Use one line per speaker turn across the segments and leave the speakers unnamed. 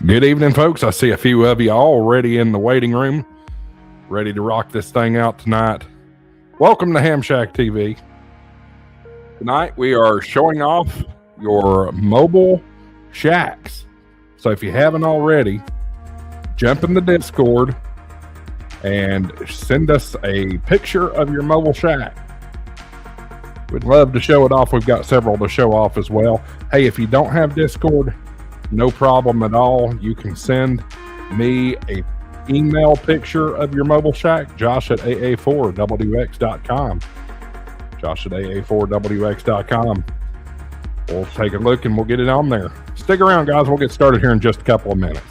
Good evening, folks. I see a few of you already in the waiting room, ready to rock this thing out tonight. Welcome to HamShack TV. Tonight we are showing off your mobile shacks. So if you haven't already, jump in the Discord and send us a picture of your mobile shack. We'd love to show it off. We've got several to show off as well. Hey, if you don't have Discord, no problem at all. You can send me a email picture of your mobile shack, Josh at aa4wx.com. Josh at aa4wx.com. We'll take a look and we'll get it on there. Stick around, guys. We'll get started here in just a couple of minutes.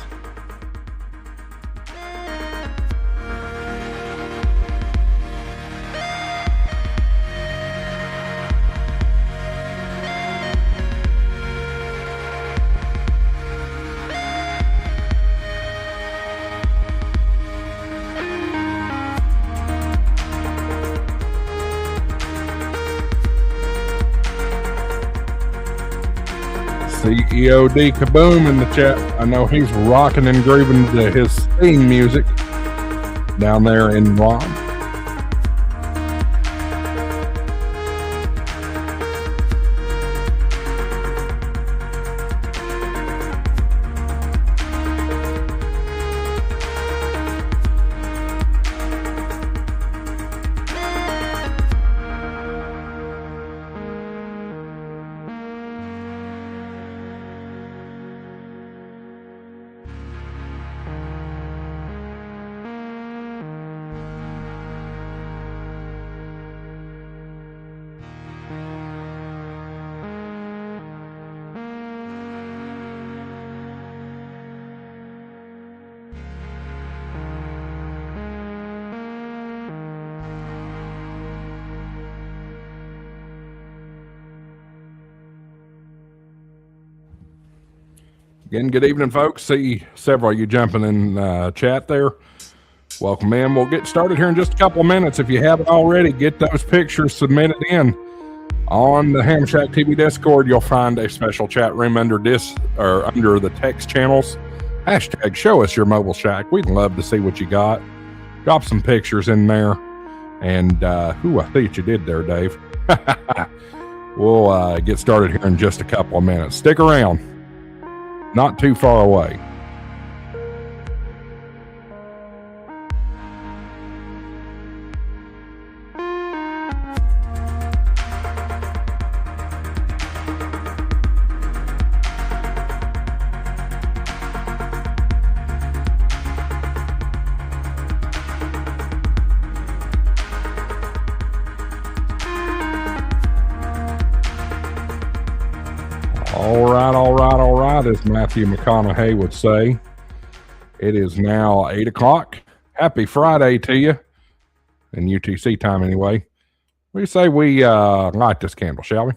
CEOD Kaboom in the chat. I know he's rocking and grooving to his theme music down there in Ron. Again, good evening, folks. See several of you jumping in chat there. Welcome in. We'll get started here in just a couple of minutes. If you haven't already, get those pictures submitted in on the HamShack TV Discord. You'll find a special chat room under the text channels. Hashtag show us your mobile shack. We'd love to see what you got. Drop some pictures in there. And I see what you did there, Dave. We'll get started here in just a couple of minutes. Stick around. Not too far away. All right, as Matthew McConaughey would say. It is now 8 o'clock. Happy Friday to you. In UTC time, anyway. We say we light this candle, shall we?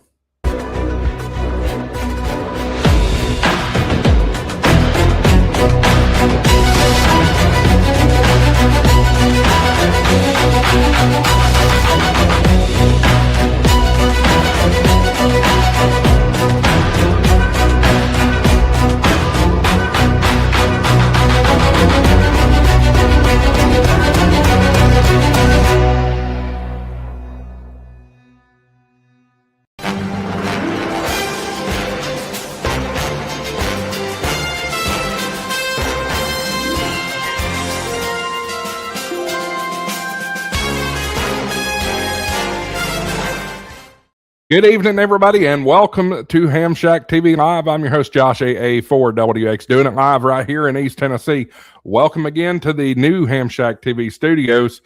Good evening, everybody, and welcome to HamShack TV Live. I'm your host, Josh, AA4WX, doing it live right here in East Tennessee. Welcome again to the new HamShack TV studios.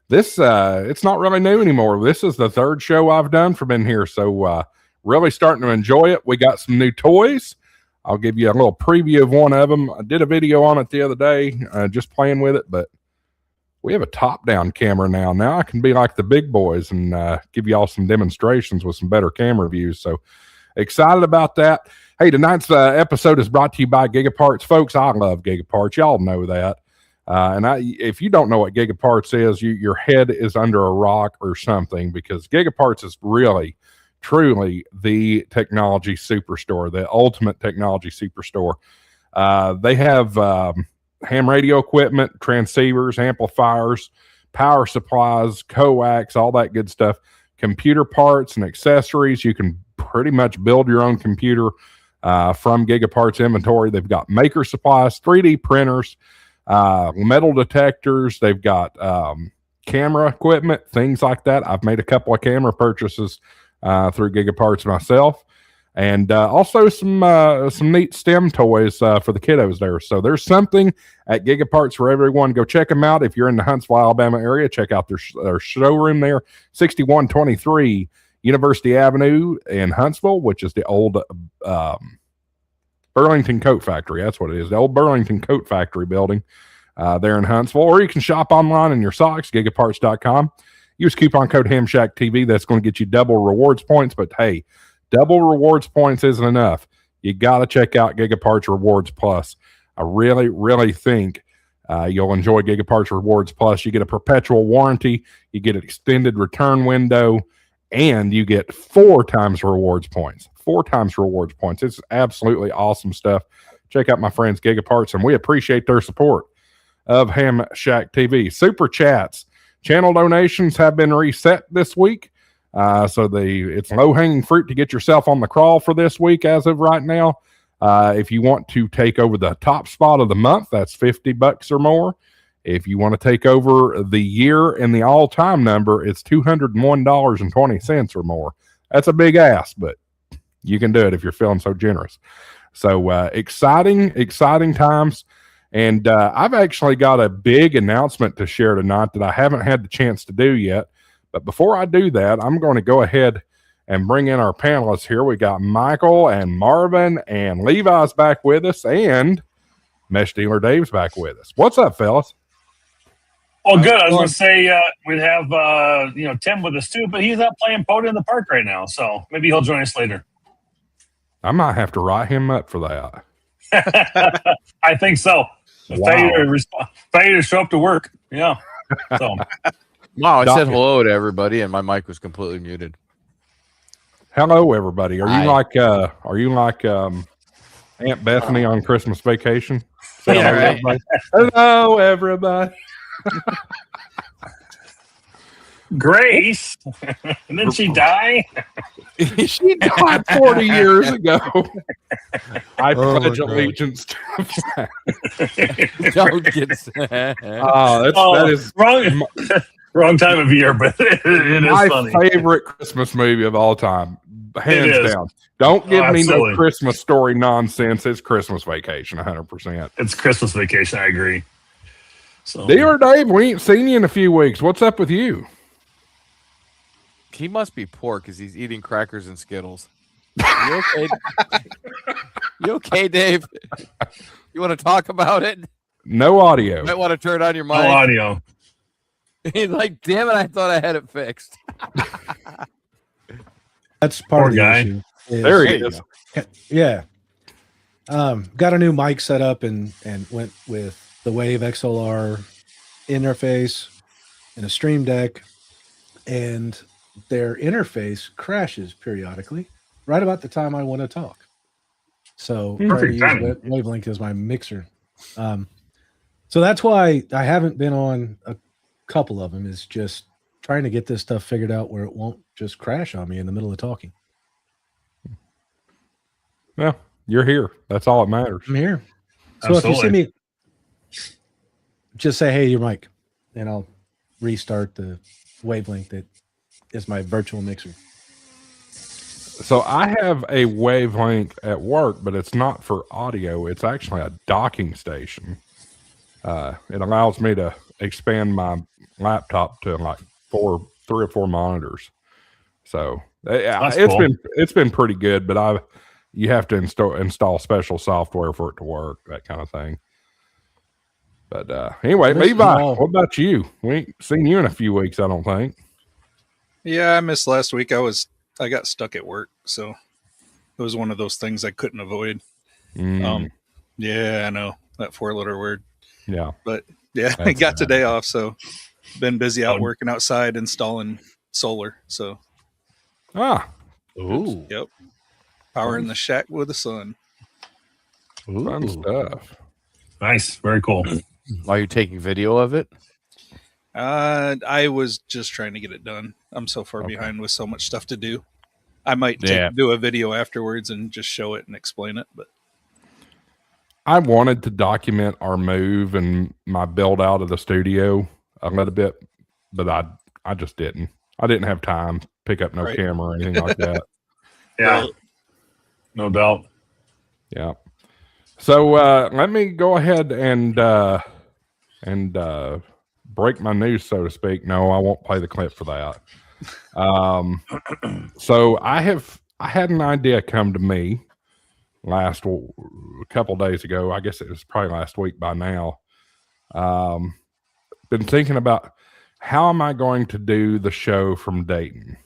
This, it's not really new anymore. This is the third show I've done from in here, so really starting to enjoy it. We got some new toys. I'll give you a little preview of one of them. I did a video on it the other day, just playing with it, but we have a top-down camera now. Now I can be like the big boys and give you all some demonstrations with some better camera views. So excited about that. Hey, tonight's episode is brought to you by Gigaparts. Folks, I love Gigaparts. Y'all know that. If you don't know what Gigaparts is, your head is under a rock or something, because Gigaparts is really, truly the technology superstore, the ultimate technology superstore. They have ham radio equipment, transceivers, amplifiers, power supplies, coax, all that good stuff, computer parts and accessories. You can pretty much build your own computer from Gigaparts inventory. They've got maker supplies, 3D printers, metal detectors. They've got camera equipment, things like that. I've made a couple of camera purchases through Gigaparts myself. And also some neat STEM toys for the kiddos there. So there's something at Gigaparts for everyone. Go check them out. If you're in the Huntsville, Alabama area, check out their showroom there, 6123 University Avenue in Huntsville, which is the old Burlington Coat Factory. That's what it is, the old Burlington Coat Factory building there in Huntsville. Or you can shop online in your socks, gigaparts.com. Use coupon code HamShackTV. That's going to get you double rewards points. But hey, double rewards points isn't enough. You got to check out Gigaparts Rewards Plus. I really, really think you'll enjoy Gigaparts Rewards Plus. You get a perpetual warranty, you get an extended return window, and you get 4 times rewards points. 4 times rewards points. It's absolutely awesome stuff. Check out my friends Gigaparts, and we appreciate their support of Ham Shack TV. Super chats. Channel donations have been reset this week. So it's low-hanging fruit to get yourself on the crawl for this week as of right now. If you want to take over the top spot of the month, that's $50 or more. If you want to take over the year and the all-time number, it's $201.20 or more. That's a big ask, but you can do it if you're feeling so generous. So exciting times. And I've actually got a big announcement to share tonight that I haven't had the chance to do yet. But before I do that, I'm going to go ahead and bring in our panelists here. We got Michael and Marvin and Levi's back with us, and Mesh Dealer Dave's back with us. What's up, fellas?
Well, good. I was going to say we'd have Tim with us too, but he's out playing Pota in the park right now, so maybe he'll join us later.
I might have to write him up for that.
I think so.
Wow.
Failure to show up to work. Yeah. So.
Wow, I said hello to everybody, and my mic was completely muted.
Hello, everybody. Are you like Aunt Bethany on Christmas vacation?
Yeah, right.
Hello, everybody.
Grace, and then she die.
She died 40 years ago. I pledge allegiance to
Don't get
that is
wrong time of year, but it is
my
funny.
favorite Christmas movie of all time, hands down. Don't give me no Christmas Story nonsense. It's Christmas Vacation, 100%.
It's Christmas Vacation. I agree. So,
Dealer Dave, we ain't seen you in a few weeks. What's up with you?
He must be poor because he's eating crackers and Skittles. You okay? You okay, Dave? You want to talk about it?
No audio.
You might want to turn on your mic.
No audio.
He's like, damn it, I thought I had it fixed.
That's part of the issue.
There he is.
Yeah. Got a new mic set up and went with the Wave XLR interface and a Stream Deck, and their interface crashes periodically right about the time I want to talk. So I use Wavelength as my mixer. So that's why I haven't been on a couple of them, is just trying to get this stuff figured out where it won't just crash on me in the middle of talking.
Well, you're here. That's all that matters.
I'm here. So If you see me, just say, hey, your mic, and I'll restart the Wavelength that is my virtual mixer.
So I have a Wavelength at work, but it's not for audio. It's actually a docking station. It allows me to expand my laptop to like 3 or 4 monitors. So it's been pretty good, but you have to install special software for it to work, that kind of thing. But anyway, Levi, what about you? We ain't seen you in a few weeks, I don't think.
Yeah, I missed last week. I got stuck at work, so it was one of those things I couldn't avoid. Yeah, I know that 4-letter word.
Yeah,
but yeah, I got today off, so been busy out working outside installing solar. So
ooh,
yep, powering the shack with the sun.
Fun stuff.
Nice. Very cool.
Are you taking video of it?
I was just trying to get it done. I'm so far behind with so much stuff to do. I might do a video afterwards and just show it and explain it. But
I wanted to document our move and my build out of the studio a little bit, but I just didn't. I didn't have time to pick up no camera or anything like that.
Yeah, no doubt.
Yeah. So let me go ahead and break my news, so to speak. No, I won't play the clip for that. So I had an idea come to me a couple days ago. I guess it was probably last week by now. Been thinking about how am I going to do the show from Dayton,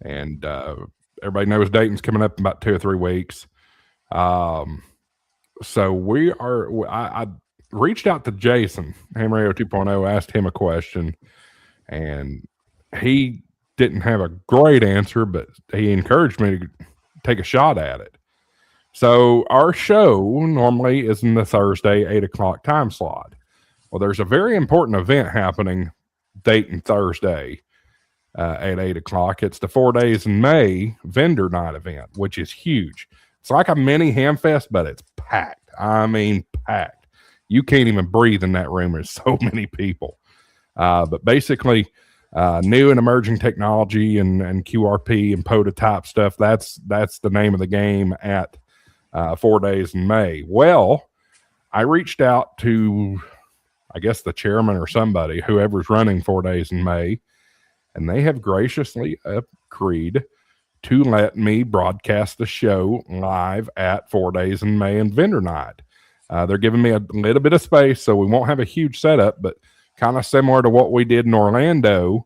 and everybody knows Dayton's coming up in about 2 or 3 weeks. So I reached out to Jason, Ham Radio 2.0, asked him a question, and he didn't have a great answer, but he encouraged me to take a shot at it. So our show normally is in the Thursday 8 o'clock time slot. Well, there's a very important event happening Dayton Thursday at 8 o'clock. It's the 4 Days in May vendor night event, which is huge. It's like a mini Hamfest, but it's packed. I mean, packed. You can't even breathe in that room. There's so many people. But basically, new and emerging technology and QRP and prototype stuff, that's the name of the game at 4 Days in May. Well, I reached out to, I guess, the chairman or somebody, whoever's running 4 Days in May, and they have graciously agreed to let me broadcast the show live at 4 Days in May and vendor night. They're giving me a little bit of space, so we won't have a huge setup, but kind of similar to what we did in Orlando.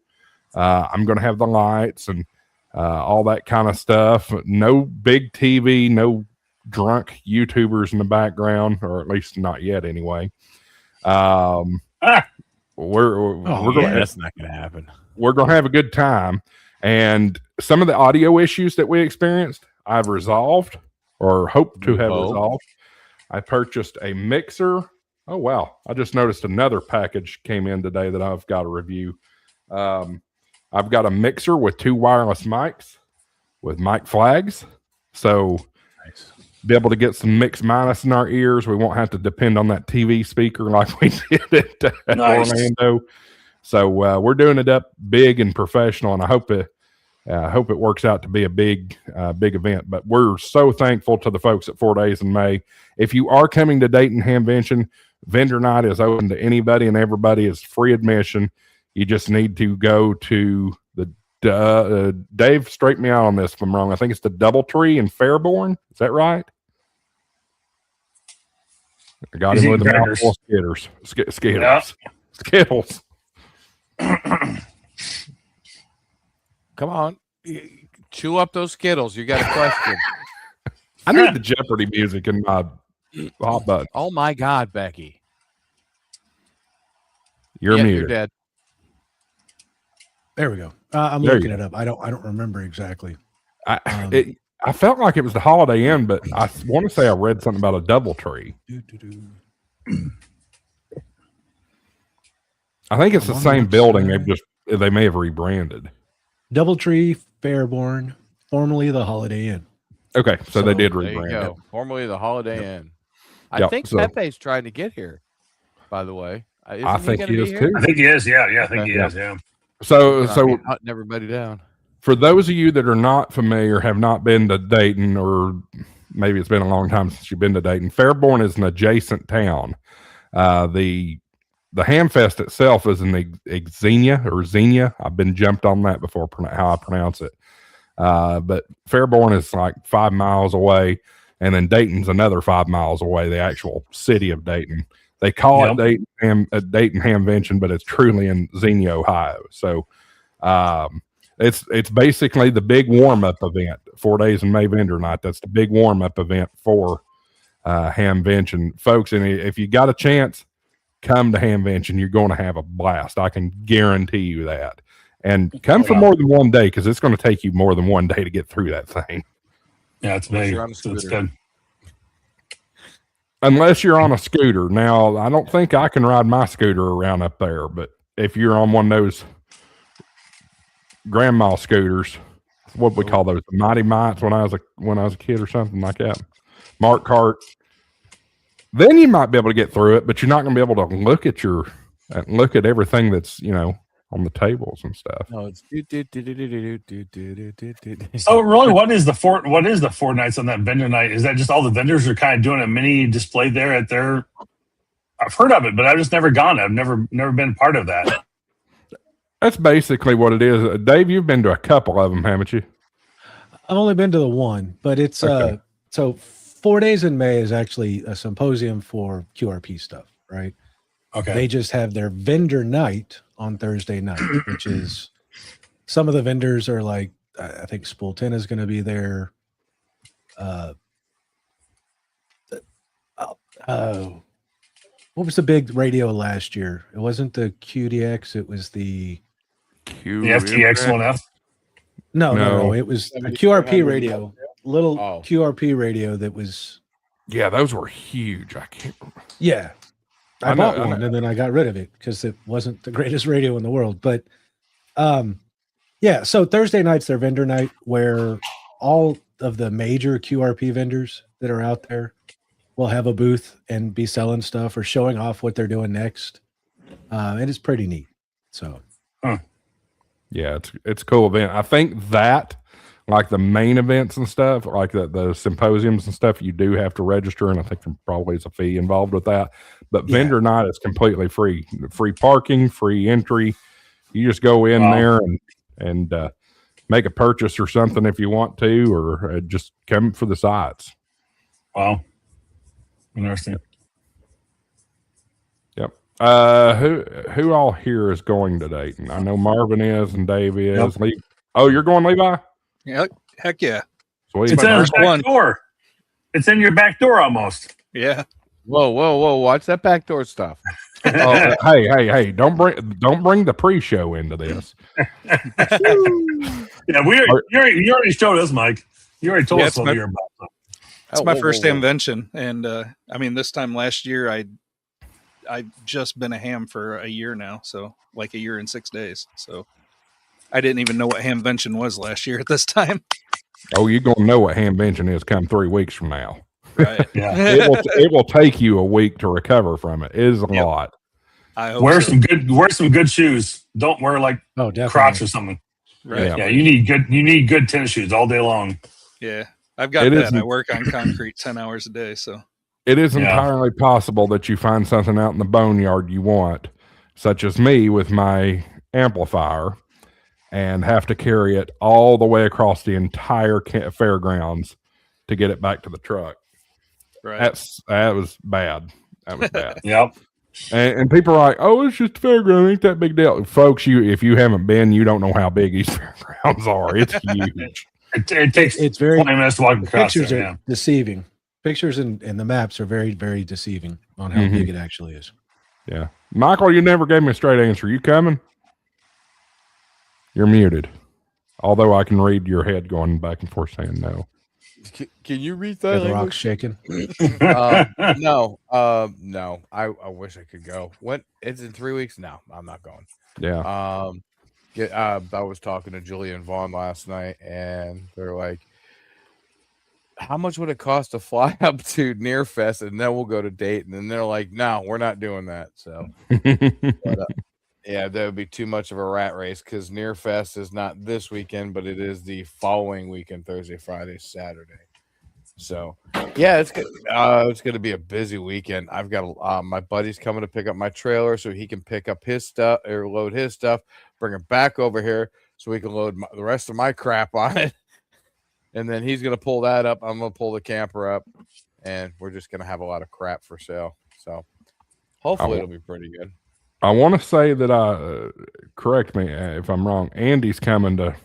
I'm going to have the lights and all that kind of stuff. No big TV, no drunk YouTubers in the background, or at least not yet anyway. That's
not going to happen.
We're going to have a good time. And some of the audio issues that we experienced, I've resolved or hope to have resolved. I purchased a mixer. Oh, wow. I just noticed another package came in today that I've got to review. I've got a mixer with 2 wireless mics with mic flags. So be able to get some mix minus in our ears. We won't have to depend on that TV speaker like we did at Orlando. So we're doing it up big and professional, and I hope it works out to be a big event. But we're so thankful to the folks at 4 Days in May. If you are coming to Dayton Hamvention, vendor night is open to anybody and everybody. Is free admission. You just need to go to the Dave, straighten me out on this if I'm wrong. I think it's the Doubletree in Fairborn. Is that right? I got him with the mouthful of Skittles. Skittles.
Come on. Chew up those Skittles. You got a question.
I need the Jeopardy music in my hot button.
Oh, my God, Becky.
You're muted.
You're dead.
There we go. I'm looking it up. I don't remember exactly.
I felt like it was the Holiday Inn, but I want to say I read something about a Doubletree. I think it's the same building. They may have rebranded.
Doubletree Fairborn, formerly the Holiday Inn.
Okay, so they did
There you
rebrand
go.
it.
Formerly the Holiday Inn. I think Pepe's trying to get here, by the way.
I think he is too.
I think he is. Yeah, I think he is. Yeah.
So
hunting everybody down.
For those of you that are not familiar, have not been to Dayton, or maybe it's been a long time since you've been to Dayton, Fairborn is an adjacent town. The Hamfest itself is in Xenia. I've been jumped on that before, how I pronounce it. But Fairborn is like 5 miles away, and then Dayton's another 5 miles away, the actual city of Dayton. They call it Dayton Hamvention, but it's truly in Xenia, Ohio. So it's basically the big warm-up event, 4 Days in May vendor night. That's the big warm-up event for Hamvention. Folks, and if you got a chance, come to Hamvention. You're going to have a blast. I can guarantee you that. And come for more than one day, because it's going to take you more than one day to get through that thing.
Yeah, it's big. It's good.
unless you're on a scooter. Now, I don't think I can ride my scooter around up there, but if you're on one of those grandma scooters, what we call those, the Mighty Mites when I was a kid or something like that, Mark Cart, then you might be able to get through it, but you're not going to be able to look at everything that's, on the tables and stuff.
No, it's
So really, what is the four nights on that vendor night? Is that just all the vendors are kind of doing a mini display there at their? I've heard of it, but I've just never gone. I've never been part of that.
That's basically what it is. Dave, you've been to a couple of them, haven't you?
I've only been to the one, but it's
Okay.
So 4 days in May is actually a symposium for QRP stuff, right?
Okay.
They just have their vendor night on Thursday night, which is some of the vendors are like, I think Spool 10 is going to be there. What was the big radio last year? It wasn't the QDX. It was the
FTX1F.
No. It was a QRP radio, little QRP radio that was.
Yeah, those were huge. I can't.
Yeah. I bought one and then I got rid of it because it wasn't the greatest radio in the world. But yeah, so Thursday night's their vendor night where all of the major QRP vendors that are out there will have a booth and be selling stuff or showing off what they're doing next. And it's pretty neat. So
yeah, it's a cool event. I think that like the main events and stuff, like the symposiums and stuff, you do have to register, and I think there probably is a fee involved with that. But vendor night is completely free parking, free entry. You just go in there and make a purchase or something if you want to, or just come for the sites.
Wow, interesting.
Yep. Who all here is going to Dayton? I know Marvin is and Dave is. Yep. Oh, you're going, Levi?
Yeah, heck yeah.
Sweet.
It's in your back door. It's in your back door almost.
Yeah.
Whoa! Watch that backdoor stuff.
Hey! Don't bring the pre-show into this.
Yeah, you already showed us, Mike. You already told us what you're about.
It's my first invention, and I mean, this time last year, I've just been a ham for a year now, so like a year and 6 days. So I didn't even know what hamvention was last year at this time.
Oh, you're gonna know what hamvention is come 3 weeks from now.
Right.
Yeah.
It will take you a week to recover from it. It is a lot.
I hope
wear some good shoes. Don't wear like Crocs or something.
Right.
Yeah, you need good tennis shoes all day long.
Yeah. I've got that. I work on concrete 10 hours a day, so
it is entirely possible that you find something out in the boneyard you want, such as me with my amplifier, and have to carry it all the way across the entire fairgrounds to get it back to the truck.
Right.
That was bad. That was bad.
Yep.
And people are like, "Oh, it's just a fairground. Ain't that big deal?" Folks, if you haven't been, you don't know how big these fairgrounds are. It's huge.
It's very 20 minutes to walk across.
Pictures are deceiving. Pictures and the maps are very, very deceiving on how big it actually is.
Yeah. Michael, you never gave me a straight answer. You coming? You're muted. Although I can read your head going back and forth saying no.
Can you read that?
The rock's shaking.
No. I wish I could go. What? It's in 3 weeks. No, I'm not going.
Yeah.
I was talking to Julie and Vaughn last night, and they're like, "How much would it cost to fly up to Nearfest, and then we'll go to Dayton?" And they're like, "No, we're not doing that." So, yeah, that would be too much of a rat race because Nearfest is not this weekend, but it is the following weekend, Thursday, Friday, Saturday. So, yeah, it's going to be a busy weekend. I've got my buddy's coming to pick up my trailer so he can pick up his stuff or load his stuff, bring it back over here so we can load the rest of my crap on it. And then he's going to pull that up. I'm going to pull the camper up, and we're just going to have a lot of crap for sale. So, hopefully it'll be pretty good.
I want to say that correct me if I'm wrong. Andy's coming to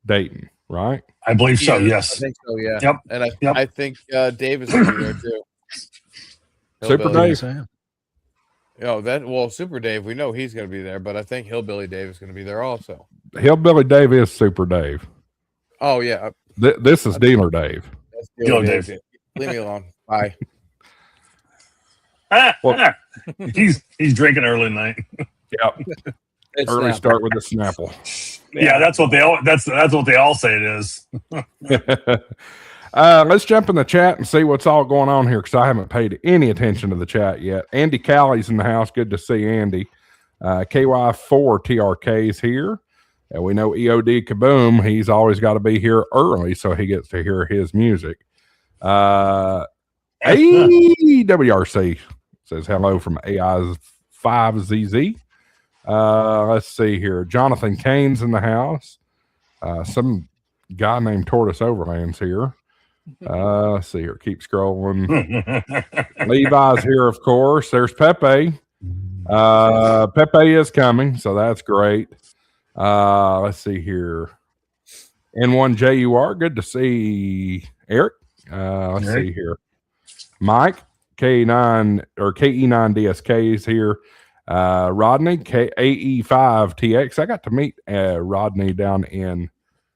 Dayton, right?
I believe so. Yes,
I think so. Yeah.
Yep.
And I think Dave is going to be there too.
Super Dave.
Super Dave. We know he's going to be there, but I think Hillbilly Dave is going to be there also.
Hillbilly Dave is Super Dave.
Oh yeah.
This is Dealer Dave.
Dealer Dave. Leave me alone. Bye.
Well-
he's drinking early night.
Yep.
It's
Early
Snapple.
start with the Snapple.
Yeah, that's what they all say it is.
Let's jump in the chat and see what's all going on here because I haven't paid any attention to the chat yet. Andy Callie's in the house. Good to see Andy. KY4 TRK's here. And we know EOD Kaboom. He's always got to be here early so he gets to hear his music. AWRC says hello from AI5ZZ. Let's see here. Jonathan Kane's in the house. Some guy named Tortoise Overland's here. Let's see here. Keep scrolling. Levi's here, of course. There's Pepe. Pepe is coming, so that's great. Let's see here. N1JUR. Good to see Eric. Let's see here. Mike K9 or KE9DSK is here. Rodney AE5TX. I got to meet Rodney down in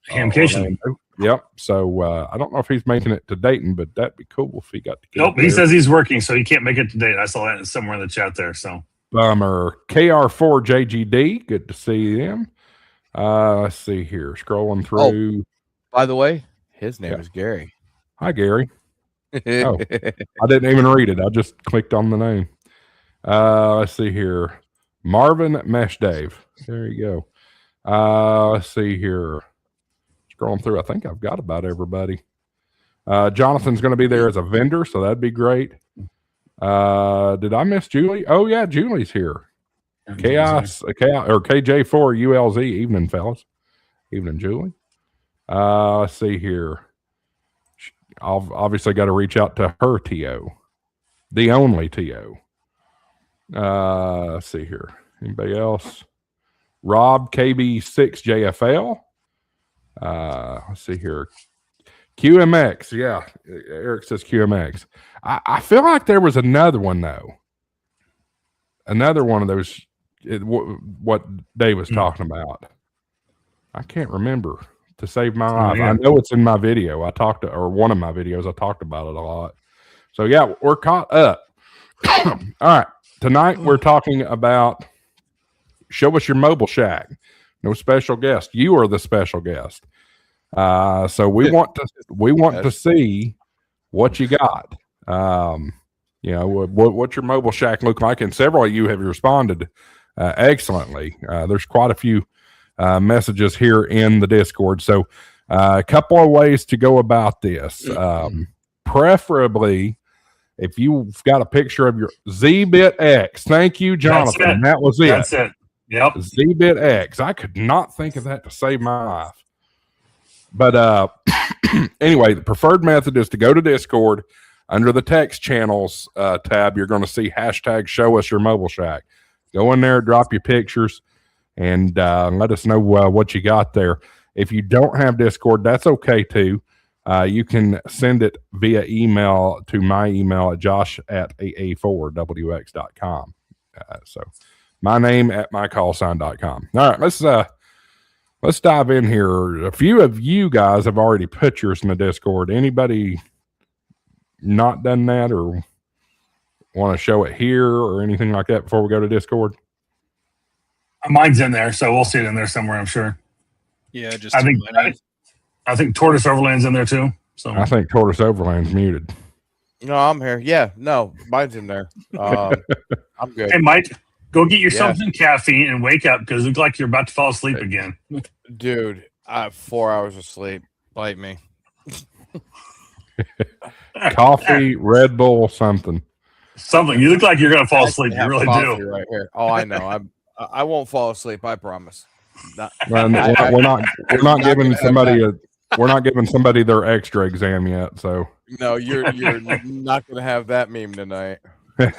Hamcation.
Yep. So I don't know if he's making it to Dayton, but that'd be cool if he got to get
Nope,
there.
he says he's working, so he can't make it to date. I saw that somewhere in the chat there. So
Bummer. KR4JGD. Good to see them. Let's see here. Scrolling through.
By the way, his name is Gary.
Hi, Gary. Oh, I didn't even read it. I just clicked on the name. Let's see here. Marvin Mesh Dave. There you go. Let's see here. Scrolling through. I think I've got about everybody. Jonathan's going to be there as a vendor, so that'd be great. Did I miss Julie? Oh, yeah, Julie's here. Chaos or KJ4 ULZ. Evening, fellas. Evening, Julie. Let's see here. I've obviously got to reach out to her TO, the only TO. Let's see here. Anybody else? Rob KB6JFL. Let's see here. QMX. Yeah, Eric says QMX. I feel like there was another one though. Another one of those. What Dave was talking about. I can't remember. To save my life.
Yeah.
I know it's in my video. Or one of my videos. I talked about it a lot. So yeah, we're caught up. All right. Tonight we're talking about show us your mobile shack. No special guest. You are the special guest. So we want to see what you got. What's your mobile shack look like? And several of you have responded excellently. There's quite a few messages here in the Discord. So a couple of ways to go about this. Preferably if you've got a picture of your ZBit X. Thank you, Jonathan. That was it.
That's it. Yep.
ZBit X. I could not think of that to save my life. But anyway, the preferred method is to go to Discord. Under the text channels tab, you're going to see hashtag show us your mobile shack. Go in there, drop your pictures, and let us know what you got there. If you don't have Discord, that's okay too. You can send it via email to my email at josh@aa4wx.com. So my name at mycallsign.com. All right, let's dive in here. A few of you guys have already put yours in the Discord. Anybody not done that or want to show it here or anything like that before we go to Discord?
Mine's in there, so we'll see it in there somewhere, I'm sure.
Yeah, just
I think Tortoise Overland's in there too. So
I think Tortoise Overland's muted.
No, I'm here. Yeah, no, mine's in there. I'm good.
Hey, Mike, go get yourself some caffeine and wake up because it looks like you're about to fall asleep again.
Dude, I have 4 hours of sleep. Bite me.
Coffee, Red Bull, something.
Something. You look like you're gonna fall asleep. You
Have
really
coffee
do.
right here. Oh, I know. I won't fall asleep. I promise.
Well, we're not giving somebody their extra exam yet. So
No, you're not gonna have that meme tonight.
all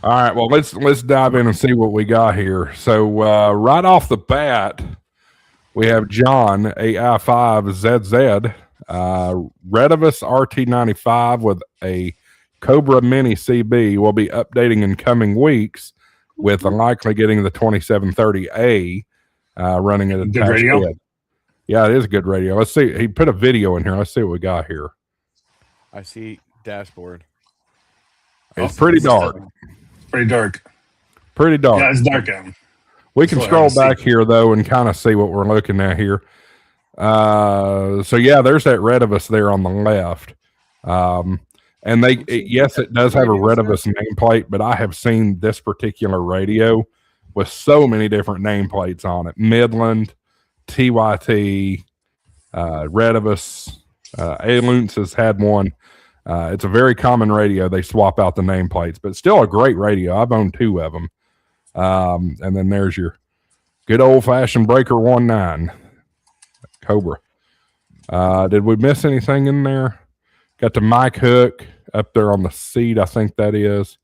right. Well, let's dive in and see what we got here. So right off the bat, we have John AI5ZZ, Redivus RT95 with a Cobra Mini CB will be updating in coming weeks, with likely getting the 2730A running at a
good radio.
head. Yeah, it is a good radio. Let's see. He put a video in here. Let's see what we got here.
I see dashboard.
It's pretty dark.
Pretty dark.
Pretty dark.
Yeah, it's dark out.
We can scroll back here though and kind of see what we're looking at here. So yeah, there's that Redivus there on the left. And yes, it does have a Redivus nameplate, but I have seen this particular radio with so many different nameplates on it. Midland, TYT, Redivus, Alunce has had one. It's a very common radio. They swap out the nameplates, but still a great radio. I've owned 2 of them. And then there's your good old-fashioned Breaker 1.9 Cobra. Did we miss anything in there? Got the mic hook up there on the seat, I think that is.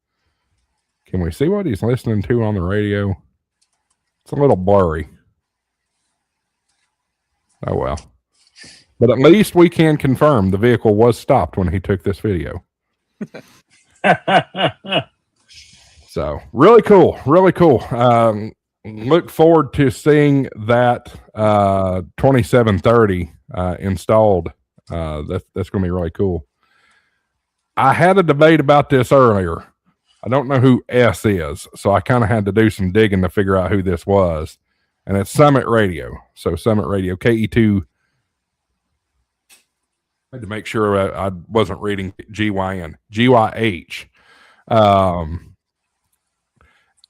Can we see what he's listening to on the radio? It's a little blurry. Oh, well. But at least we can confirm the vehicle was stopped when he took this video. So, really cool. Really cool. Look forward to seeing that 2730 installed. That's going to be really cool. I had a debate about this earlier. I don't know who S is, so I kind of had to do some digging to figure out who this was. And it's Summit Radio. So Summit Radio, KE2. I had to make sure I wasn't reading GYN. GYH.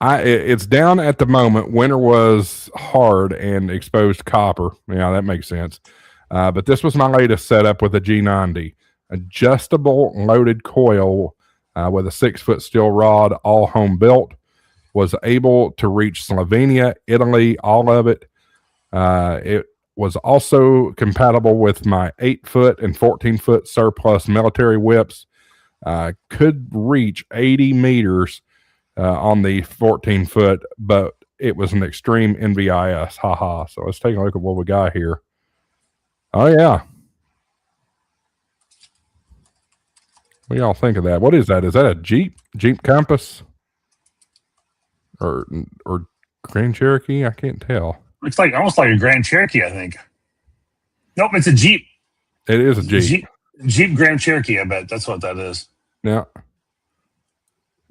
It's down at the moment. Winter was hard and exposed copper. Yeah, that makes sense. But this was my latest setup with a G90. Adjustable loaded coil with a 6-foot steel rod, all home built. Was able to reach Slovenia, Italy, all of it. It was also compatible with my 8-foot and 14-foot surplus military whips. Could reach 80 meters on the 14-foot, but it was an extreme NVIS. Haha. So let's take a look at what we got here. Oh, yeah. What do y'all think of that? What is that? Is that a Jeep Compass? Or Grand Cherokee? I can't tell.
Looks like almost like a Grand Cherokee, I think. Nope, it's a Jeep.
It is a Jeep.
Jeep Grand Cherokee, I bet. That's what that is.
Yeah.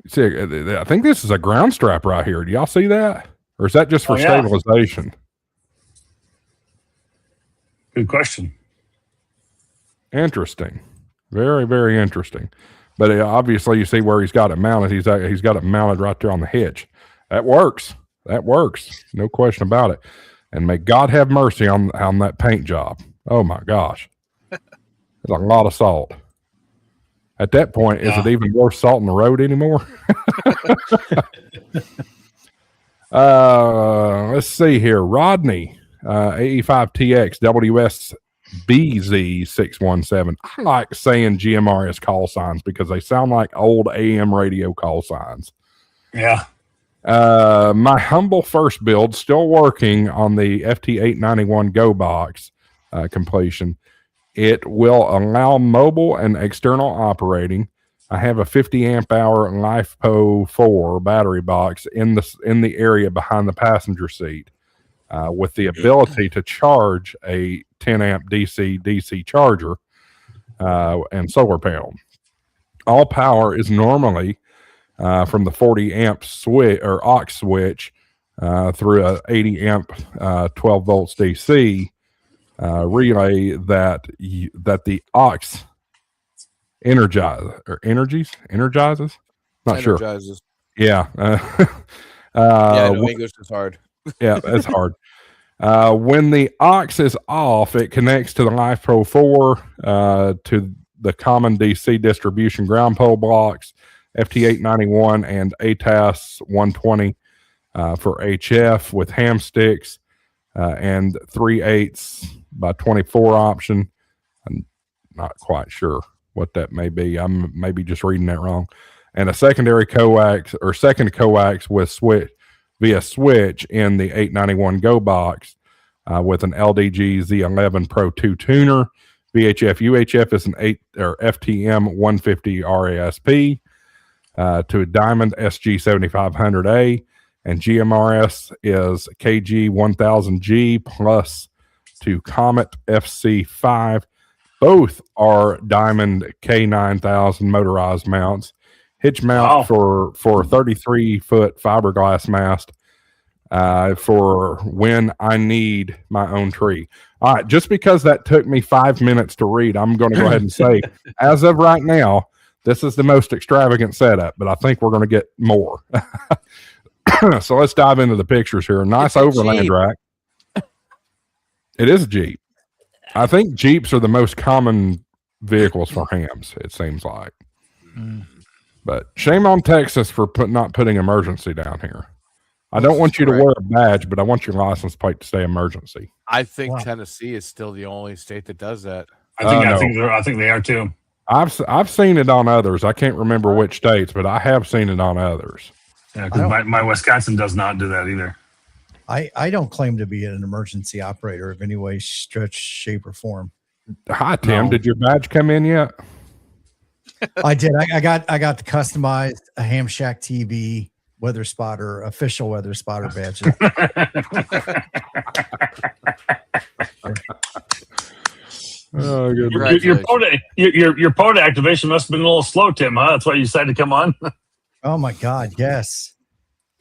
See, I think this is a ground strap right here. Do y'all see that? Or is that just for stabilization?
Good question.
Interesting. Very, very interesting. But obviously you see where he's got it mounted. He's got it mounted right there on the hitch. That works. That works. No question about it. And may God have mercy on that paint job. Oh my gosh. There's a lot of salt. At that point, is it even worth salting the road anymore? Let's see here. Rodney, AE5TX WSBZ617. I like saying GMRS call signs because they sound like old AM radio call signs.
Yeah.
My humble first build, still working on the FT891 Go box completion. It will allow mobile and external operating. I have a 50 amp hour LiFePO 4 battery box in the area behind the passenger seat, with the ability to charge a 10 amp DC charger and solar panel. All power is normally from the 40 amp switch or aux switch through a 80 amp 12 volts DC relay that the aux energizes. Not sure. Yeah.
English is hard.
Yeah, it's hard. When the aux is off, it connects to the LiFePro 4 to the common DC distribution ground pole blocks, FT891 and ATAS 120 for HF with ham sticks and 3/8 by 24 option. I'm not quite sure what that may be. I'm maybe just reading that wrong. And a secondary coax or second coax with switch via switch in the 891 Go box with an LDG Z11 Pro 2 tuner. VHF UHF is an FTM 150 RASP to a Diamond SG 7500A, and GMRS is KG 1000G plus to Comet FC5. Both are Diamond K9000 motorized mounts. hitch mount for 33-foot fiberglass mast for when I need my own tree. All right, just because that took me 5 minutes to read, I'm going to go ahead and say, as of right now, this is the most extravagant setup, but I think we're going to get more. So let's dive into the pictures here. Nice overland
Jeep.
rack. It is a Jeep. I think Jeeps are the most common vehicles for hams, it seems like. But shame on Texas for not putting emergency down here. I don't want you to wear a badge, but I want your license plate to say emergency.
I think Tennessee is still the only state that does that.
I think they are too.
I've seen it on others. I can't remember which states, but I have seen it on others.
Yeah, because my Wisconsin does not do that either.
I don't claim to be an emergency operator of any way, stretch, shape, or form.
Hi, Tim. No. Did your badge come in yet?
I did. I got the customized a HamShackTV weather spotter, official weather spotter badge.
Oh, good.
Your POTA activation must have been a little slow, Tim, huh? That's why you decided to come on.
Oh my God, yes.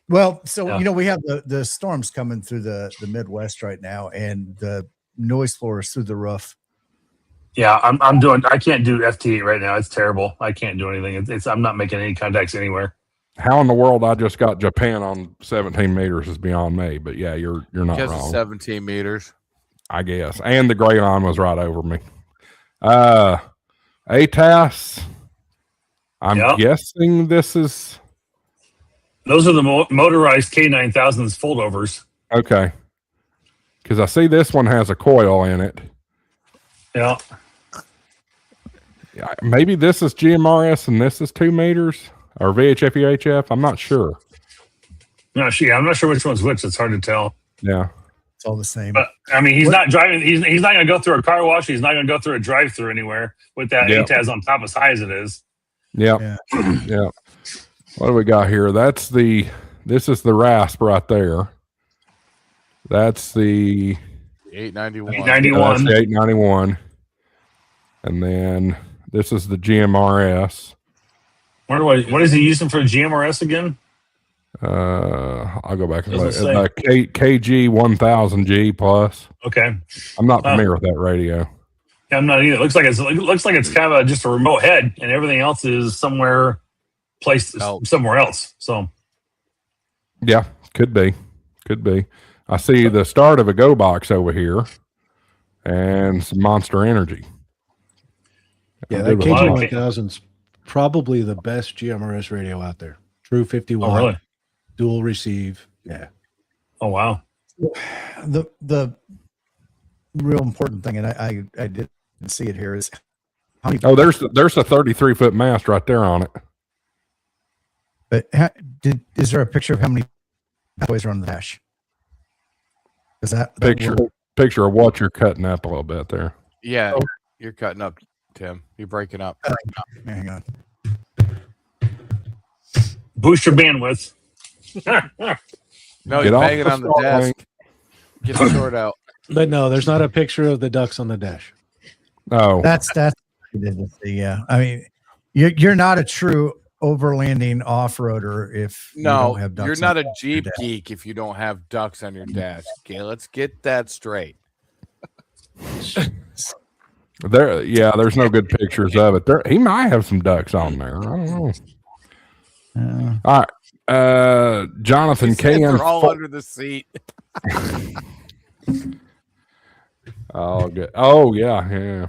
Well, so we have the storms coming through the Midwest right now, and the noise floor is through the roof.
Yeah, I can't do FT right now. It's terrible. I can't do anything. I'm not making any contacts anywhere.
How in the world I just got Japan on 17 meters is beyond me. But yeah, you're not
because
wrong.
17 meters,
I guess. And the gray line was right over me. ATAS. I'm guessing this is.
Those are the motorized K9000s foldovers.
Okay. Because I see this one has a coil in it.
Yeah.
Maybe this is GMRS and this is 2 meters or VHF UHF. I'm not sure.
No, I'm not sure which one's which. It's hard to tell.
Yeah.
It's all the same.
But I mean, he's not driving. He's not going to go through a car wash. He's not going to go through a drive-through anywhere with that ATAS on top as high as it is.
Yeah. Yeah. What do we got here? This is the RASP right there. That's the
891.
891.
That's the 891. And then this is the GMRS.
What is he using for GMRS again?
I'll go back and look. KG 1000G plus.
Okay.
I'm not familiar with that radio.
Yeah, I'm not either. It looks like it's kind of just a remote head, and everything else is placed somewhere else. So,
yeah, could be. I see the start of a Go box over here, and some Monster Energy.
Yeah, that KG 1000's probably the best GMRS radio out there. True 51.
Oh, really?
Dual receive. Yeah.
Oh, wow.
The real important thing, and I didn't see it here, is how many.
Oh, there's a 33-foot mast right there on it.
But is there a picture of how many pathways are on the dash? Is that
picture of what you're cutting up a little bit there?
Yeah, you're cutting up, Tim. You're breaking up.
Hang on.
Boost your bandwidth.
No, you're banging on the desk. Get the sword out.
But no, there's not a picture of the ducks on the dash.
Oh,
that's yeah. I mean, you're not a true overlanding off-roader if you don't have ducks.
You're not a Jeep geek if you don't have ducks on your dash. Okay, let's get that straight.
There's no good pictures of it. He might have some ducks on there. I don't know. All right. Jonathan KM.
They're all under the seat.
Oh, good. Oh, yeah.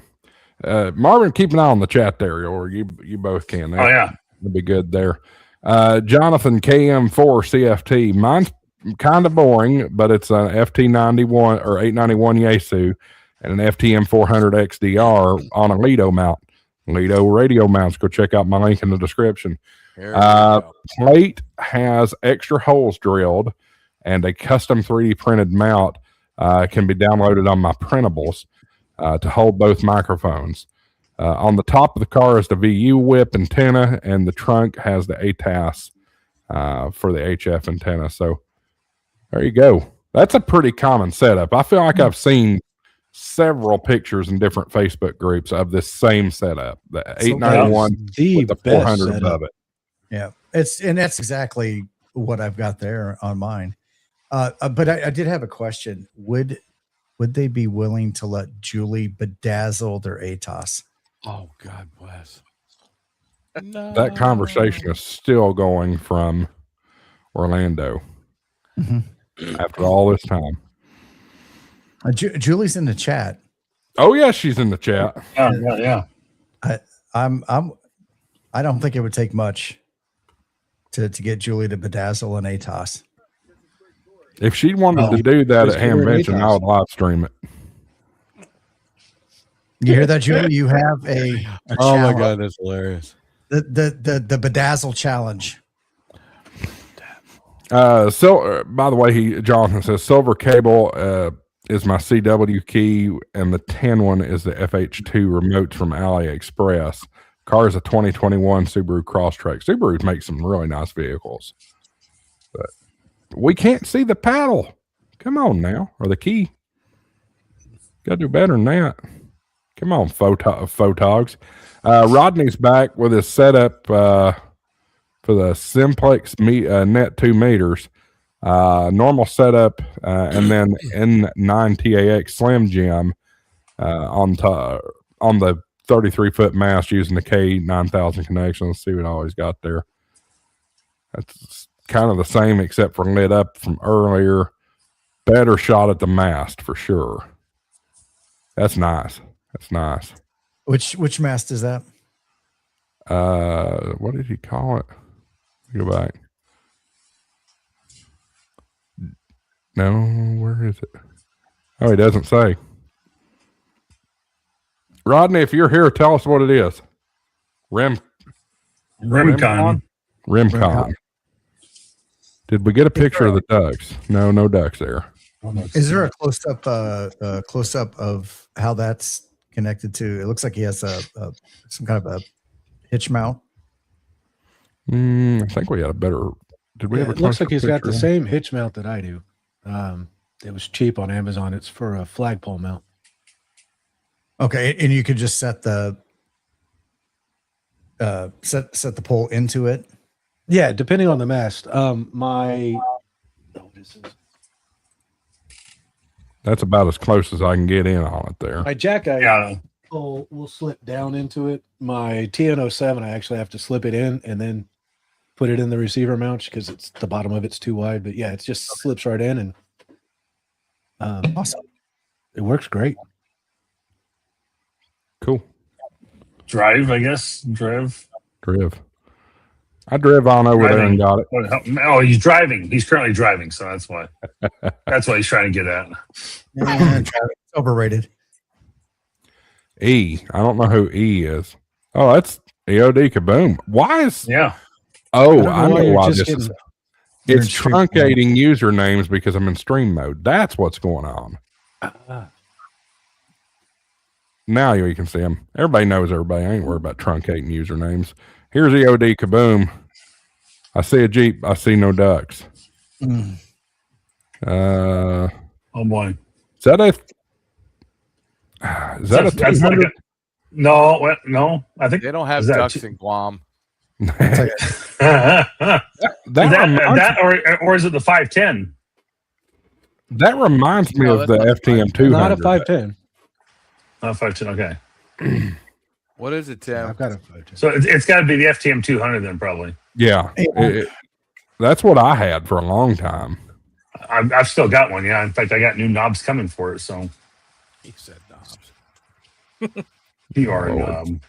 Marvin, keep an eye on the chat there, or you both can.
Oh, yeah.
It'll be good there. Jonathan KM4 CFT. Mine's kind of boring, but it's an FT91 or 891 Yaesu and an FTM 400 XDR on a Lido mount. Lido radio mounts. Go check out my link in the description. Plate has extra holes drilled and a custom 3D printed mount can be downloaded on my printables to hold both microphones. On the top of the car is the VU whip antenna, and the trunk has the ATAS for the HF antenna. So there you go. That's a pretty common setup. I feel like I've seen several pictures in different Facebook groups of this same setup, the 891 with the 400 above it.
Yeah, that's exactly what I've got there on mine. But I did have a question. Would they be willing to let Julie bedazzle their ATOS?
Oh, God bless. No.
That conversation is still going from Orlando after all this time.
Julie's in the chat.
Oh yeah, she's in the chat.
Yeah.
I don't think it would take much to get Julie to bedazzle an ATOS.
If she wanted to do that at Hamvention, I would live stream it.
You hear that, Julie? You have a
oh my God, that's hilarious.
The bedazzle challenge.
So by the way, Jonathan says silver cable is my CW key, and the 10 one is the FH2 remote from AliExpress. Car is a 2021 Subaru Crosstrek. Subaru makes some really nice vehicles, but we can't see the paddle. Come on now, or the key. Got to do better than that. Come on, photogs. Rodney's back with his setup for the Simplex Net 2 meters. Normal setup, and then N9 TAX Slim Jim on the 33-foot mast using the K9000 connection. Let's see what all he's got there. That's kind of the same except for lit up from earlier. Better shot at the mast for sure. That's nice. That's nice.
Which mast is that?
What did he call it? Go back. No, where is it? Oh, he doesn't say. Rodney, if you're here, tell us what it is.
Rimcon.
Did we get a picture of the ducks? No ducks there.
Is there a close up of how that's connected to? It looks like he has some kind of a hitch mount.
I think we had a better. Did we have a?
It looks like he's got the
picture?
same hitch mount that I do. It was cheap on Amazon. It's for a flagpole mount.
Okay, and you could just set the set the pole into it.
Yeah, depending on the mast.
That's about as close as I can get in on it there.
My jack pole will slip down into it. My TN07, I actually have to slip it in and then put it in the receiver mount because it's the bottom of it's too wide. But yeah, it just slips right in, and
Awesome.
It works great.
Cool.
Drive, I guess. Drive.
I drove on over there and got it.
Oh, he's driving. He's currently driving, so that's why. That's what he's trying to get at.
It's overrated.
E. I don't know who E is. Oh, that's EOD Kaboom. Why is?
Yeah.
Oh, I know why
just
this is. It's truncating usernames because I'm in stream mode. That's what's going on. Now you can see them. Everybody knows everybody. I ain't worried about truncating usernames. Here's EOD Kaboom. I see a Jeep. I see no ducks.
Oh boy.
Is that a 200?
No. I think
They don't have ducks in Guam.
that or is it the 510?
That reminds me of the FTM 200.
Not a 510.
510. Okay.
What is it, Tim?
I've got a 510.
So it's got to be the FTM 200 then, probably.
Yeah, that's what I had for a long time.
I've still got one. Yeah, in fact, I got new knobs coming for it. So
He said knobs.
you are a knob.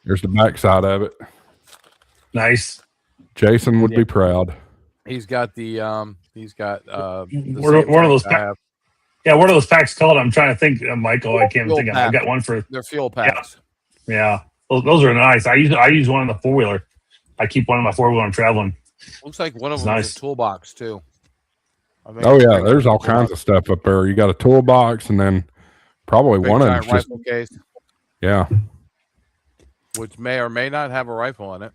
There's the backside of it.
Nice.
Jason would be proud.
He's got the
What are those packs? Yeah, what are those packs called? I'm trying to think, Michael. I can't think of. I've got one for.
They're fuel packs.
Yeah, those are nice. I use one in the 4-wheeler. I keep one in my 4-wheeler when I'm traveling.
Looks like one of them is a toolbox too.
Oh yeah, there's all kinds of stuff up there. You got a toolbox, and then probably one of them just
rifle case.
Yeah,
which may or may not have a rifle in it.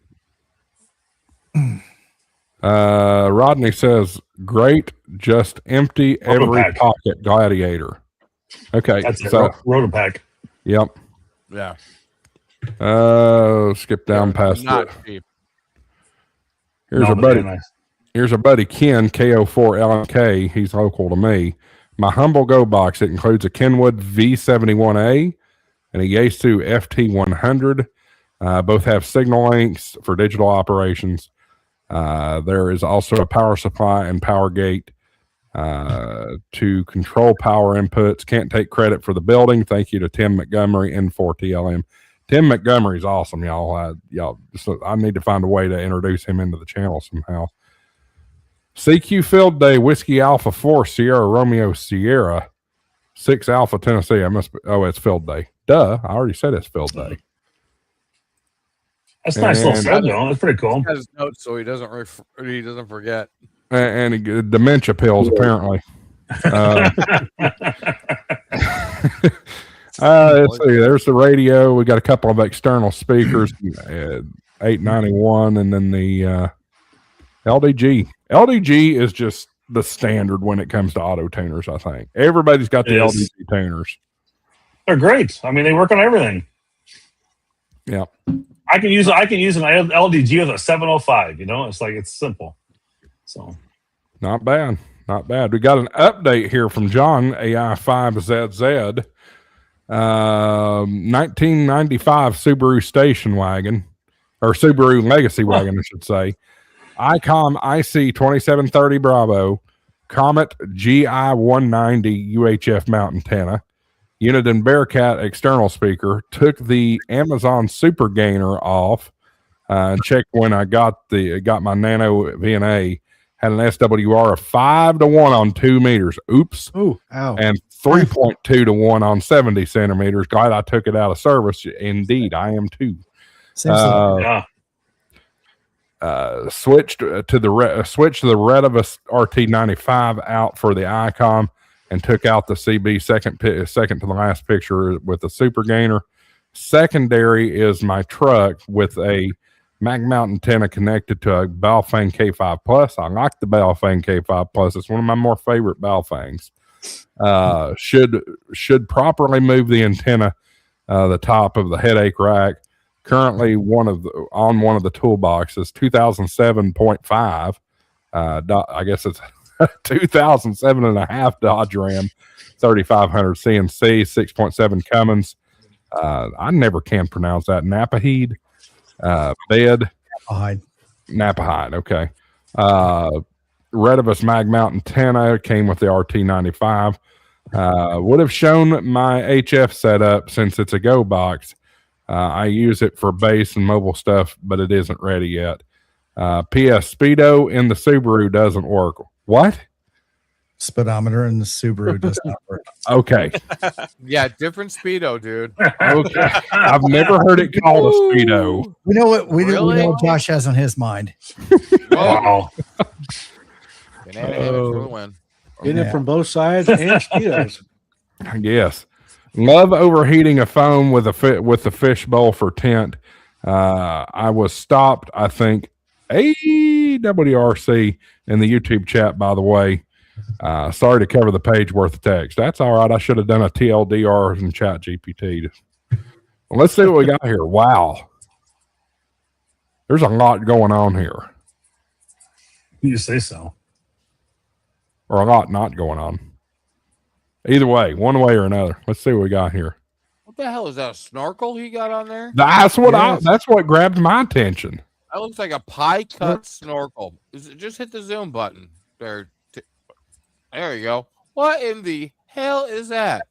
Rodney says, "Great, just empty every pocket, Gladiator." Okay,
that's
so
Rotopack.
Yep.
Yeah.
Skip down past
not
it.
cheap.
Here's our
but
buddy.
they're nice.
Here's our buddy Ken KO4LMK. He's local to me. My humble go box. It includes a Kenwood V71A and a Yaesu FT100. Both have signal links for digital operations. There is also a power supply and power gate to control power inputs. Can't take credit for the building. Thank you to Tim Montgomery, N4TLM. Tim Montgomery's awesome, y'all. I need to find a way to introduce him into the channel somehow. CQ Field Day, Whiskey Alpha 4, Sierra Romeo Sierra, 6 Alpha Tennessee. It's Field Day. Duh, I already said it's Field Day.
That's a nice little schedule. That's pretty cool.
He has his notes so he doesn't forget.
And dementia pills, apparently. Let's see. There's the radio. We got a couple of external speakers, 891, and then the LDG. LDG is just the standard when it comes to auto tuners. I think everybody's got the LDG tuners.
They're great. I mean, they work on everything.
Yeah,
I can use an LDG with a 705. It's simple. So
not bad. Not bad. We got an update here from John AI5ZZ. 1995 Subaru station wagon, or Subaru legacy wagon, I should say. ICOM IC 2730 Bravo, Comet GI 190 UHF mount antenna, Uniden Bearcat external speaker. Took the Amazon Super Gainer off and checked when I got my Nano VNA. Had an SWR of 5-1 on 2 meters. Oops.
Ooh, ow.
And 3.2-1 on 70 centimeters. Glad I took it out of service. Indeed, I am too. Switched to the Redivus RT95 out for the ICOM and took out the CB second to the last picture with the Super Gainer. Secondary is my truck with a mag mount antenna connected to a Baofeng K5 Plus. I like the Baofeng K5 Plus. It's one of my more favorite Baofengs. Should properly move the antenna, the top of the headache rack. Currently on one of the toolboxes, 2007.5. I guess it's 2007 and a half Dodge Ram, 3500 CNC, 6.7 Cummins. I never can pronounce that. Napahide. Bed Napahide. Okay. Redivus mag mount antenna came with the RT95. Would have shown my HF setup since it's a go box. I use it for base and mobile stuff, but it isn't ready yet. PS Speedo in the Subaru doesn't work. What?
Speedometer in the Subaru does not work.
Okay.
Yeah, different Speedo, dude.
Okay. I've never heard it called a Speedo.
We know what we
Really?
know what Josh has on his mind.
wow.
For the win.
Getting it from both sides and Speedos.
Yes. Love overheating a phone with the fishbowl for tent. I was stopped, I think, AWRC in the YouTube chat, by the way. Sorry to cover the page worth of text. That's all right. I should have done a TLDR in Chat GPT. Well, let's see what we got here. Wow. There's a lot going on here.
You say so.
Or a lot not going on. Either way, one way or another. Let's see what we got here.
What the hell is that? A snorkel he got on there?
That's what grabbed my attention.
That looks like a pie cut snorkel. Just hit the zoom button there. There you go. What in the hell is that?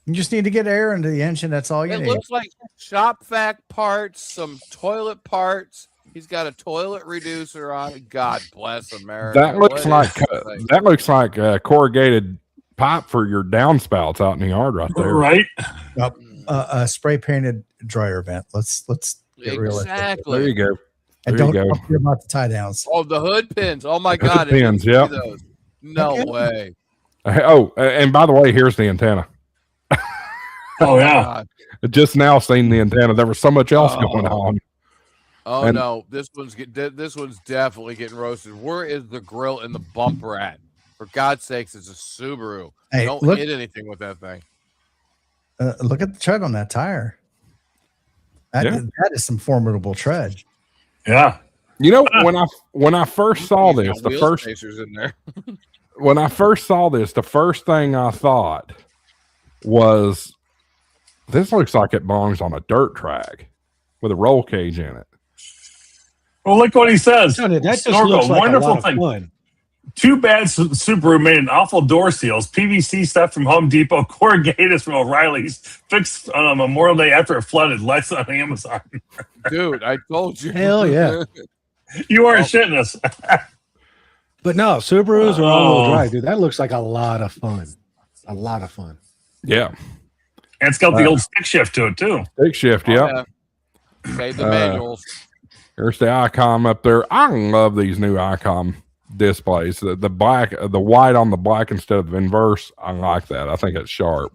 You just need to get air into the engine. That's all you need.
It looks like shop vac parts, some toilet parts. He's got a toilet reducer on it. God bless America.
That looks like a corrugated pipe for your downspouts out in the yard right there.
Right.
A spray painted dryer vent. Let's get realistic.
Exactly.
There you go.
And don't hear about the tie downs.
Oh, the hood pins. Oh my God.
Pins, yep.
No way.
Oh, and by the way, here's the antenna.
Oh yeah.
Just now seen the antenna. There was so much else going on.
Oh no, this one's definitely getting roasted. Where is the grill and the bumper at? For God's sakes, it's a Subaru.
Hey,
don't hit anything with that thing.
Look at the tread on that tire. That is some formidable tread.
Yeah.
You know, when I first saw this, the first
spacers in there.
when I first saw this, the first thing I thought was, this looks like it belongs on a dirt track with a roll cage in it.
Well, look what he says.
That just
Snorkel,
looks like
wonderful
a lot
thing.
of fun.
Too bad Subaru made an awful door seals. PVC stuff from Home Depot. Corrugated from O'Reilly's. Fixed on a Memorial Day after it flooded. Less on Amazon.
Dude, I told you.
Hell yeah.
You aren't shitting us.
But no, Subarus are all-wheel drive, dude. That looks like a lot of fun. A lot of fun.
Yeah.
And it's got the old stick shift to it, too.
Stick shift, yeah.
Save the manuals.
There's the ICOM up there. I love these new ICOM displays. The black, the white on the black instead of inverse. I like that. I think it's sharp.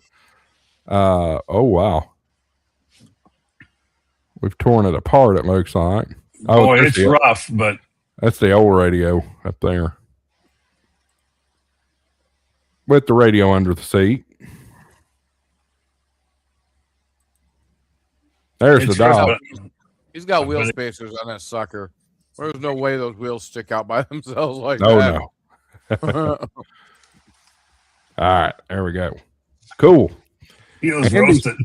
Oh wow, we've torn it apart. It looks like. Oh,
Boy, it's rough, but
that's the old radio up there with the radio under the seat. There's the dial.
He's got wheel spacers on that sucker. There's no way those wheels stick out by themselves like
Oh
that.
no. All right, there we go. Cool.
he was roasted.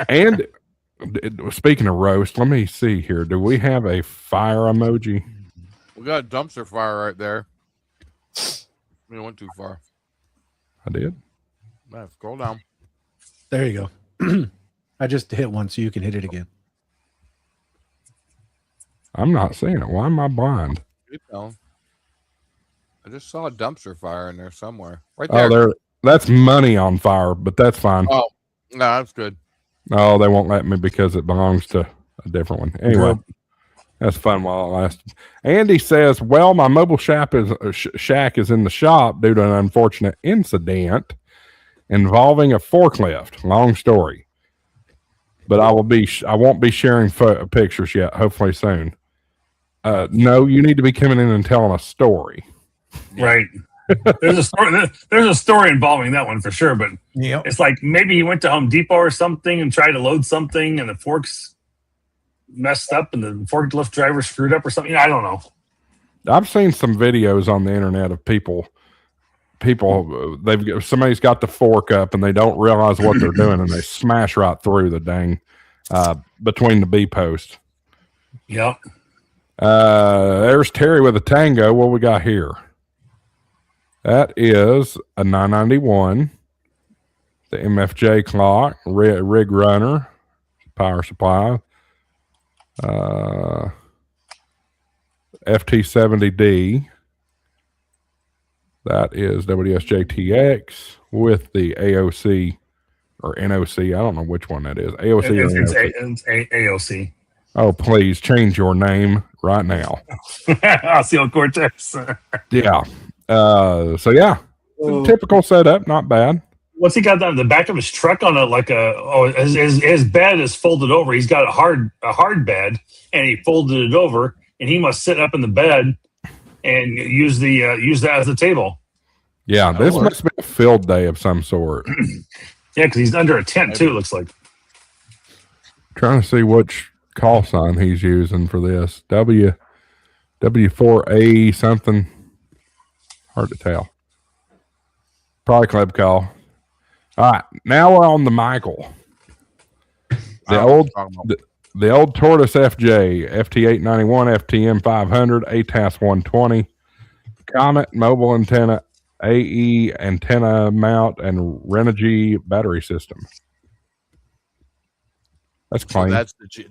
And speaking of roast, let me see here. Do we have a fire emoji?
We got a dumpster fire right there. We went too far.
I did.
Scroll down.
There you go. I just hit one so you can hit it again.
I'm not seeing it. Why am I blind?
Keep going. I just saw a dumpster fire in there somewhere. Right there.
Oh, there. That's money on fire, but that's fine.
Oh, no, that's good.
Oh, they won't let me because it belongs to a different one. Anyway, that's fun while it lasted. Andy says, well, my mobile shack is in the shop due to an unfortunate incident involving a forklift. Long story. But I won't be sharing pictures yet, hopefully soon. No, you need to be coming in and telling a story.
Right. There's a story involving that one for sure, but it's like maybe he went to Home Depot or something and tried to load something and the forks messed up and the forklift driver screwed up or something. I don't know.
I've seen some videos on the internet of people somebody's got the fork up and they don't realize what they're doing and they smash right through the dang between the B post.
Yep.
There's Terry with a Tango. What we got here? That is a 991, the MFJ clock, rig runner, power supply, FT70D. That is WSJTX with the AOC or NOC. I don't know which one that is. AOC or NOC?
It's AOC.
Oh, please change your name right now.
Osceola Cortex.
Yeah. So yeah, typical setup, not bad.
What's he got down in the back of his truck on his bed is folded over. He's got a hard bed and he folded it over and he must sit up in the bed and use that as a table.
Yeah, this must be a field day of some sort.
Yeah, because he's under a tent too, looks like.
Trying to see which call sign he's using for this. W4A something. Hard to tell. Probably club call. All right, now we're on the Michael. The old Tortoise FJ, FT891, FTM 500, ATAS 120, Comet mobile antenna, AE antenna mount, and Renogy battery system. That's clean.
So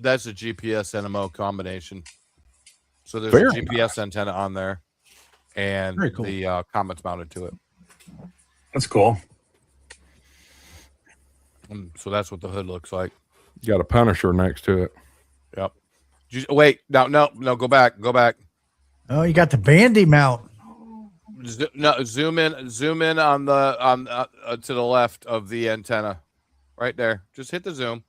that's the GPS NMO combination. So there's a GPS antenna on there, and cool. The Comet's mounted to it.
That's cool.
So that's what the hood looks like.
You got a Punisher next to it.
Yep. Wait, no, go back.
Oh, you got the bandy mount.
Zoom in on the to the left of the antenna, right there. Just hit the zoom.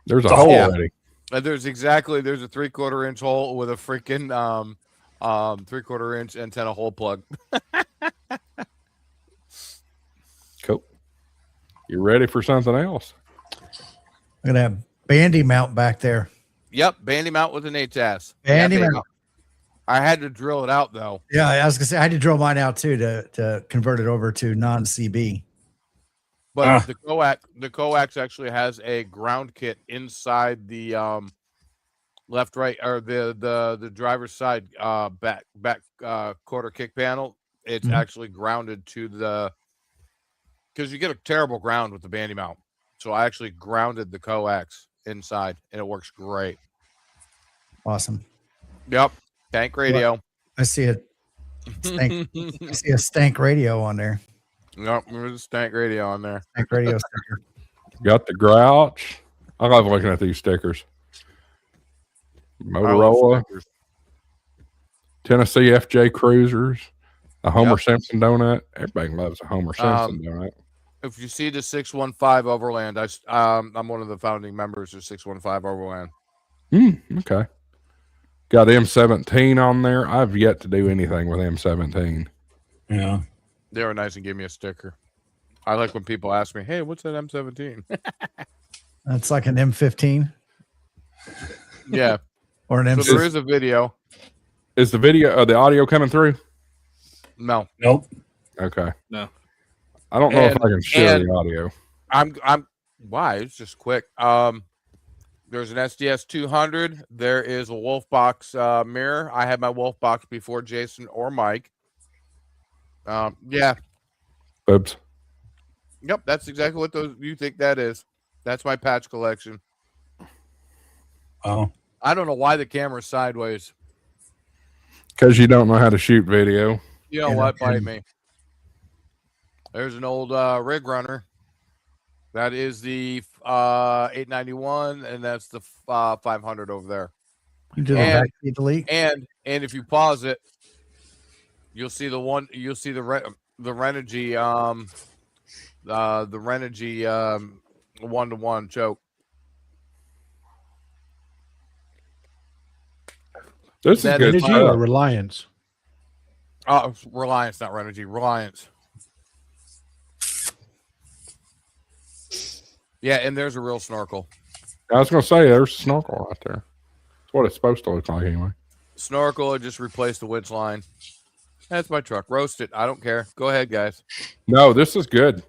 There's a hole already.
There's a 3/4 inch hole with a freaking 3/4 inch antenna hole plug.
Cool. You ready for something else?
I'm gonna have bandy mount back there.
Yep, bandy mount with an HAS.
Bandy
Yeah,
mount.
I had to drill it out though.
Yeah, I was gonna say I had to drill mine out too to convert it over to non-CB.
But the coax actually has a ground kit inside the left, right, or the driver's side back quarter kick panel. It's actually grounded to the, because you get a terrible ground with the bandy mount. So I actually grounded the coax inside, and it works great.
Awesome.
Yep, tank radio.
Well, I see it. I see a stank radio on there.
Yep, there's a stank radio on there.
Stank radio sticker.
Got the Grouch. I love looking at these stickers. Motorola, Tennessee FJ Cruisers, a Homer Simpson donut. Everybody loves a Homer Simpson donut.
If you see the 615 Overland, I'm one of the founding members of 615 Overland.
Okay. Got M17 on there. I've yet to do anything with M17.
Yeah.
They were nice and gave me a sticker. I like when people ask me, hey, what's that M17?
That's like an M15.
Yeah.
Or an M16.
So there is a video.
Is the video, the audio coming through?
No.
Nope.
Okay.
No.
I don't know if I can share the audio.
Why? It's just quick. There's an SDS 200. There is a Wolfbox mirror. I had my Wolfbox before Jason or Mike. Yeah.
Oops.
Yep, that's exactly what you think that is. That's my patch collection.
Oh.
I don't know why the camera's sideways.
Because you don't know how to shoot video.
You know what? Bite me. There's an old rig runner. That is the 891, and that's the 500 over there.
You do the backseat delete.
And if you pause it, you'll see the one. You'll see the Renogy the Renogy 1-to-1 choke.
This is good.
Renogy or Reliance?
Oh, Reliance, not Renogy. Reliance. Yeah, and there's a real snorkel.
I was going to say, there's a snorkel right there. That's what it's supposed to look like anyway.
Snorkel, I just replaced the winch line. That's my truck. Roast it. I don't care. Go ahead, guys.
No, this is good.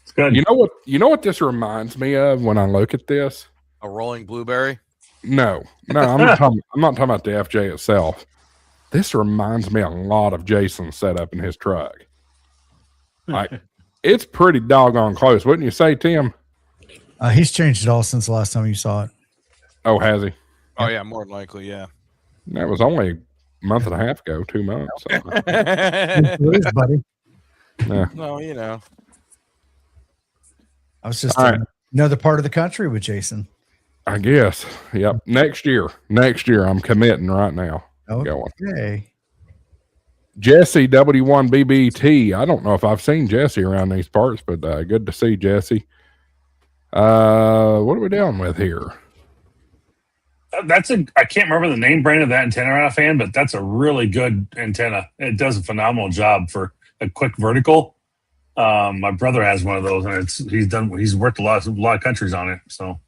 It's good.
You know what this reminds me of when I look at this?
A rolling blueberry?
No, I'm not talking about the FJ itself. This reminds me a lot of Jason's setup in his truck. Like, it's pretty doggone close, wouldn't you say, Tim?
He's changed it all since the last time you saw it.
Oh, has he?
Oh, yeah, more than likely, yeah.
That was only a month and a half ago, 2 months. So.
It is, buddy.
Yeah.
No, you know.
I was just in another part of the country with Jason.
I guess. Yep. Next year, I'm committing right now.
Okay.
Jesse W1BBT. I don't know if I've seen Jesse around these parts, but good to see Jesse. What are we doing with here?
I can't remember the name brand of that antenna I'm a fan, but that's a really good antenna. It does a phenomenal job for a quick vertical. My brother has one of those, and he's worked a lot of countries on it. So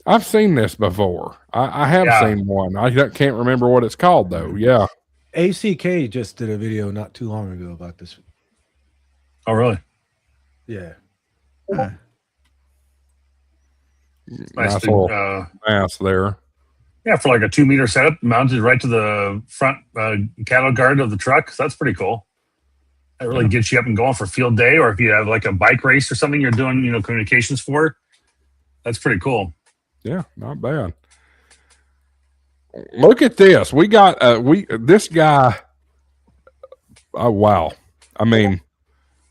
I've seen this before. I have seen one. I can't remember what it's called though. Yeah.
ACK just did a video not too long ago about this.
Oh, really?
Yeah.
Nice
little mass there.
Yeah, for like a 2-meter setup mounted right to the front cattle guard of the truck. So that's pretty cool. That really gets you up and going for field day, or if you have like a bike race or something you're doing, communications for. That's pretty cool.
Yeah, not bad. Look at this. We got this guy. Oh wow! I mean,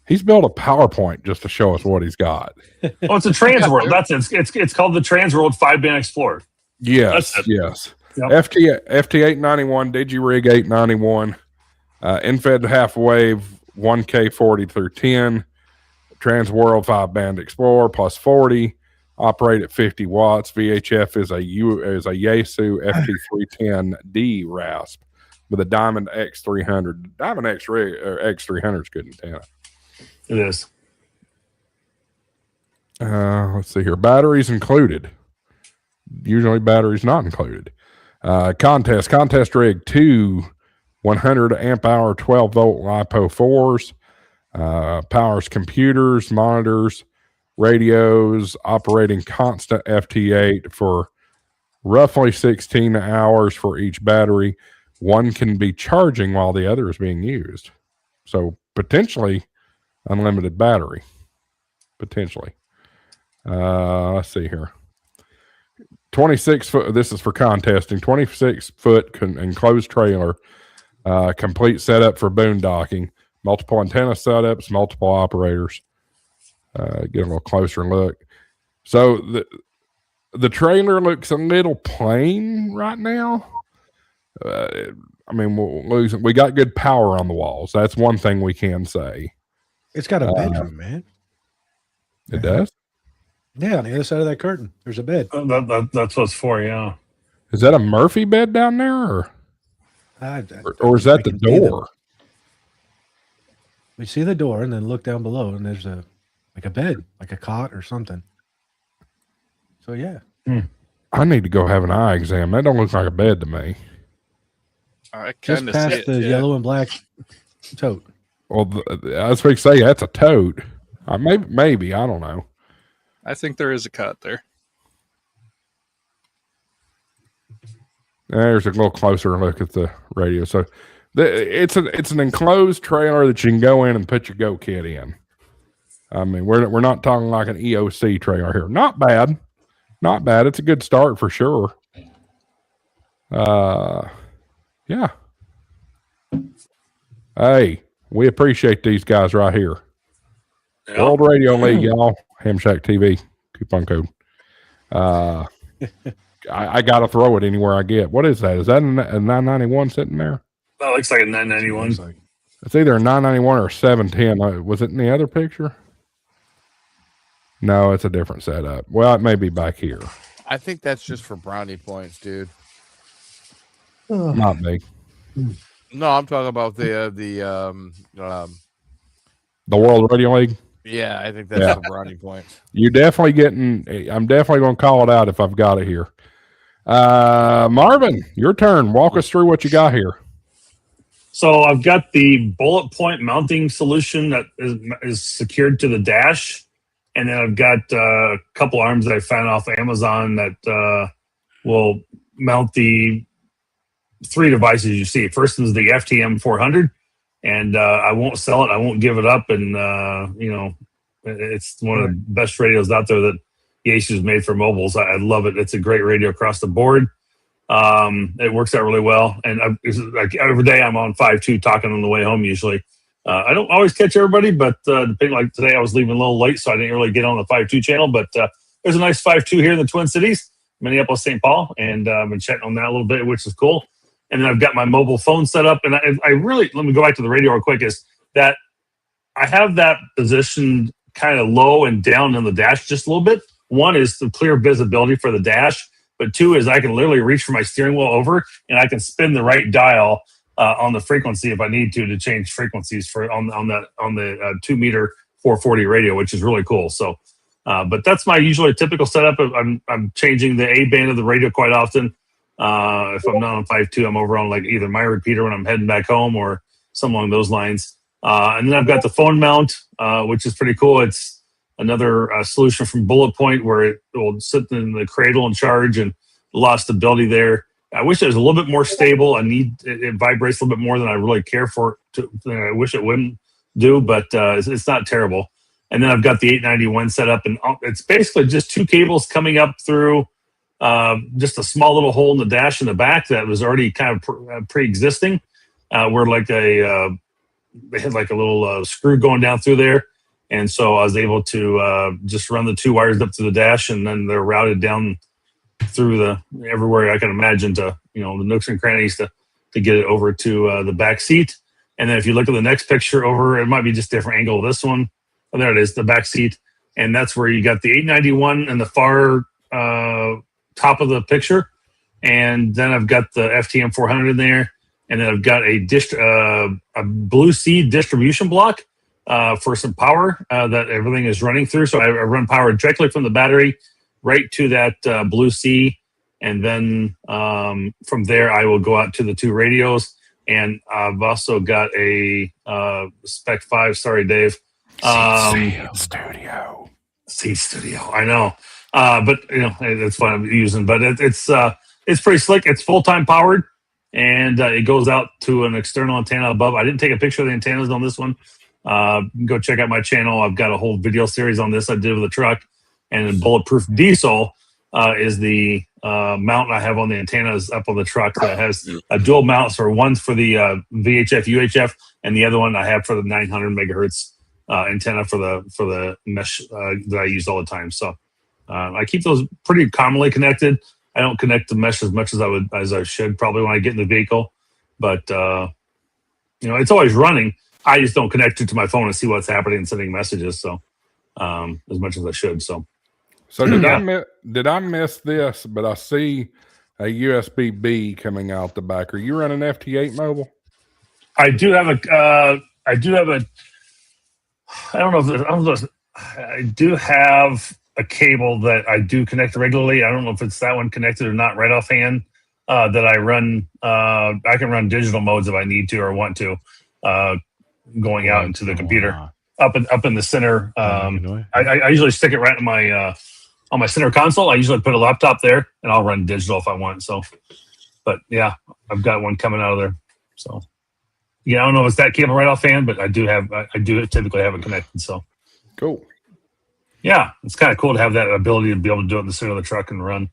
he's built a PowerPoint just to show us what he's got.
Oh, it's a Transworld. That's it. It's called the Transworld 5-band Explorer.
Yes. Yep. FT891 DigiRig 891, InFed half wave 1K40 through 10, Transworld 5-band Explorer plus 40. Operate at 50 watts. VHF is a Yaesu FT310D RASP with a Diamond X300. Diamond X300 is good antenna.
It is.
Let's see here. Batteries included. usually batteries not included. Contest rig, 2 100 amp hour 12 volt LiPo 4s, powers computers, monitors, radios, operating constant FT8 for roughly 16 hours for each battery. One can be charging while the other is being used. So potentially unlimited battery. Potentially. Let's see here. 26 foot. This is for contesting. 26 foot enclosed trailer. Complete setup for boondocking. Multiple antenna setups, multiple operators. Get a little closer look. So the trailer looks a little plain right now. I mean, we got good power on the walls. That's one thing we can say.
It's got a bedroom, man.
It does?
Yeah, on the other side of that curtain, there's a bed.
That's what it's for, yeah.
Is that a Murphy bed down there, or is that the door?
We see the door and then look down below, and there's a bed, like a cot or something. So yeah.
I need to go have an eye exam. That don't look like a bed to me.
I
Just past the yellow and black tote.
Well, I was going to say that's a tote. Maybe I don't know.
I think there is a cut there.
There's a little closer look at the radio. So it's an enclosed trailer that you can go in and put your Go kit in. I mean, we're not talking like an EOC trailer here. Not bad. It's a good start for sure. Yeah. Hey, we appreciate these guys right here. Yep. World Radio League, y'all. HamShackTV coupon code. I got to throw it anywhere I get. What is that? Is that a 991 sitting there?
That looks like a 991.
It's either a 991 or a 710. Was it in the other picture? No, it's a different setup. Well, it may be back here.
I think that's just for brownie points, dude.
Not me.
No, I'm talking about the
World Radio League.
Yeah, I think that's the brownie points.
You're definitely getting. I'm definitely going to call it out if I've got it here. Marvin, your turn. Walk us through what you got here.
So I've got the bullet point mounting solution that is secured to the dash, and then I've got a couple arms that I found off Amazon that will mount the 3 devices you see. First is the FTM 400, and I won't sell it. I won't give it up, and it's one of the best radios out there that Yaesu's made for mobiles. I love it. It's a great radio across the board. It works out really well, and like every day I'm on 5.2 talking on the way home usually. I don't always catch everybody, but depending, like today I was leaving a little late, so I didn't really get on the 5.2 channel, but there's a nice 5.2 here in the Twin Cities, Minneapolis, St. Paul, and I've been chatting on that a little bit, which is cool. And then I've got my mobile phone set up, and I really, let me go back to the radio real quick, is that I have that positioned kind of low and down in the dash just a little bit. One is the clear visibility for the dash, but 2 is I can literally reach for my steering wheel over, and I can spin the right dial on the frequency if I need to change frequencies for on the 2 meter 440 radio, which is really cool. So, but that's my usually typical setup. I'm changing the A band of the radio quite often. If I'm not on 5.2, I'm over on like either my repeater when I'm heading back home or something along those lines. And then I've got the phone mount, which is pretty cool. It's another solution from Bullet Point where it will sit in the cradle and charge, and a lot of stability there. I wish it was a little bit more stable. It vibrates a little bit more than I really care for it than I wish it wouldn't do, but it's not terrible. And then I've got the 891 set up, and it's basically just 2 cables coming up through just a small little hole in the dash in the back that was already kind of pre-existing. Where like they had like a little screw going down through there. And so I was able to just run the 2 wires up to the dash, and then they're routed down through everywhere I can imagine to, the nooks and crannies to get it over to the back seat. And then if you look at the next picture over, it might be just different angle of this one. Oh, there it is, the back seat. And that's where you got the 891 in the far top of the picture. And then I've got the FTM 400 in there. And then I've got a Blue Sea distribution block for some power that everything is running through. So I run power directly from the battery right to that Blue Sea and then from there I will go out to the 2 radios. And I've also got a Spec 5. Sorry, Dave.
Studio.
Seed Studio. I know, but it's fun I'm using. But it's pretty slick. It's full-time powered, and it goes out to an external antenna above. I didn't take a picture of the antennas on this one. Go check out my channel. I've got a whole video series on this I did with a truck. And Bulletproof Diesel is the mount I have on the antennas up on the truck that has a dual mount. So one's for the VHF, UHF, and the other one I have for the 900 megahertz antenna for the mesh that I use all the time. So I keep those pretty commonly connected. I don't connect the mesh as much as I should probably when I get in the vehicle, but it's always running. I just don't connect it to my phone and see what's happening and sending messages. So as much as I should. So
did I miss this? But I see a USB-B coming out the back. Are you running FT8 mobile?
I do have a. I don't know if I do have a cable that I do connect regularly. I don't know if it's that one connected or not right offhand. That I run. I can run digital modes if I need to or want to. Going out into the computer up in the center. I usually stick it right in my on my center console. I usually put a laptop there, and I'll run digital if I want. So, but yeah, I've got one coming out of there. So. Yeah, I don't know if it's that cable right offhand, but I do typically have it connected. So
cool.
Yeah, it's kind of cool to have that ability to be able to do it in the center of the truck and run.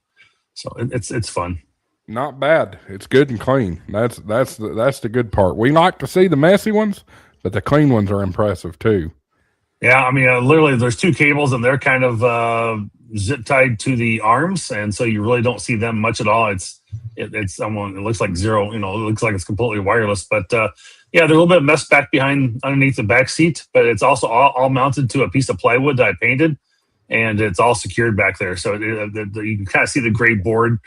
So it's fun.
Not bad. It's good and clean. That's the good part. We like to see the messy ones, but the clean ones are impressive too.
Yeah, I mean, literally, there's 2 cables and they're kind of zip tied to the arms, and so you really don't see them much at all. It looks like zero. It looks like it's completely wireless, but. Yeah, there's a little bit of mess back underneath the back seat, but it's also all mounted to a piece of plywood that I painted, and it's all secured back there. So you can kind of see the gray board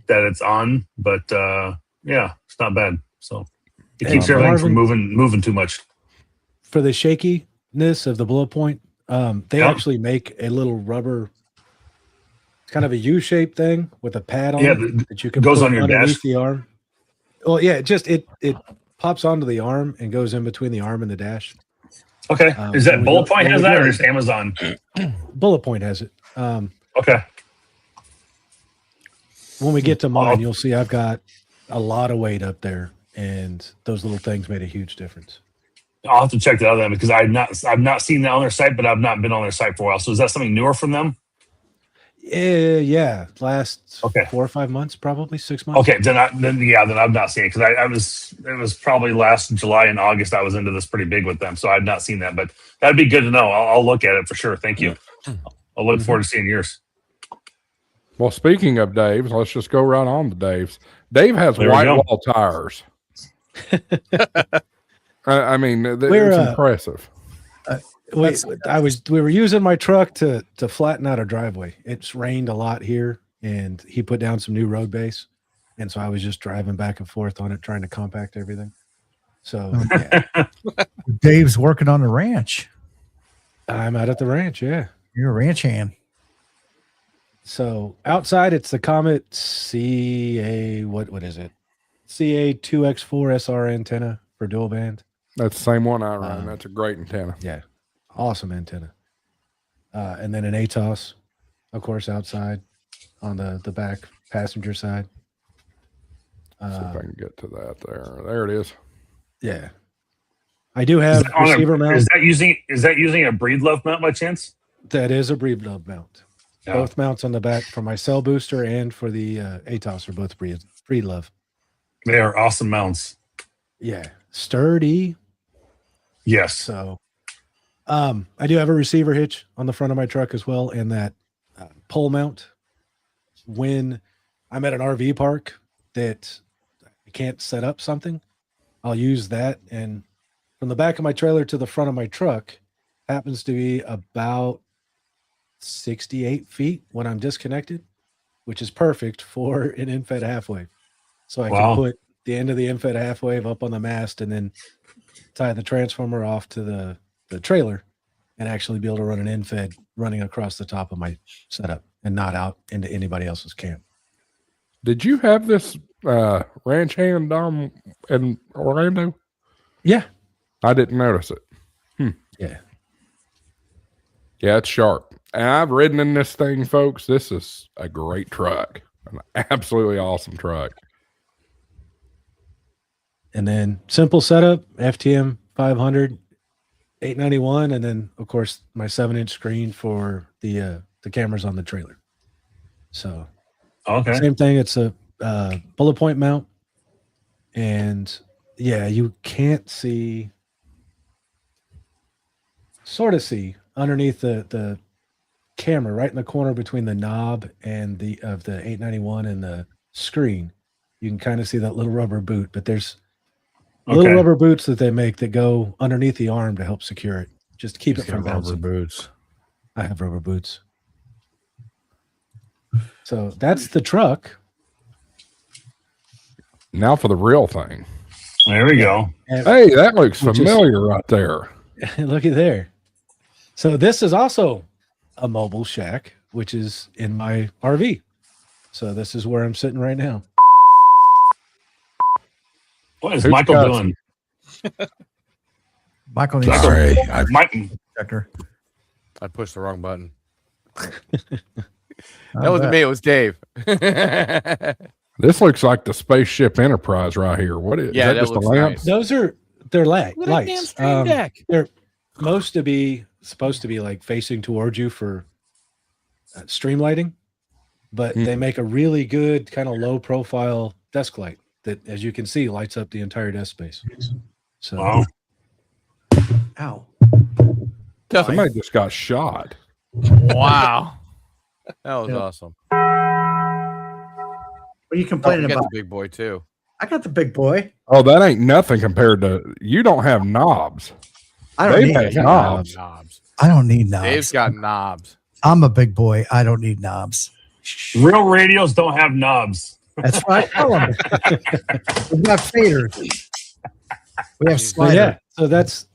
that it's on, but yeah, it's not bad. So it keeps everything from moving too much.
For the shakiness of the bullet point, they actually make a little rubber, kind of a U-shaped thing with a pad on it that you can
goes
put
on your
underneath
dash.
the arm. Well, yeah, it pops onto the arm and goes in between the arm and the dash.
Okay. Is that Bullet Point has that or just Amazon?
Bullet Point has it.
Okay.
When we get to mine, you'll see I've got a lot of weight up there, and those little things made a huge difference.
I'll have to check that out then because I've not seen that on their site, but I've not been on their site for a while. So is that something newer from them?
Yeah. Last 4 or 5 months, probably 6 months.
Okay, then I've not seen it because it was probably last July and August I was into this pretty big with them, so I've not seen that. But that'd be good to know. I'll look at it for sure. Thank you. I'll look forward to seeing yours.
Well, speaking of Dave's, let's just go right on to Dave's. Dave has white wall tires. I mean, it's impressive.
We were using my truck to flatten out a driveway. It's rained a lot here, and he put down some new road base, and so I was just driving back and forth on it, trying to compact everything. So
Dave's working on the ranch.
I'm out at the ranch. Yeah,
you're a ranch hand.
So outside, it's the Comet CA. What is it? CA2X4 SR antenna for dual band.
That's the same one I run. That's a great antenna.
Yeah. Awesome antenna. And then an ATOS, of course, outside on the back passenger side.
See if I can get to that there. There it is.
Yeah. I do have receiver mount.
Is that using a Breedlove mount by chance?
That is a Breedlove mount. Yeah. Both mounts on the back for my cell booster and for the ATOS are both Breedlove.
They are awesome mounts.
Yeah. Sturdy.
Yes.
So I do have a receiver hitch on the front of my truck as well, and that pole mount. When I'm at an RV park that I can't set up something, I'll use that. And from the back of my trailer to the front of my truck happens to be about 68 feet when I'm disconnected, which is perfect for an in-fed half wave. So I can put the end of the in-fed half wave up on the mast and then tie the transformer off to the trailer and actually be able to run an in-fed running across the top of my setup and not out into anybody else's camp.
Did you have this ranch hand in Orlando?
Yeah.
I didn't notice it.
Yeah.
Yeah, it's sharp. And I've ridden in this thing, folks. This is a great truck. An absolutely awesome truck.
And then simple setup, FTM 500, 891, and then of course my 7-inch screen for the cameras on the trailer. So
Okay.
same thing. It's a bullet point mount, and yeah, you can't see, sort of see underneath the camera, right in the corner between the knob and the 891 and the screen. You can kind of see that little rubber boot, but there's little rubber boots that they make that go underneath the arm to help secure it. Just to keep it from
rubber
bouncing.
boots.
I have rubber boots. So that's the truck.
Now for the real thing.
There we go.
And
Hey, that looks familiar right there.
looky there. So this is also a mobile shack, which is in my RV. So this is where I'm sitting right now.
What is
Who's
Michael
got
doing?
Michael needs
Sorry,
to
Mike,
checker.
I pushed the wrong button. That wasn't me. It was Dave.
This looks like the Spaceship Enterprise right here. What is,
Yeah,
is that
that
just a
looks
lamp?
nice.
Those are they're
Look at that damn
lights.
Stream Deck.
They're supposed to be like facing towards you for stream lighting, but they make a really good kind of low profile desk light that, as you can see, lights up the entire desk space. So
wow.
Ow.
Somebody just got shot.
Wow. That was awesome.
What are you
Oh,
complaining
we got
about?
the big boy too.
I got the big boy.
Oh, that ain't nothing compared to you. Don't have knobs.
I don't
Dave
need
has
knobs.
knobs.
I don't need knobs.
Dave's got knobs.
I'm a big boy. I don't need knobs.
Real radios don't have knobs.
That's what I tell them. We've got faders. We have
So
sliders.
yeah, so that's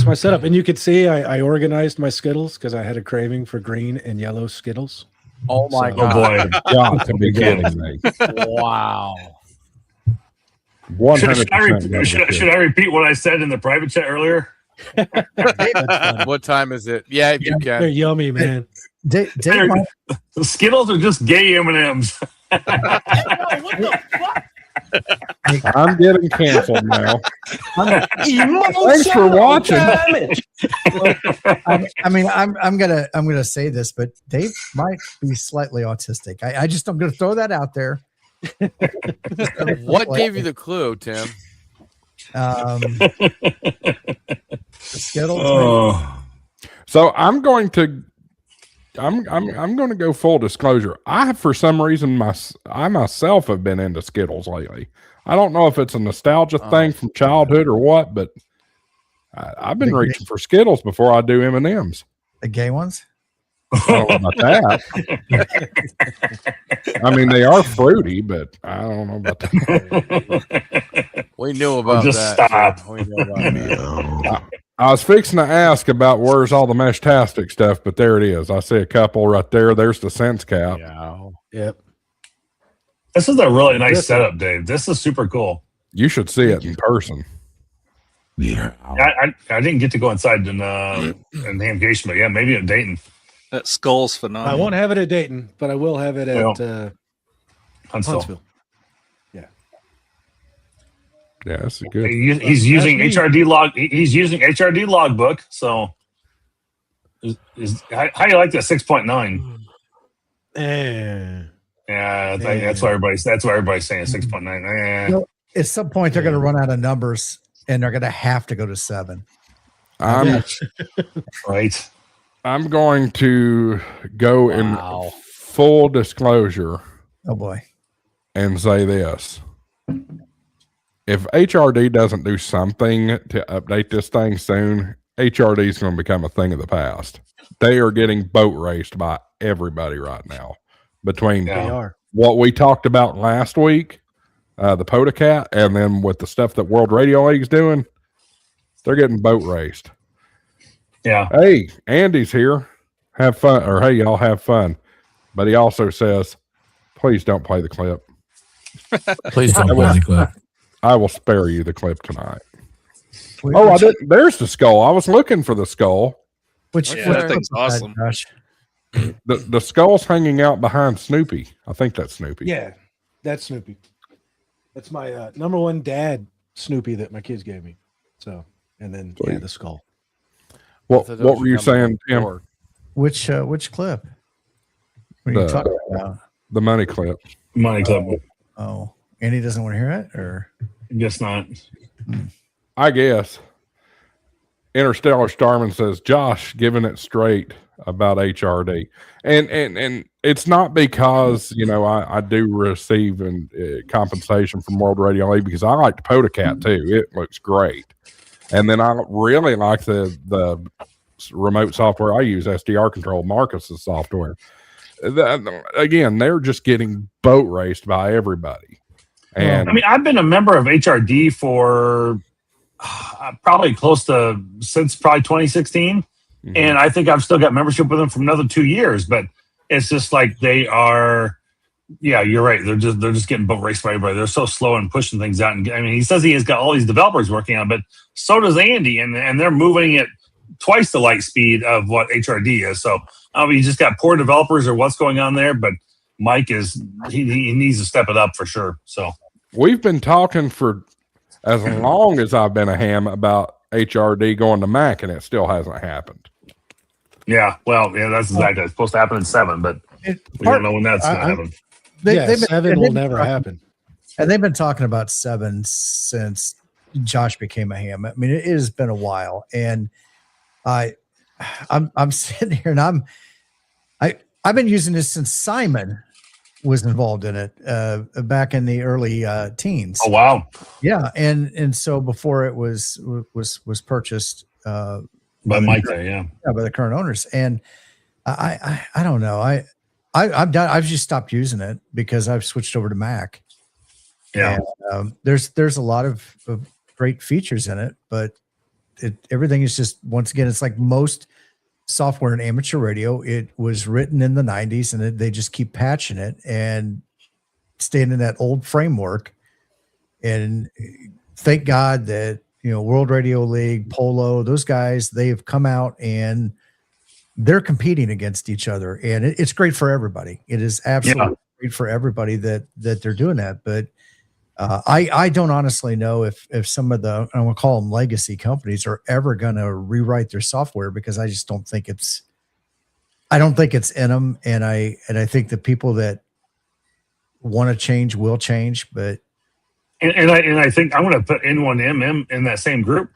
my setup, and you could see I organized my Skittles because I had a craving for green and yellow Skittles.
Oh my
So-
Oh
god.
boy.
Got to be kidding me.
Wow.
100%.
Should I repeat what I said in the private chat earlier?
What time is it? Yeah, if you
They're
can.
yummy, man.
Dave,
The Skittles are just gay M&Ms.
I'm getting canceled now. Thanks for watching.
I'm gonna say this, but Dave might be slightly autistic. I'm gonna throw that out there.
What gave you the clue, Tim?
The Skittles?
Oh.
So I'm going to go full disclosure. I, for some reason, I myself have been into Skittles lately. I don't know if it's a nostalgia thing from childhood or what, but I've been reaching for Skittles before I do M&Ms.
The gay ones?
I don't know about that. I mean, they are fruity, but I don't know about that.
We knew about
just
that.
stop.
We knew about that.
I was fixing to ask about where's all the Meshtastic stuff, but there it is. I see a couple right there. There's the Sense Cap.
Yeah.
Yep.
This is a really nice setup, Dave. This is super cool.
You should see it in person.
Yeah.
I didn't get to go inside in Hamgation, but yeah, maybe at Dayton.
That skull's
I
phenomenal.
won't have it at Dayton, but I will have it at
Huntsville.
Huntsville.
Yeah, this is good.
He's using HRD log. He's using HRD logbook. So, how do you like that 6.9? Yeah, that's why everybody's saying 6.9.
At some point, they're going to run out of numbers, and they're going to have to go to 7.
Right.
I'm going to go in full disclosure
Oh boy!
and say this. If HRD doesn't do something to update this thing soon, HRD is going to become a thing of the past. They are getting boat raced by everybody right now. Between
They are.
what we talked about last week, the PodaCat, and then with the stuff that World Radio League's doing, they're getting boat raced.
Yeah.
Hey, Andy's here. Have fun. Or hey, y'all have fun. But he also says, please don't play the clip.
Please don't play the clip.
I will spare you the clip tonight.
Which-
Oh, I didn't. There's the skull. I was looking for the skull.
Which
Yeah, that thing's awesome.
Josh?
The skull's hanging out behind Snoopy. I think that's Snoopy.
Yeah, that's Snoopy. That's my number one dad Snoopy that my kids gave me. So, and then the skull.
What were you saying, Tim?
Which clip? What are you talking about?
The money clip.
Money clip.
Oh, Andy doesn't want to hear it, or
Guess not.
I guess. Interstellar Starman says, Josh giving it straight about HRD. And it's not because, I do receive compensation from World Radio League, because I like the PodaCat too. It looks great. And then I really like the remote software I use, SDR Control, Marcus's software. Again, they're just getting boat raced by everybody. And
I mean, I've been a member of HRD for probably close to since probably 2016.
Mhm.
And I think I've still got membership with them for another 2 years, but it's just like they are. Yeah, you're right. They're just getting boat raced by everybody. They're so slow and pushing things out. And I mean, he says he has got all these developers working on, but so does Andy, and they're moving it twice the light speed of what HRD is. So you just got poor developers or what's going on there. But Mike he needs to step it up for sure. So
we've been talking for as long as I've been a ham about HRD going to Mac, and it still hasn't happened.
yeah, well, yeah, that's exactly. It's supposed to happen in 7, but we don't know when that's going to happen.
Seven will never happen.
And they've been talking about 7 since Josh became a ham. I mean, it has been a while, and I'm sitting here, and I've been using this since Simon was involved in it back in the early teens.
Oh wow!
Yeah, and so before it was purchased
By Mike there, yeah,
by the current owners, and I don't know, I've just stopped using it because I've switched over to Mac.
Yeah,
and, there's a lot of great features in it, but everything is just, once again, it's like most software in amateur radio. It was written in the 90s, and they just keep patching it and staying in that old framework. And thank God that World Radio League, Polo, those guys, they have come out and they're competing against each other, and it's great for everybody. It is absolutely great for everybody that they're doing that. But I don't honestly know if some of the, I want to call them legacy companies, are ever going to rewrite their software, because I just don't think it's in them. And I think the people that want to change will change, but.
And I think I'm going to put N1MM in that same group.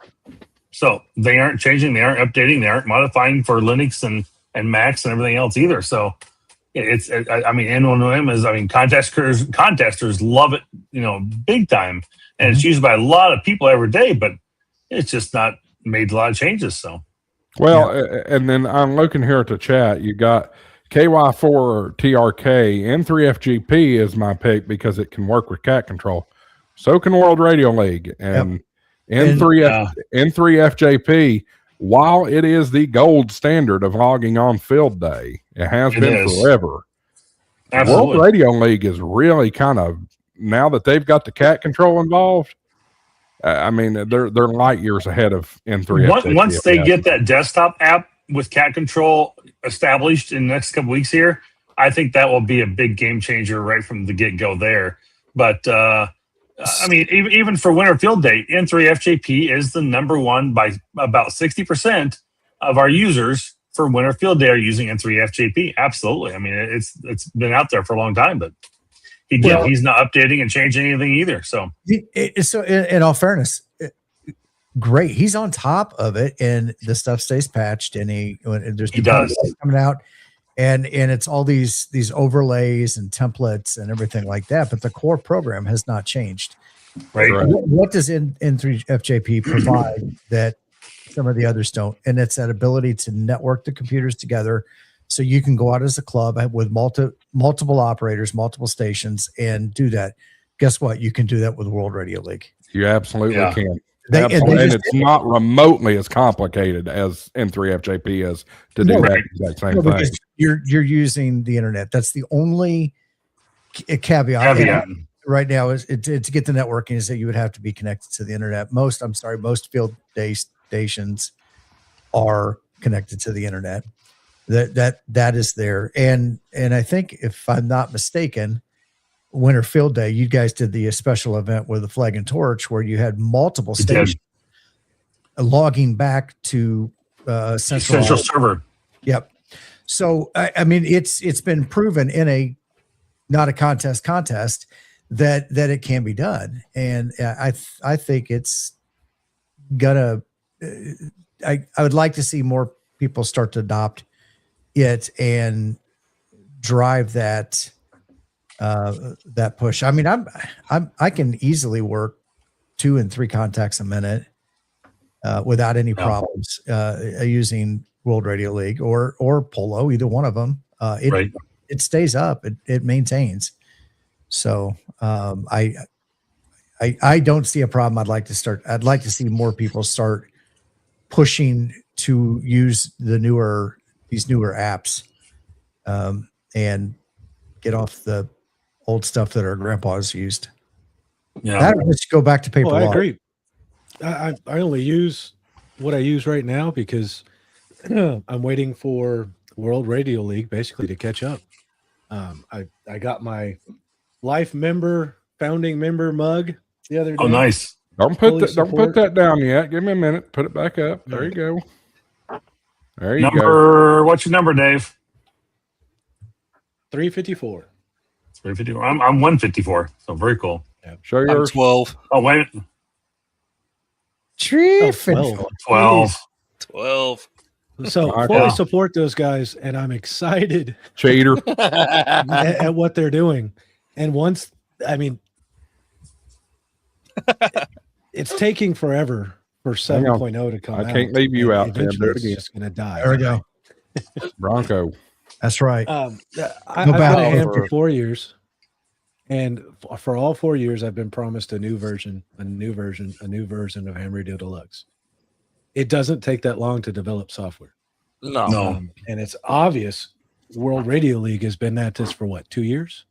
So they aren't changing, they aren't updating, they aren't modifying for Linux and Macs and everything else either. So N1M is, contesters love it, big time. And it's used by a lot of people every day, but it's just not made a lot of changes. So,
and then I'm looking here at the chat. You got KY4 TRK. N3FGP is my pick because it can work with cat control. So can World Radio League. And N3FJP, while it is the gold standard of logging on field day, it has been forever.
Absolutely.
World Radio League is really kind of, now that they've got the cat control involved, they're light years ahead of N3FJP.
Once they get that desktop app with cat control established in the next couple weeks here, I think that will be a big game changer right from the get-go there. But even for Winter Field Day, N3FJP is the number one by about 60% of our users for Winter Field Day are using N3FJP. Absolutely. I mean, it's been out there for a long time, but he's not updating and changing anything either. So
in all fairness, great. He's on top of it, and the stuff stays patched, and there's new
does
coming out. And it's all these overlays and templates and everything like that, but the core program has not changed.
Right.
What does N3FJP provide that some of the others don't? And it's that ability to network the computers together, so you can go out as a club with multiple operators, multiple stations, and do that. Guess what? You can do that with World Radio League.
You absolutely can.
And
it's not remotely as complicated as N3FJP is to do that exact same thing.
You're using the internet. That's the only caveat. right now is to get the networking is that you would have to be connected to the internet. Most field day stations are connected to the internet. That is there. And I think, if I'm not mistaken, Winter Field Day, you guys did the special event with the Flag and Torch where you had multiple stations logging back to central
server.
Yep. So I mean, it's been proven in a not a contest that it can be done, and I think it's gonna. I would like to see more people start to adopt it and drive that push. I mean, I can easily work 2 and 3 contacts a minute without any problems using World Radio League or Polo, either one of them. It stays up. It maintains. So I don't see a problem. I'd like to see more people start pushing to use these newer apps and get off the old stuff that our grandpas used.
Yeah.
That would just go back to paper.
I agree. I only use what I use right now because I'm waiting for World Radio League basically to catch up. I got my founding member mug the other day.
Oh, nice.
Don't put that down yet. Give me a minute. Put it back up. There you go. There you go.
What's your number, Dave?
354.
354. I'm 154. So very cool.
Yeah.
Show yours.
12.
Oh, wait.
12.
12.
So fully support those guys, and I'm excited
Cheater.
at what they're doing. And once, I mean, it's taking forever for 7.0 to come out.
I can't leave you out, Tim.
Eventually, it's just going to die.
There we go.
Bronco.
That's right.
I've been a ham for 4 years, and for all 4 years, I've been promised a new version of Ham Radio Deluxe. It doesn't take that long to develop software.
No.
And it's obvious World Radio League has been at this for 2 years?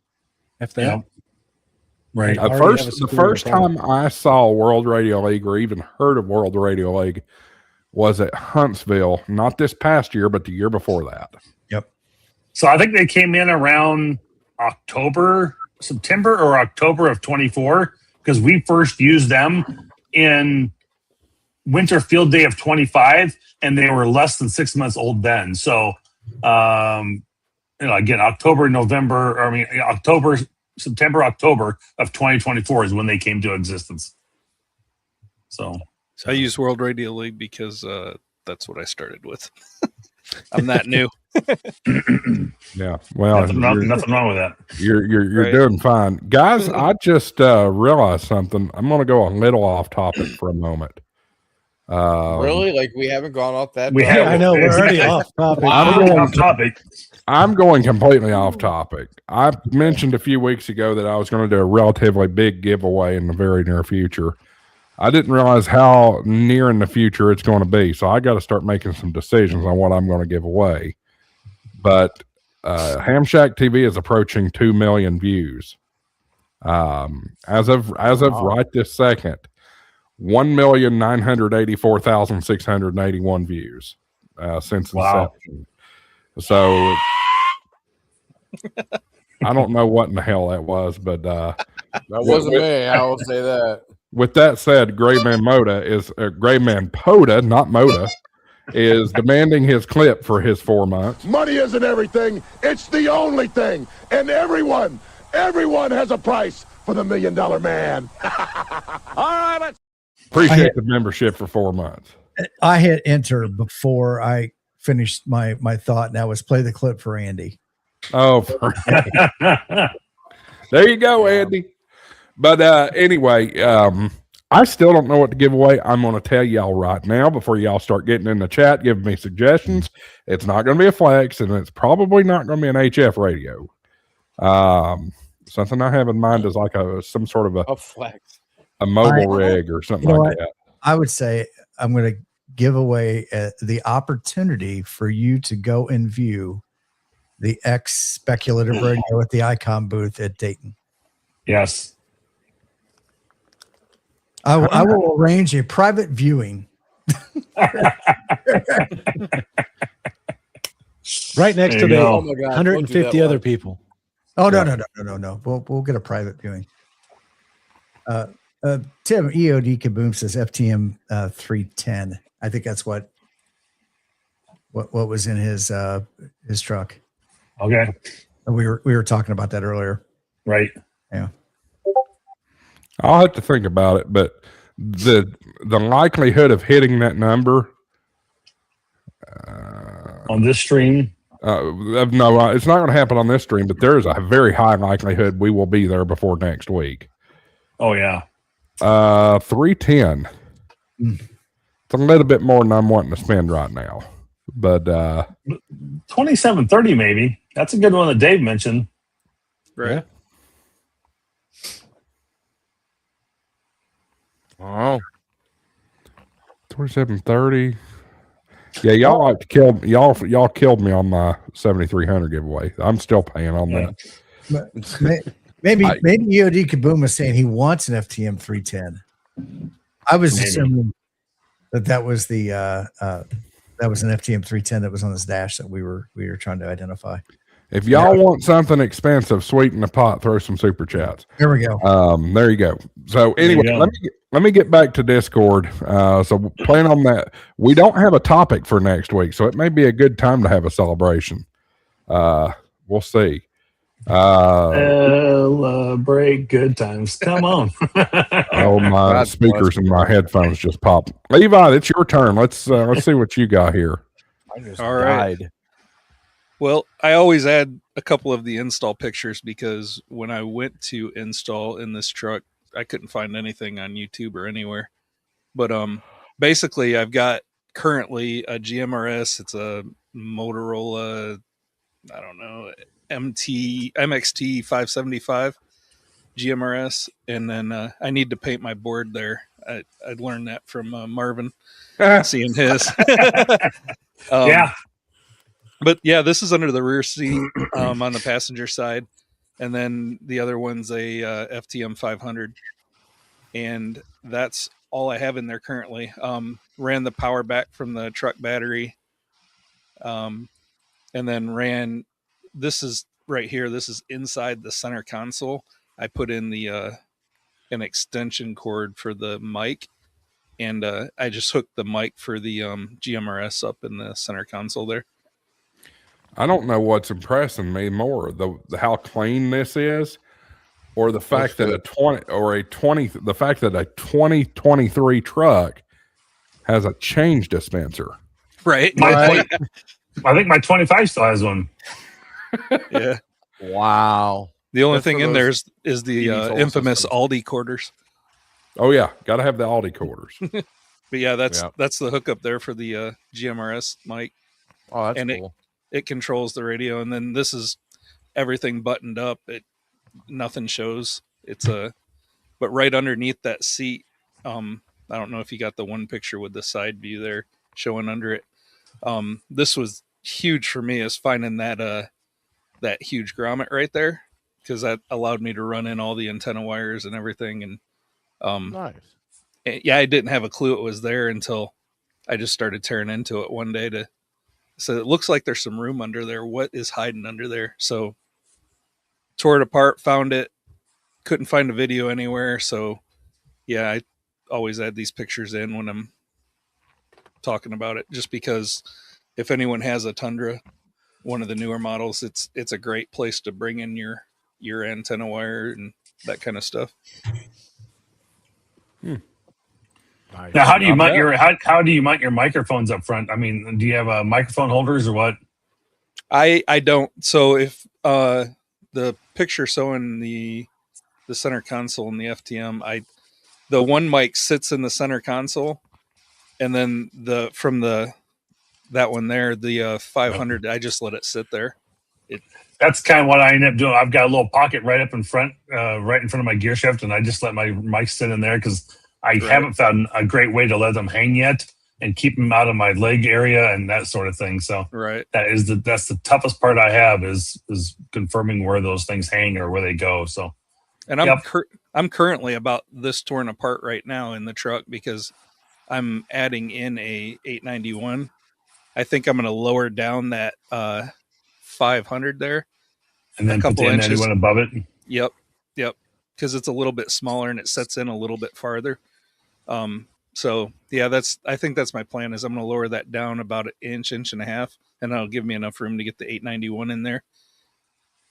If that.
Yeah. Right.
The first time I saw World Radio League or even heard of World Radio League was at Huntsville, not this past year, but the year before that.
Yep.
So I think they came in around September or October of 24, because we first used them in Winter Field Day of 25, and they were less than 6 months old then. So, again, September, October of 2024 is when they came to existence. So
I use World Radio League because that's what I started with. I'm that new.
Yeah. Well,
nothing wrong with that.
You're right. Doing fine. Guys, I just realized something. I'm going to go a little off topic for a moment.
Really? Like we haven't gone off that?
I know we're already off topic.
I'm going completely off topic. I mentioned a few weeks ago that I was going to do a relatively big giveaway in the very near future. I didn't realize how near in the future it's going to be, so I got to start making some decisions on what I'm going to give away. But HamShackTV is approaching 2 million views. As of right this second. 1,984,681 views since inception. So I don't know what in the hell that was, but
that wasn't me. I will say that.
With that said, Grayman Poda, not Moda, is demanding his clip for his 4 months.
Money isn't everything; it's the only thing, and everyone has a price for the $1 Million Man. All right, let's.
Appreciate the membership for 4 months.
I hit enter before I finished my thought, and that was play the clip for Andy.
Oh, there you go, Andy. But anyway, I still don't know what to give away. I'm going to tell y'all right now before y'all start getting in the chat, giving me suggestions. It's not going to be a flex, and it's probably not going to be an HF radio. Something I have in mind is like some sort of
a flex.
A mobile rig or something like that.
I would say I'm going to give away the opportunity for you to go and view the X Speculative Radio at the Icon booth at Dayton.
Yes.
I will arrange a private viewing.
Right next
There
to
you
the
go.
Oh my God,
150 other people.
Oh no. We'll get a private viewing. Tim EOD Kaboom says FTM 310. I think that's what was in his truck.
Okay.
We were talking about that earlier.
Right.
Yeah.
I'll have to think about it, but the likelihood of hitting that number
On this stream.
no, it's not going to happen on this stream, but there is a very high likelihood we will be there before next week.
Oh yeah.
310. It's a little bit more than I'm wanting to spend right now, but
2730 maybe. That's a good one that Dave mentioned.
Right.
Oh,
2730. Yeah, y'all like to kill y'all killed me on my 7300 giveaway. I'm still paying on that.
Maybe EOD Kaboom was saying he wants an FTM 310. I was assuming that was the that was an FTM 310 that was on his dash that we were trying to identify.
If y'all want something expensive, sweeten the pot, throw some super chats.
There we go.
There you go. So anyway, let me get back to Discord. So plan on that. We don't have a topic for next week, so it may be a good time to have a celebration. We'll see.
Celebrate good times. Come on.
Oh, my
God
speakers and my headphones just popped. Levi, it's your turn. Let's see what you got here.
I just
All right.
died.
Well, I always add a couple of the install pictures because when I went to install in this truck, I couldn't find anything on YouTube or anywhere. But basically, I've got currently a GMRS. It's a Motorola, I don't know, MXT 575 GMRS, and then I need to paint my board there. I learned that from Marvin, seeing his.
Yeah.
But yeah, this is under the rear seat on the passenger side, and then the other one's a FTM 500, and that's all I have in there currently. Ran the power back from the truck battery, and then ran. This is right here. This is inside the center console. I put in the an extension cord for the mic, and I just hooked the mic for the GMRS up in the center console there.
I don't know what's impressing me more, the how clean this is, or the fact that a 2023 truck has a change dispenser.
Right.
I think my 25 still has one.
Yeah.
Wow.
The only
That's
thing
for
in
those
there is the
eVTOL
infamous
systems.
Aldi quarters.
Oh yeah, got to have the Aldi quarters.
But yeah, that's the hookup there for the GMRS mic.
Oh, that's
And
cool.
It controls the radio, and then this is everything buttoned up. Nothing shows. It's but right underneath that seat. I don't know if you got the one picture with the side view there showing under it. This was huge for me, is finding that huge grommet right there, because that allowed me to run in all the antenna wires and everything. And
Nice.
yeah, I didn't have a clue it was there until I just started tearing into it one day so it looks like there's some room under there. What is hiding under there? So tore it apart, found it, couldn't find a video anywhere. So yeah, I always add these pictures in when I'm talking about it, just because if anyone has a Tundra, one of the newer models, it's a great place to bring in your antenna wire and that kind of stuff.
Nice.
Now, how do you mount your microphones up front? I mean, do you have microphone holders or what?
I don't. So if the picture showing the center console and the FTM, the one mic sits in the center console, and then that one there, the 500, I just let it sit there.
That's kind of what I end up doing. I've got a little pocket right up in front, right in front of my gear shift, and I just let my mic sit in there because I haven't found a great way to let them hang yet and keep them out of my leg area and that sort of thing. So that's the toughest part I have is confirming where those things hang or where they go. So
And I'm currently about this torn apart right now in the truck because I'm adding in a 891. I think I'm going to lower down that 500 there,
and then
a couple
put the
inches.
N91 above it.
Yep, because it's a little bit smaller and it sets in a little bit farther. So yeah, I think that's my plan. Is I'm going to lower that down about an inch and a half, and that'll give me enough room to get the 891 in there.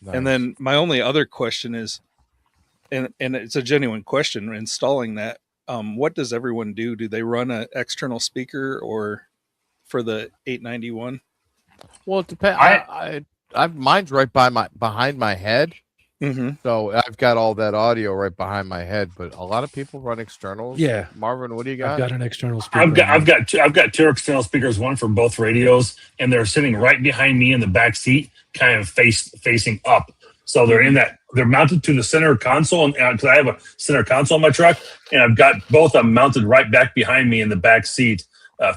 Nice. And then my only other question is, and it's a genuine question, installing that. What does everyone do? Do they run an external speaker or for the 891?
Well, it depends. Mine's right behind my head. Mm-hmm. So I've got all that audio right behind my head, but a lot of people run externals.
Yeah,
Marvin, what do you got?
I've got an external speaker.
I've got two external speakers, one for both radios, and they're sitting right behind me in the back seat, kind of facing up. So they're mounted to the center console, and because I have a center console in my truck, and I've got both of them mounted right back behind me in the back seat,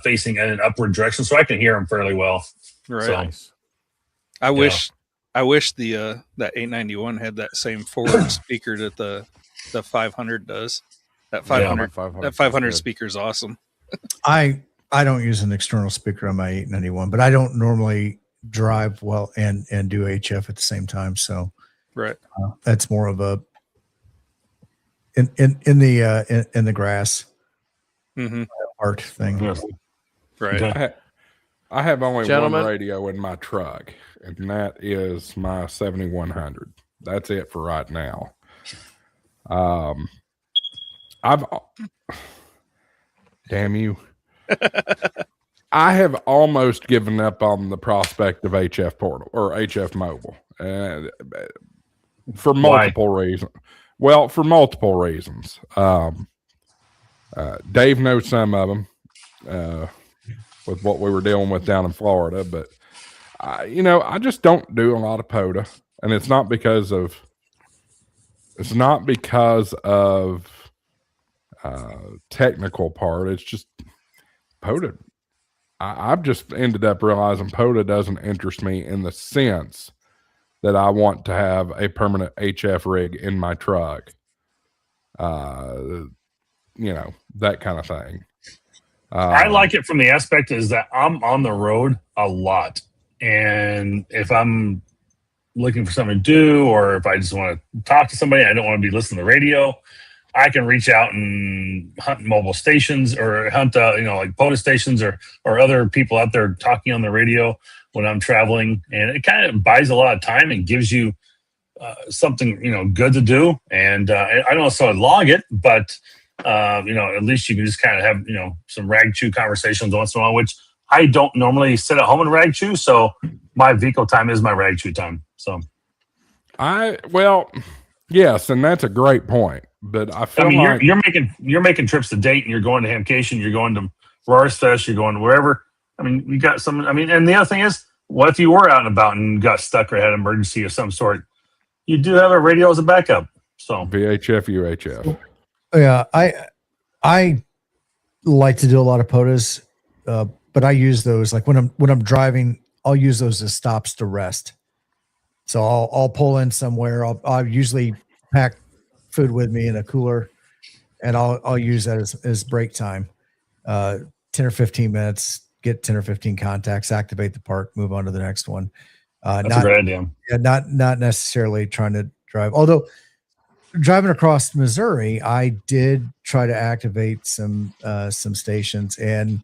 facing in an upward direction, so I can hear them fairly well.
Right. So, I wish the that 891 had that same forward speaker that the 500 does. That 500 speaker is awesome.
I don't use an external speaker on my 891, but I don't normally drive well and do HF at the same time. So
right,
that's more of a in the grass art thing.
Yes.
Right.
Okay. I have only one radio in my truck, and that is my 7100. That's it for right now. Damn you. I have almost given up on the prospect of HF Portal or HF Mobile for multiple reasons. Well, for multiple reasons. Dave knows some of them with what we were dealing with down in Florida, but I just don't do a lot of POTA, and it's not because of technical part. It's just POTA. I've just ended up realizing POTA doesn't interest me in the sense that I want to have a permanent HF rig in my truck. That kind of thing.
I like it from the aspect is that I'm on the road a lot. And if I'm looking for something to do, or if I just want to talk to somebody, I don't want to be listening to the radio, I can reach out and hunt mobile stations or hunt, like POTA stations or other people out there talking on the radio when I'm traveling. And it kind of buys a lot of time and gives you something, good to do. And I don't necessarily log it, but, at least you can just kind of have, some rag chew conversations once in a while, which I don't normally sit at home and rag chew. So my vehicle time is my rag chew time. So
yes, and that's a great point. But I feel
you're making trips to Dayton, you're going to Hamcation, you're going to Roars Fest, you're going wherever. I mean, you got some. I mean, and the other thing is, what if you were out and about and got stuck or had an emergency of some sort? You do have a radio as a backup. So
VHF, UHF.
Yeah, I like to do a lot of POTAs, but I use those like when I'm driving. I'll use those as stops to rest. So I'll pull in somewhere. I'll usually pack food with me in a cooler, and I'll use that as break time. 10 or 15 minutes, get 10 or 15 contacts, activate the park, move on to the next one.
That's a great idea.
Yeah, not necessarily trying to drive. Although driving across Missouri, I did try to activate some stations, and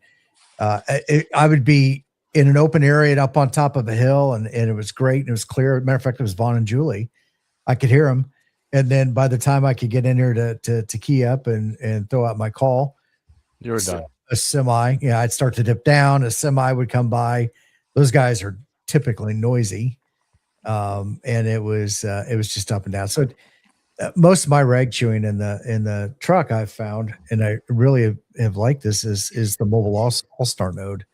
I would be in an open area up on top of a hill, and it was great. And it was clear. Matter of fact, it was Vaughn and Julie. I could hear them. And then by the time I could get in there to key up and throw out my call,
you were done.
A semi, I'd start to dip down. A semi would come by. Those guys are typically noisy, and it was just up and down. So most of my rag chewing in the truck I've found, and I really have liked this, is the mobile all-star node,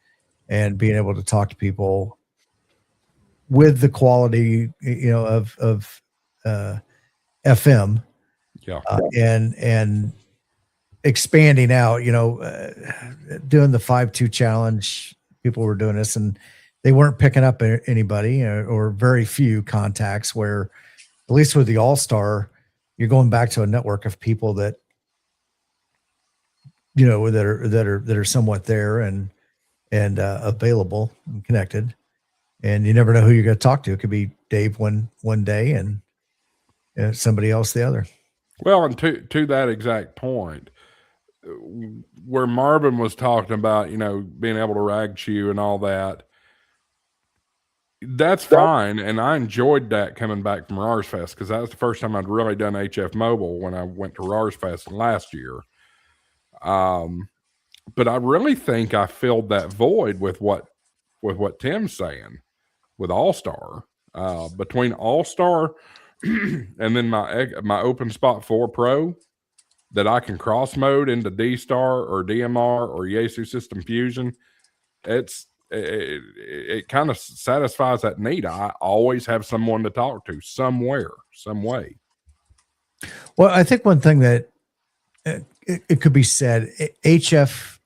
and being able to talk to people with the quality of FM, and expanding out, doing the 5-2 challenge. People were doing this and they weren't picking up anybody or very few contacts, where at least with the All-Star, you're going back to a network of people that, you know, that are somewhat there and available and connected. And you never know who you're going to talk to. It could be Dave one day and somebody else the other.
Well, and to that exact point, where Marvin was talking about, you know, being able to rag chew and all that, that's fine. And I enjoyed that coming back from RARS Fest, because that was the first time I'd really done HF Mobile when I went to RARS Fest last year. But I really think I filled that void with what Tim's saying with All-Star. Between All-Star and then my Open Spot 4 Pro, that I can cross mode into D-Star or DMR or Yaesu System Fusion, it kind of satisfies that need. I always have someone to talk to somewhere, some way.
Well, I think one thing that it could be said, HF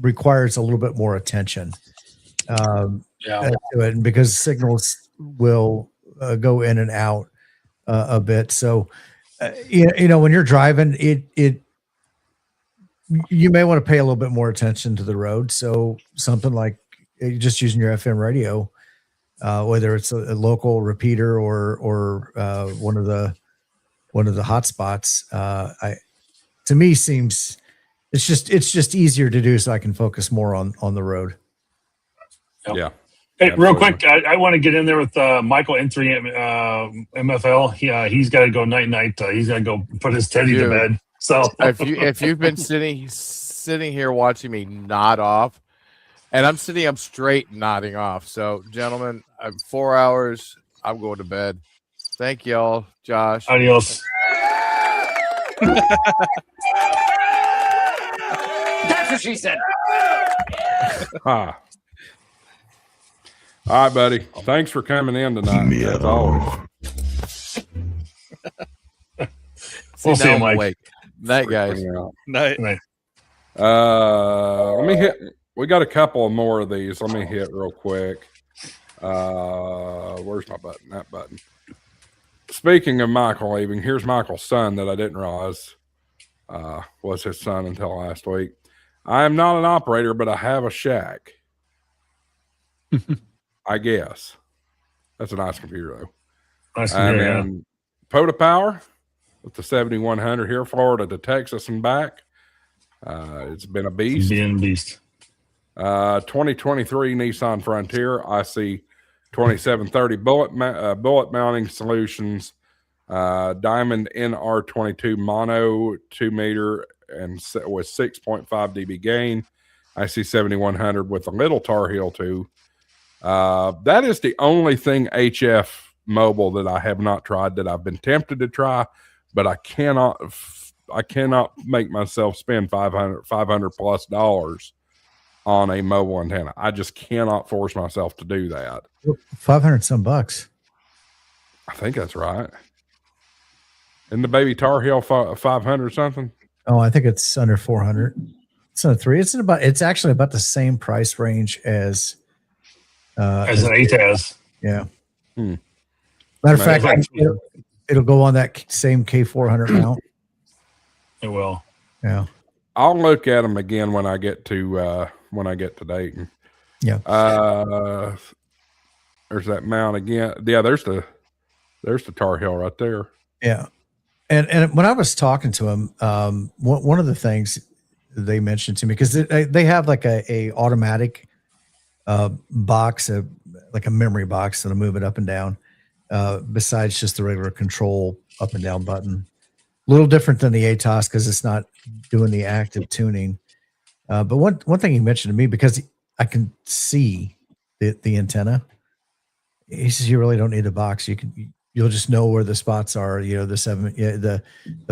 requires a little bit more attention to it, because signals will go in and out a bit. So, you know, when you're driving, you may want to pay a little bit more attention to the road. So something like just using your FM radio, whether it's a local repeater or one of the hotspots, to me seems it's just easier to do, so I can focus more on the road.
Yeah.
Hey, real quick, I want to get in there with Michael N3 MFL. He's got to go night. He's got to go put his teddy to bed. So
if you've been sitting here watching me nod off, and I'm sitting up straight nodding off. So, gentlemen, 4 hours. I'm going to bed. Thank y'all, Josh.
Adios.
That's what she said.
All right, buddy. Thanks for coming in tonight. As always.
We'll see you, Mike.
Night, guys.
Night.
Let me hit. We got a couple more of these. Let me hit real quick. Where's my button? That button. Speaking of Michael leaving, here's Michael's son that I didn't realize was his son until last week. I am not an operator, but I have a shack. I guess. That's a nice computer, though.
Nice computer,
and POTA Power with the 7100 here, Florida to Texas and back. It's been a beast. 2023 Nissan Frontier. I see 2730 bullet mounting solutions. Diamond NR22 mono 2 meter and with 6.5 dB gain. I see 7100 with a little Tar Heel too. That is the only thing HF mobile that I have not tried, that I've been tempted to try, but I cannot make myself spend $500 plus on a mobile antenna. I just cannot force myself to do that.
500 some bucks.
I think that's right. Isn't the baby Tar Heel 500 something?
Oh, I think it's under 400. It's under 3. It's actually about the same price range as
an ATAS.
Yeah. Matter of fact, it'll go on that same K400 mount.
It will.
Yeah.
I'll look at them again when I get to Dayton.
Yeah.
There's that mount again. Yeah, there's the Tar Heel right there.
Yeah. And when I was talking to him, one of the things they mentioned to me, because they have like a automatic box, like a memory box that'll move it up and down, besides just the regular control up and down button. A little different than the ATOS because it's not doing the active tuning. But one thing he mentioned to me, because I can see the antenna, he says you really don't need a box. You'll just know where the spots are. You know, the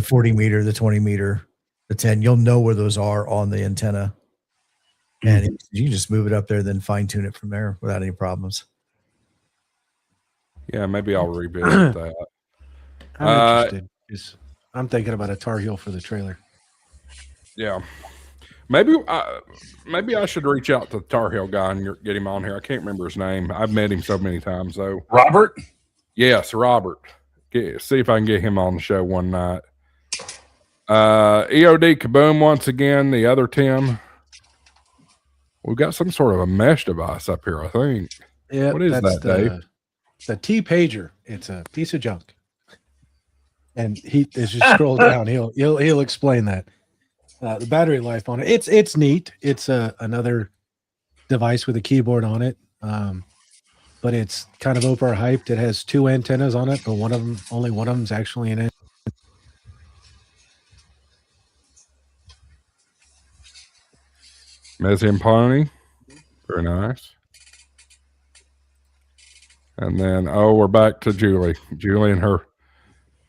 40 meter, the 20 meter, the 10. You'll know where those are on the antenna, and you can just move it up there, then fine tune it from there without any problems.
Yeah, maybe I'll revisit that.
I'm interested. I'm thinking about a Tar Heel for the trailer.
Yeah, maybe I should reach out to the Tar Heel guy and get him on here. I can't remember his name. I've met him so many times though.
Robert?
Yes, Robert. see if I can get him on the show one night. EOD Kaboom once again. The other Tim. We've got some sort of a mesh device up here, I think.
Yeah,
what is that, Dave?
The T pager. It's a piece of junk. And as you scroll down, he'll explain that. The battery life on it. It's neat. It's another device with a keyboard on it. But it's kind of overhyped. It has 2 antennas on it, but only one of them's actually an antenna.
Mezzian Pony. Very nice. And then, we're back to Julie. Julie and her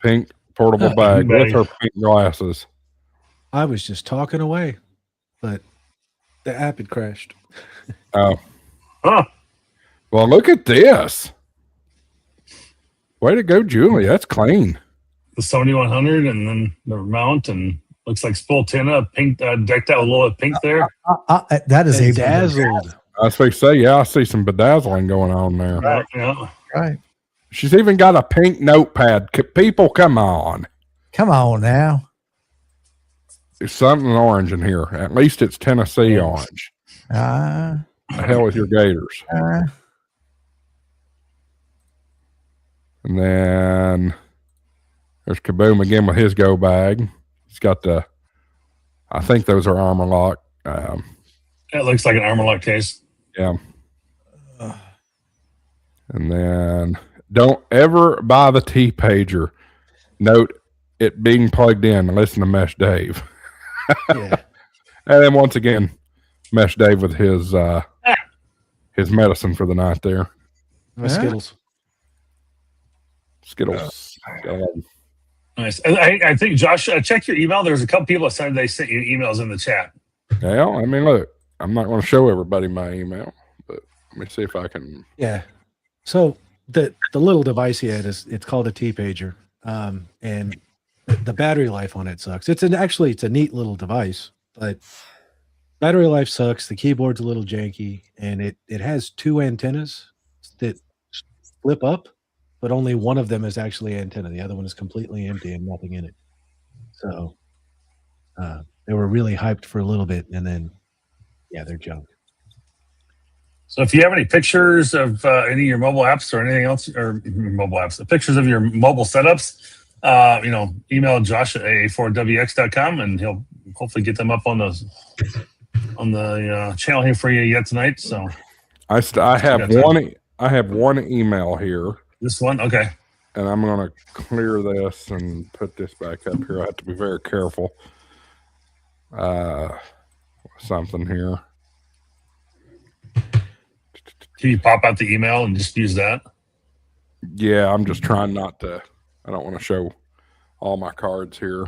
pink portable bag with her pink glasses.
I was just talking away, but the app had crashed.
Oh. Huh. Well, look at this. Way to go, Julie. That's clean.
The Sony 100 and then the mount and looks like Spoltina pink, decked out with a little pink there.
That is
dazzled.
I was going to say, I see some bedazzling going on there.
Right, yeah.
Right.
She's even got a pink notepad. People, come on.
Come on now.
There's something orange in here. At least it's Tennessee orange. The hell with your Gators. And then there's Kaboom again with his go bag. He's got I think those are Armor Lock.
It looks like an Armor Lock case.
Yeah. And then don't ever buy the T pager. Note it being plugged in and listen to Mesh Dave.
Yeah.
And then once again, Mesh Dave with his medicine for the night there.
Skittles.
Nice. I think, Josh, check your email. There's a couple people that said they sent you emails in the chat.
Yeah, I mean, look, I'm not going to show everybody my email, but let me see if I can.
Yeah. So the little device he had it's called a T pager, and the battery life on it sucks. It's a neat little device, but battery life sucks. The keyboard's a little janky, and it has 2 antennas that flip up, but only one of them is actually antenna. The other one is completely empty and nothing in it. So they were really hyped for a little bit, and then they're junk.
So if you have any pictures of any of your mobile apps or anything else, or mobile apps, the pictures of your mobile setups, email Josh at aa4wx.com and he'll hopefully get them up on the channel here for you yet tonight. So
I have one email here.
This one, okay.
And I'm going to clear this and put this back up here. I have to be very careful. Something here.
Can you pop out the email and just use that?
Yeah, I'm just trying not to. I don't want to show all my cards here.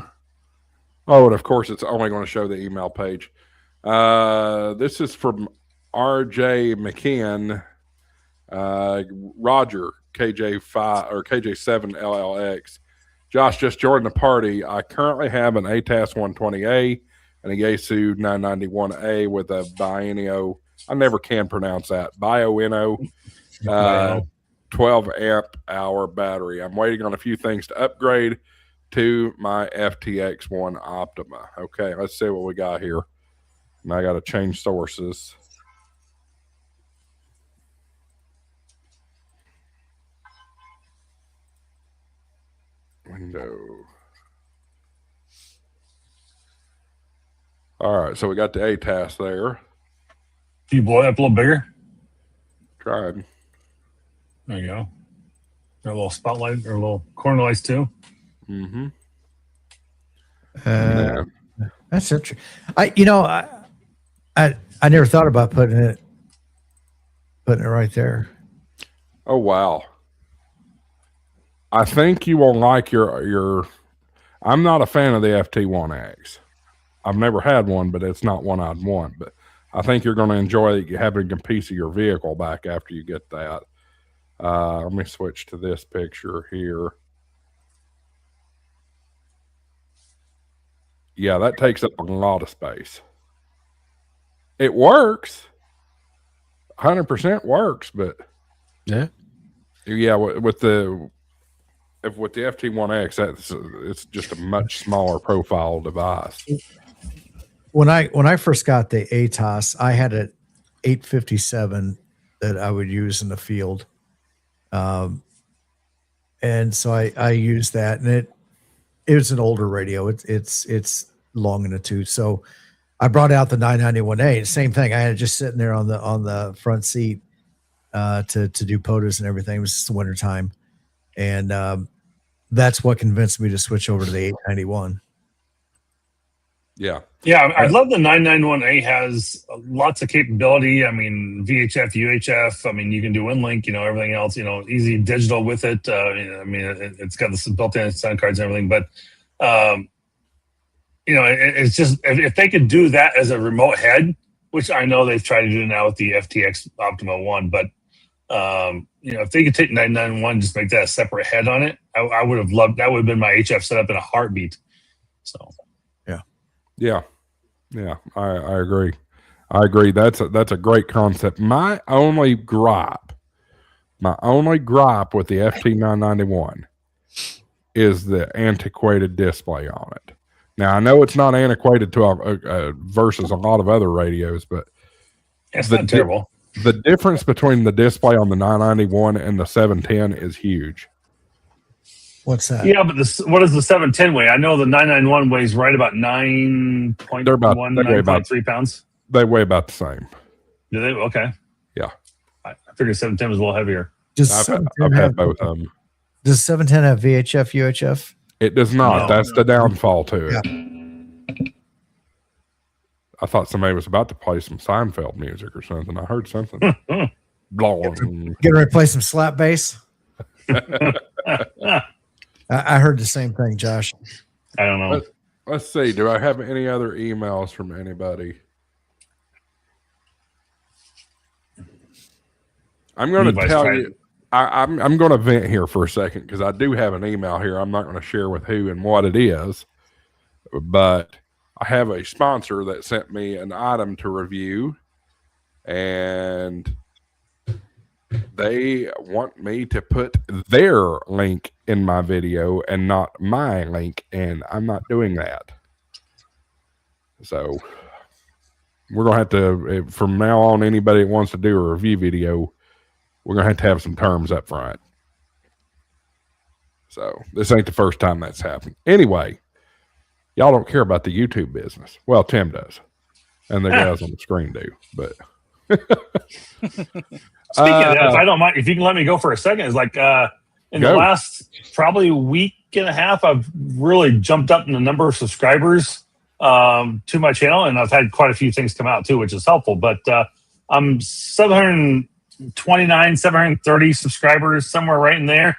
Oh, and of course, it's only going to show the email page. This is from RJ McKeon, Roger, KJ5 or KJ7 LLX. Josh just joined the party. I currently have an ATAS 120A and a Yaesu 991A with a Bienio. I never can pronounce that. Bioenno 12 amp hour battery. I'm waiting on a few things to upgrade to my FTX One Optima. Okay, let's see what we got here. And I got to change sources. Window. All right, so we got the ATAS there.
Can you blow it up a little bigger?
Tried.
There you go. Or a little spotlight or a little corner lights too.
Mm-hmm.
That's interesting. I never thought about putting it right there.
Oh wow. I think you will like your I'm not a fan of the FT1X. I've never had one, but it's not one I'd want. But I think you're going to enjoy having a piece of your vehicle back after you get that. Let me switch to this picture here. Yeah, that takes up a lot of space. It works. 100% works, but
yeah,
with the if with the FT1X, it's just a much smaller profile device.
When I first got the ATOS, I had an 857 that I would use in the field, and so I used that, and it was an older radio. It's long in the tooth, so I brought out the 991A. Same thing. I had it just sitting there on the front seat to do POTUS and everything. It was just the winter time, and that's what convinced me to switch over to the 891.
Yeah.
Yeah, I love the 991A has lots of capability. I mean, VHF, UHF. I mean, you can do WinLink, everything else, easy digital with it. I mean, it's got the built-in sound cards and everything. But, it's just, if they could do that as a remote head, which I know they've tried to do now with the FTX Optima 1, but, if they could take 991, just make that a separate head on it, I would have loved, that would have been my HF setup in a heartbeat. So,
yeah. Yeah, I agree. That's a great concept. My only gripe with the FT991 is the antiquated display on it. Now I know it's not antiquated to versus a lot of other radios, but
it's not terrible.
The difference between the display on the 991 and the 710 is huge.
What's that?
Yeah, but what does the 710 weigh? I know the 991 weighs right about 9.3 pounds.
They weigh about the same.
Do they? Okay.
Yeah.
I figured 710 was a little heavier.
I've had both of them.
Does 710 have VHF, UHF?
It does not.
No.
That's the downfall to it.
Yeah.
I thought somebody was about to play some Seinfeld music or something. I heard something. Blowing.
Gonna replace some slap bass? I heard the same thing, Josh.
I don't know.
Let's see. Do I have any other emails from anybody? I'm going to tell you. I'm going to vent here for a second because I do have an email here. I'm not going to share with who and what it is, but I have a sponsor that sent me an item to review, and they want me to put their link in my video and not my link, and I'm not doing that. So we're going to have to, from now on, anybody that wants to do a review video, we're going to have some terms up front. So this ain't the first time that's happened. Anyway, y'all don't care about the YouTube business. Well, Tim does, and the guys on the screen do, but...
Speaking of that, if I don't mind, if you can let me go for a second, it's like in the last probably week and a half, I've really jumped up in the number of subscribers to my channel, and I've had quite a few things come out too, which is helpful. But I'm 729, 730 subscribers, somewhere right in there,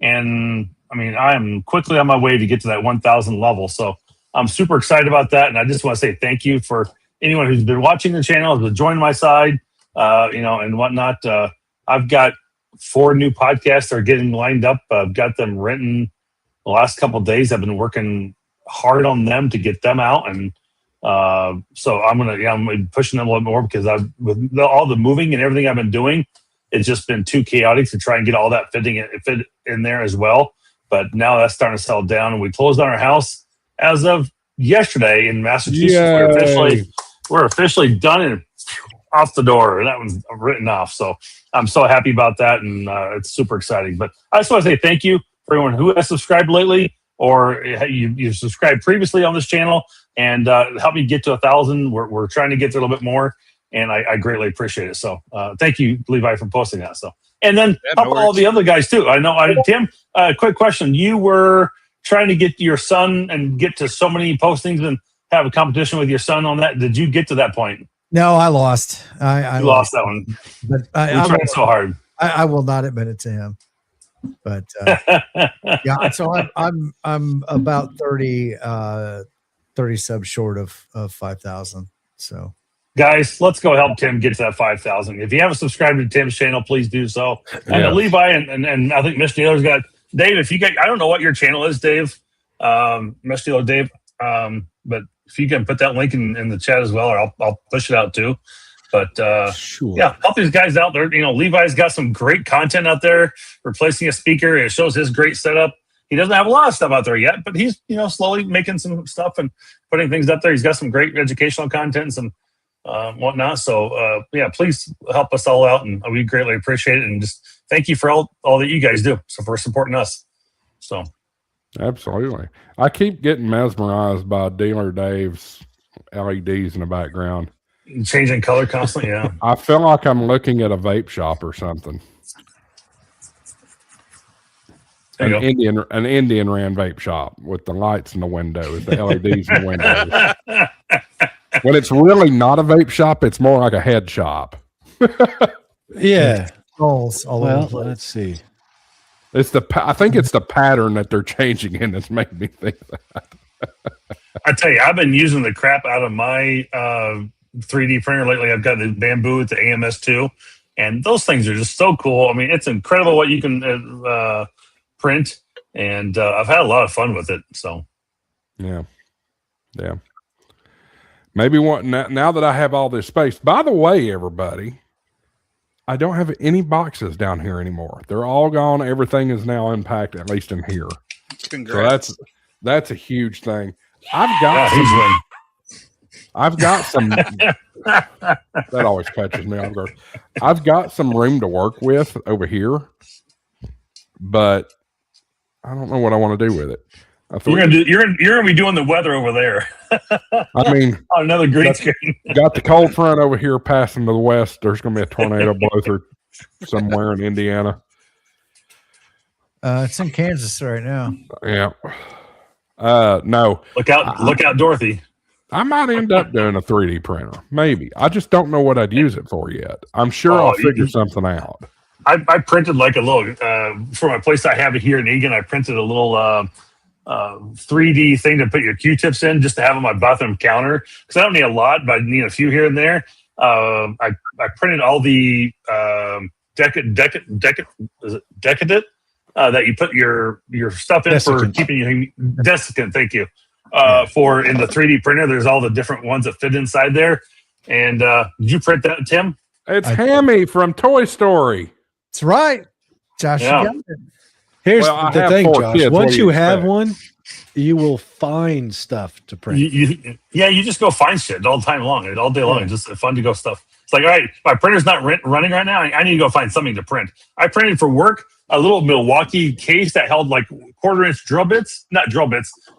and I mean, I am quickly on my way to get to that 1,000 level. So I'm super excited about that, and I just want to say thank you for anyone who's been watching the channel, has been joining my side. And whatnot. I've got 4 new podcasts that are getting lined up. I've got them written the last couple of days. I've been working hard on them to get them out. And so I'm going to be pushing them a little more because with all the moving and everything I've been doing, it's just been too chaotic to try and get all that fit in there as well. But now that's starting to settle down, and we closed on our house as of yesterday in Massachusetts. We're officially done and off the door. That one's written off. So I'm so happy about that, and it's super exciting. But I just want to say thank you for everyone who has subscribed lately, or you subscribed previously on this channel, and help me get to 1,000. We're trying to get there a little bit more, and I greatly appreciate it. So thank you, Levi, for posting that. So, and then help all the other guys too. I know, Tim. Quick question: you were trying to get your son and get to so many postings and have a competition with your son on that. Did you get to that point?
No, I lost. I
lost that one.
But
I tried so hard.
I will not admit it to him. But yeah, so I'm about 30 subs short of 5,000. So
guys, let's go help Tim get to that 5,000. If you haven't subscribed to Tim's channel, please do so. And Levi and I think Mesh Dealer's got Dave. If you get, I don't know what your channel is, Dave. Mesh Dealer Dave. But if you can put that link in the chat as well, or I'll push it out too. But
sure.
Yeah, help these guys out there. Levi's got some great content out there, replacing a speaker. It shows his great setup. he doesn't have a lot of stuff out there yet, but he's slowly making some stuff and putting things up there. He's got some great educational content and some whatnot. So please help us all out, and we greatly appreciate it. And just thank you for all that you guys do. So for supporting us. So
absolutely, I keep getting mesmerized by Dealer Dave's LEDs in the background,
changing color constantly. Yeah,
I feel like I'm looking at a vape shop or something. An Indian ran vape shop with the lights in the windows, the LEDs in the windows. When it's really not a vape shop, it's more like a head shop.
Yeah.
Well,
let's see.
I think it's the pattern that they're changing in that's making me think that.
I tell you, I've been using the crap out of my 3D printer lately. I've got the Bamboo with the AMS2, and those things are just so cool. I mean, it's incredible what you can print, and I've had a lot of fun with it. So, yeah.
Maybe now that I have all this space. By the way, everybody, I don't have any boxes down here anymore. They're all gone. Everything is now unpacked, at least in here.
Congrats.
So that's a huge thing. I've got some. That always catches me off guard. I've got some room to work with over here, but I don't know what I want to do with it.
You're gonna be doing the weather over there.
I mean,
on another green screen.
Got the cold front over here passing to the west. There's going to be a tornado blow through somewhere in Indiana.
It's in Kansas right now.
Yeah. No.
Look out, Dorothy.
I might end up doing a 3D printer. Maybe. I just don't know what I'd use it for yet. I'm sure I'll figure something out.
I printed like a little for my place I have it here in Egan. I printed a little 3D thing to put your Q-tips in, just to have on my bathroom counter, because I don't need a lot, but I need a few here and there. I printed all the decadent that you put your stuff in for keeping you desiccant. Thank you. For in the 3D printer, there's all the different ones that fit inside there. And did you print that, Tim?
It's Hammy from Toy Story.
That's right, Josh.
Yeah.
You got it.
Here's the thing, Josh.
Kids.
Once you have one, you will find stuff to print.
You just go find shit all the time long, all day long. It's just fun to go stuff. It's like, all right, my printer's not running right now. I need to go find something to print. I printed for work a little Milwaukee case that held like quarter-inch drill bits,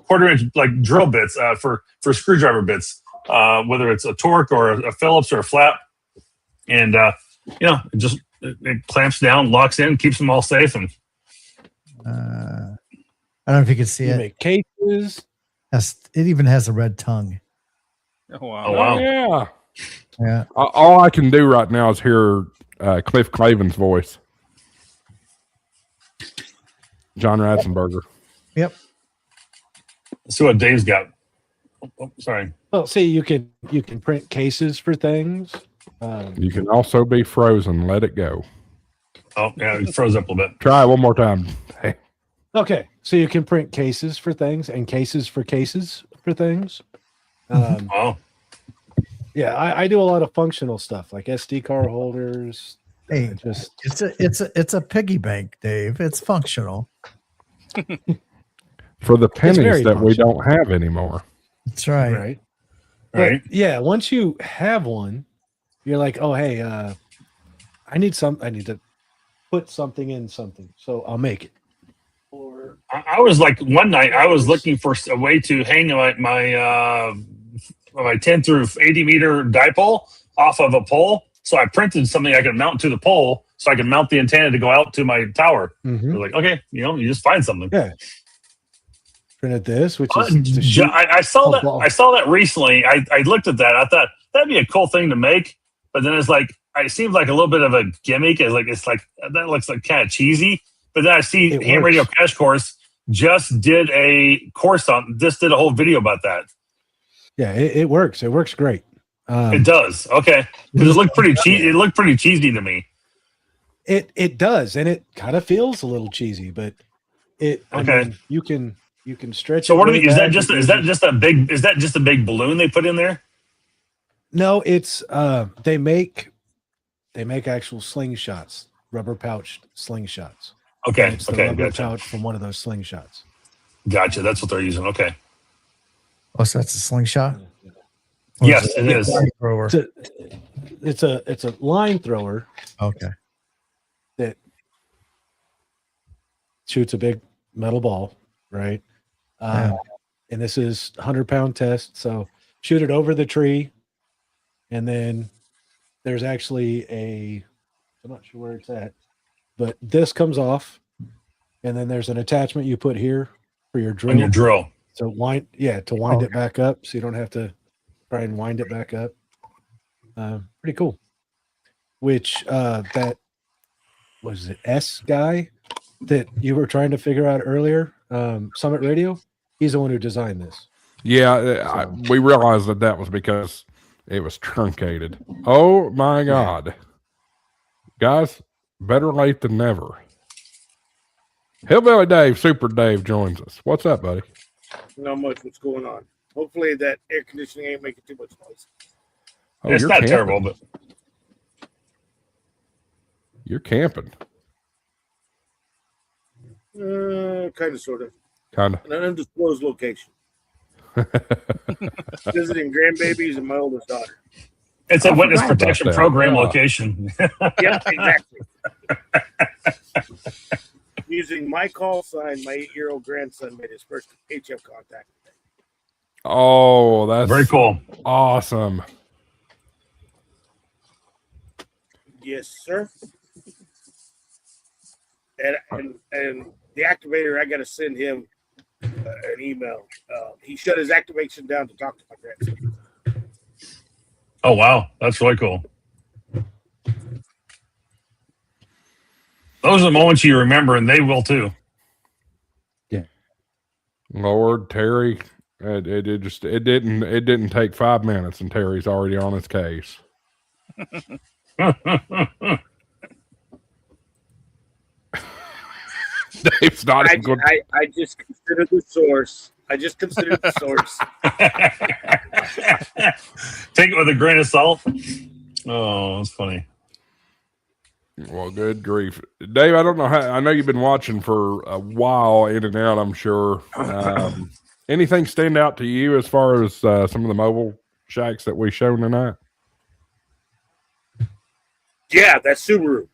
quarter-inch like drill bits for screwdriver bits, whether it's a Torque or a Phillips or a Flap, and it clamps down, locks in, keeps them all safe, and.
I don't know if you can see it.
Make cases.
It even has a red tongue.
Oh wow!
Oh, wow.
Yeah.
All I can do right now is hear Cliff Clavin's voice. John Ratzenberger.
Yep.
Let's see what Dave's got. Oh, sorry.
Well, see, you can print cases for things.
You can also be frozen. Let it go.
Oh, yeah, it froze up a little bit.
Try it one more time. Hey.
Okay, so you can print cases for things and cases for things.
Oh.
Yeah, I do a lot of functional stuff like SD card holders.
Hey, it's a piggy bank, Dave. It's functional.
For the pennies that we don't have anymore.
That's right.
Right.
Yeah, once you have one, you're like, oh, hey, I need to put something in something, so I'll make it. Or
I was like, one night I was looking for a way to hang my 10 through 80 meter dipole off of a pole. So I printed something I could mount to the pole, so I could mount the antenna to go out to my tower.
Mm-hmm.
Like, okay, you just find something.
Yeah. Printed this, which is
I saw that recently. I looked at that. I thought that'd be a cool thing to make, but then it's like, it seems like a little bit of a gimmick. It's like that looks like kind of cheesy. But then I see Ham Radio Crash Course just did a whole video about that.
Yeah, it works. It works great.
It does. Okay, because it looked pretty cheesy. It looked pretty cheesy to me.
It does, and it kind of feels a little cheesy, but I mean, you can stretch.
So is that just a big balloon they put in there?
No, it's they make actual slingshots, rubber pouched slingshots.
Okay.
And it's the
Okay.
rubber
Gotcha.
pouch from one of those slingshots.
Gotcha. That's what they're using. Okay.
Oh, so that's a slingshot? Or
Yes,
is
it is.
a thrower?
It's a line thrower
Okay.
that shoots a big metal ball, right?
Yeah.
And this is 100-pound test. So shoot it over the tree, and then there's actually I'm not sure where it's at, but this comes off, and then there's an attachment you put here for your drill.
On your drill.
So wind it back up, so you don't have to try and wind it back up. Pretty cool. Which that was it S guy that you were trying to figure out earlier, Summit Radio. He's the one who designed this.
Yeah, we realized that was because it was truncated. Oh my God, guys! Better late than never. Hillbilly Dave, Super Dave joins us. What's up, buddy?
Not much. What's going on? Hopefully that air conditioning ain't making too much noise.
Oh,
It's
you're
not
camping.
terrible, but
You're camping,
Kind of, sort of.
kind of.
In an undisclosed location. Visiting grandbabies and my oldest daughter.
it's a witness
forgot about
protection
that.
program
Yeah.
location.
Yeah, exactly. Using my call sign, my 8-year-old grandson made his first HF contact.
Oh, that's
Very cool.
awesome.
Yes, sir. And the activator, I got to send him an email. He shut his activation down to talk to my grandson.
Oh wow, that's really cool. Those are the moments you remember, and they will too.
Lord, Terry, it didn't take 5 minutes, and Terry's already on his case. Dave's not even good.
I just considered the source.
Take it with a grain of salt. Oh, that's funny.
Well, good grief, Dave. I don't know how. I know you've been watching for a while, in and out. I'm sure. Anything stand out to you as far as some of the mobile shacks that we shown tonight?
Yeah, that's Subaru.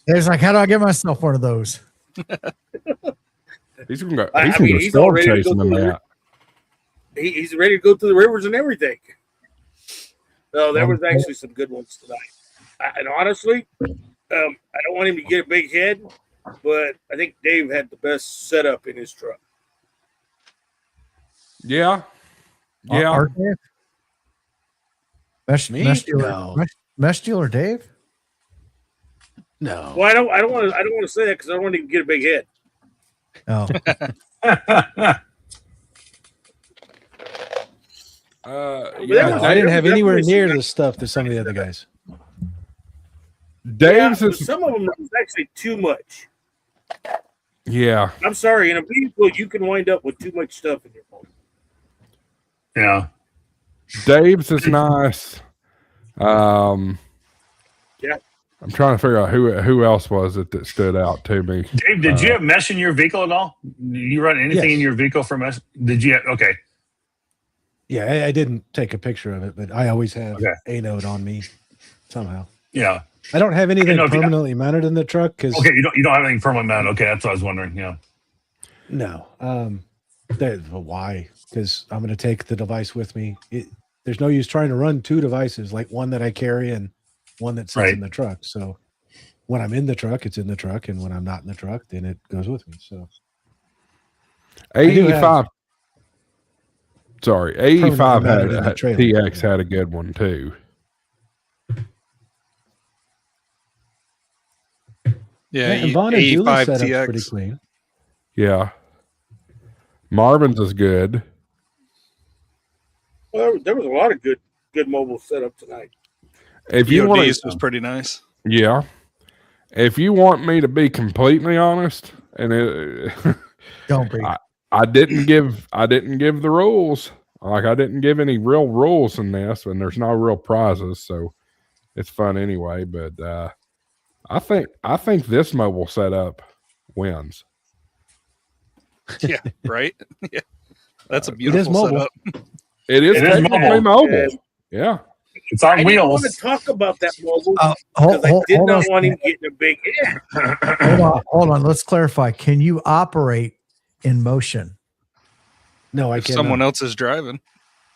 It's like, how do I get myself one of those?
He's gonna go.
I
He's
mean,
gonna
he's
storm
all ready to
chasing
go
them
through
out.
He's ready to go through the rivers and everything. No, there was actually some good ones tonight. And honestly, I don't want him to get a big head, but I think Dave had the best setup in his truck.
Yeah, yeah.
Art Dave? Mesh dealer,
No.
mesh dealer Dave?
No.
Well, I don't want to say that because I don't want him to get a big head.
Oh,
Yeah.
No, I didn't have anywhere near the stuff that some of the other guys.
Dave's
Yeah,
is
some of them was actually too much.
yeah.
I'm sorry, in a vehicle you can wind up with too much stuff in your phone.
Yeah.
Dave's is nice.
Yeah.
I'm trying to figure out who else was it that stood out to me.
Dave, did you have mesh in your vehicle at all? Did you run anything
Yes.
in your vehicle for mesh? Did you? Okay.
Yeah, I didn't take a picture of it, but I always have
Okay.
a note on me somehow.
Yeah.
I don't have anything
know if you-
permanently mounted in the truck because
Okay. You don't have anything permanent mounted. Okay, that's what I was wondering. Yeah.
no. Why? Because I'm going to take the device with me. There's no use trying to run two devices, like one that I carry and one that sits
Right.
in the truck. So when I'm in the truck, it's in the truck, and when I'm not in the truck, then it goes with me. So do have-
AE5. Sorry, AE5
mounted in the
had
trailer.
TX had a good one too.
Yeah,
and Vaughn and Julie's
AE5
setup's
TX.
pretty clean.
Yeah, Marvin's is good.
Well, there was a lot of good mobile setup tonight.
If you want,
EOD's was pretty nice.
yeah. If you want me to be completely honest, and
don't be.
I didn't give the rules. Like I didn't give any real rules in this, and there's no real prizes, so it's fun anyway. But I think this mobile setup wins.
Yeah, right. Yeah, that's a beautiful setup.
It is technically mobile. Yeah.
It's on
I
wheels.
didn't want to talk about that mobile
hold-
because I did
hold
not
on.
want him getting a big head.
Hold on. Let's clarify. Can you operate in motion?
No, I
If
can't.
someone else is driving.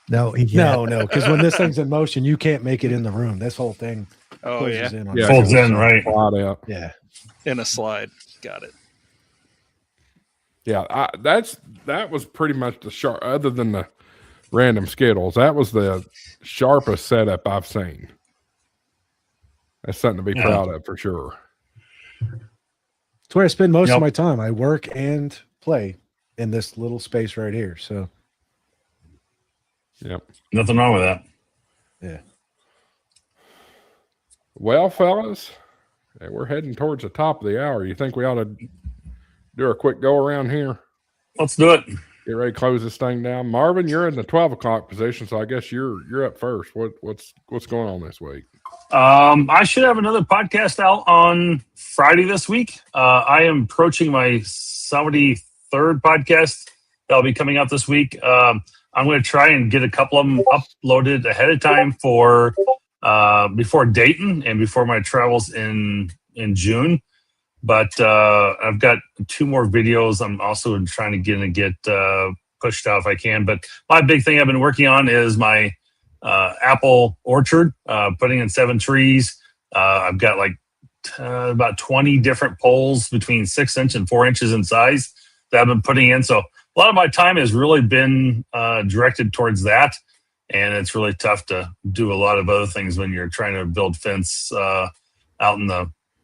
No, he
No,
can't.
no, because when this thing's in motion, you can't make it in the room. This whole thing
Oh
closes
yeah,
in on
Yeah,
Folds
itself.
in, right?
Slide out.
Yeah.
in a slide. Got it.
Yeah, that was pretty much the sharp. Other than the random Skittles, that was the sharpest setup I've seen. That's something to be proud of for sure.
It's where I spend most
Yep.
of my time. I work and play in this little space right here. So,
Yep.
Nothing wrong with that.
yeah.
Well, fellas, we're heading towards the top of the hour. You think we ought to do a quick go around here?
Let's do it.
Get ready to close this thing down. Marvin, you're in the 12 o'clock position, so I guess you're up first. What's going on this week?
I should have another podcast out on Friday this week. I am approaching my 73rd podcast that'll be coming out this week. I'm going to try and get a couple of them uploaded ahead of time for before Dayton and before my travels in June. But I've got 2 more videos I'm also trying to get pushed out if I can. But my big thing I've been working on is my apple orchard, putting in 7 trees. I've got like about 20 different poles between 6 inch and 4 inches in size that I've been putting in. So a lot of my time has really been directed towards that. And it's really tough to do a lot of other things when you're trying to build fence out in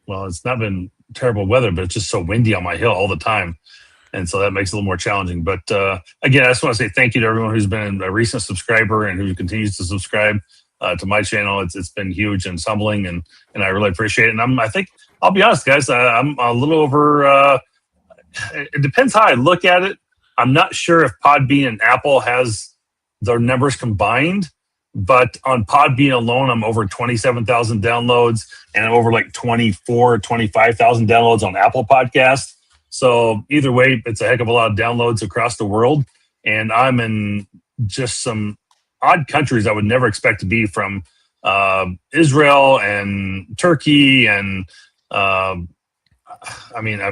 it's not been terrible weather, but it's just so windy on my hill all the time. And so that makes it a little more challenging. But again, I just want to say thank you to everyone who's been a recent subscriber and who continues to subscribe to my channel. It's been huge and it's humbling, and I really appreciate it. And I think I'll be honest, guys, I'm a little over. It depends how I look at it. I'm not sure if Podbean and Apple has their numbers combined, but on Podbean alone, I'm over 27,000 downloads, and I'm over like 25,000 downloads on Apple Podcasts. So either way, it's a heck of a lot of downloads across the world. And I'm in just some odd countries I would never expect to be, from Israel and Turkey. And I'm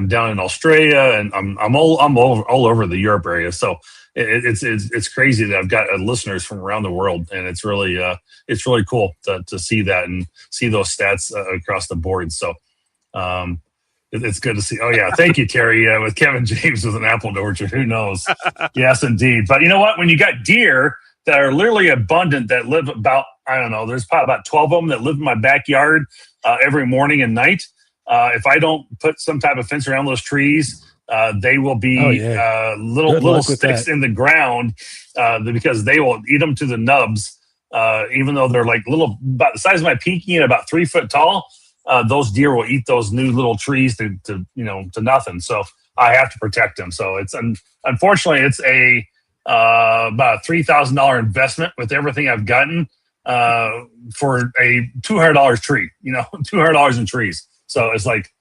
down in Australia, and I'm all over the Europe area. So it's crazy that I've got listeners from around the world. And it's really cool to see that and see those stats across the board. So, it's good to see. Oh, yeah. Thank you, Terry. With Kevin James with an apple orchard. Who knows? Yes, indeed. But you know what? When you got deer that are literally abundant, that live about, I don't know, there's probably about 12 of them that live in my backyard every morning and night. If I don't put some type of fence around those trees, they will be little sticks in the ground because they will eat them to the nubs. Even though they're like little, about the size of my pinky and about 3 foot tall. Those deer will eat those new little trees to nothing. So I have to protect them. So it's unfortunately it's about a $3,000 investment with everything I've gotten for a $200 tree. $200 in trees. So it's like,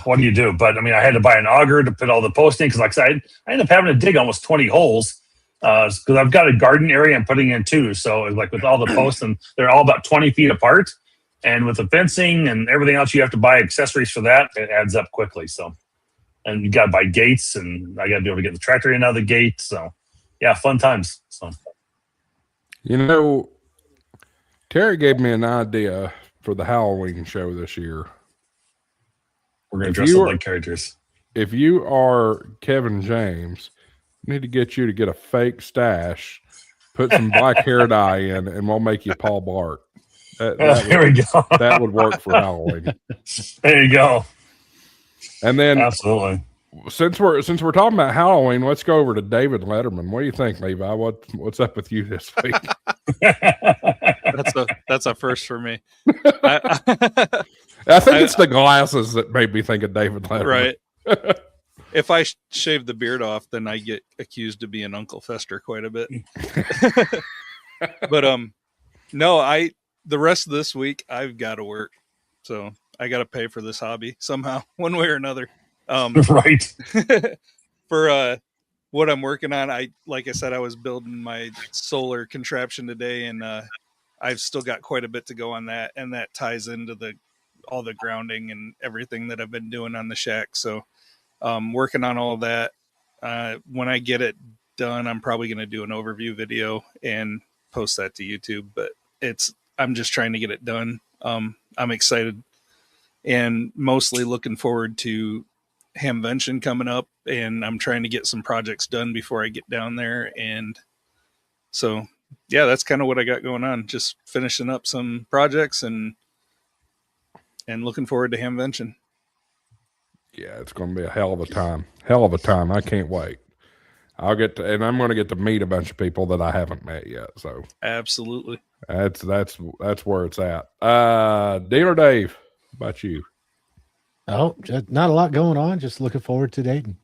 what do you do? But I had to buy an auger to put all the posts in, because like I said, I ended up having to dig almost 20 holes because I've got a garden area I'm putting in too. So it's like with all the posts, and they're all about 20 feet apart. And with the fencing and everything else, you have to buy accessories for that. It adds up quickly. So, and you got to buy gates, and I got to be able to get the tractor in out of the gate. So, yeah, fun times. So,
Terry gave me an idea for the Halloween show this year.
We're going to dress up like characters.
If you are Kevin James, we need to get you to get a fake stash, put some black hair dye in, and we'll make you Paul Blart.
There we go.
That would work for Halloween.
There you go.
And then,
absolutely,
since we're talking about Halloween, let's go over to David Letterman. What do you think, Levi? What's up with you this week?
That's a first for me.
I think it's the glasses that made me think of David Letterman.
Right. If I shave the beard off, then I get accused of being Uncle Fester quite a bit. But no, the rest of this week I've got to work, so I got to pay for this hobby somehow, one way or another.
Right.
For what I'm working on, like I said, I was building my solar contraption today, and I've still got quite a bit to go on that, and that ties into all the grounding and everything that I've been doing on the shack. So working on all of that. When I get it done, I'm probably going to do an overview video and post that to YouTube, but I'm just trying to get it done. I'm excited and mostly looking forward to Hamvention coming up, and I'm trying to get some projects done before I get down there. And so, yeah, that's kind of what I got going on. Just finishing up some projects and looking forward to Hamvention.
Yeah, it's going to be a hell of a time. Hell of a time. I can't wait. I'm going to get to meet a bunch of people that I haven't met yet. So
absolutely,
that's where it's at. Dealer Dave, how about you?
Oh, just not a lot going on. Just looking forward to Dayton.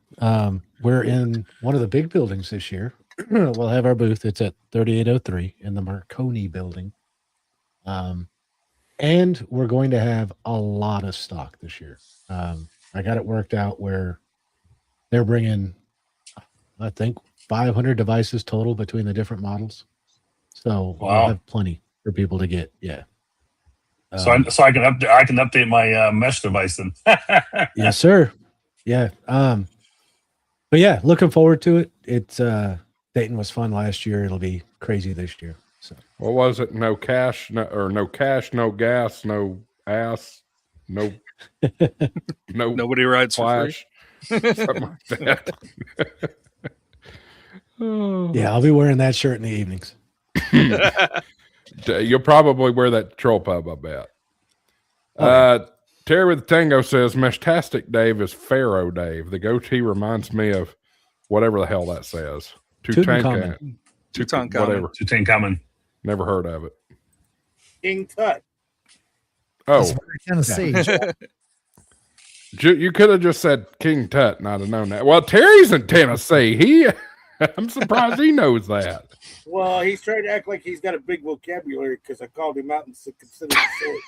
We're in one of the big buildings this year. We'll have our booth. It's at 3803 in the Marconi building. And we're going to have a lot of stock this year. I got it worked out where they're bringing, I think, 500 devices total between the different models. So we'll have plenty for people to get. Yeah.
So I can update my mesh device then.
Yes, sir. Yeah. But yeah, looking forward to it. It's Dayton was fun last year. It'll be crazy this year. So
what was it? No cash, no gas, no ass, no
nobody rides
flash. For free. Something like that.
Yeah, I'll be wearing that shirt in the evenings.
You'll probably wear that troll pub, I bet. Terry with the Tango says Meshtastic Dave is Pharaoh Dave. The goatee reminds me of whatever the hell that says.
Tutankhamun.
Whatever.
Tutankhamun.
Never heard of it.
King Tut.
Oh,
Tennessee.
You could have just said King Tut, and I'd have known that. Well, Terry's in Tennessee. I'm surprised he knows that.
Well, he's trying to act like he's got a big vocabulary because I called him out and considered it short.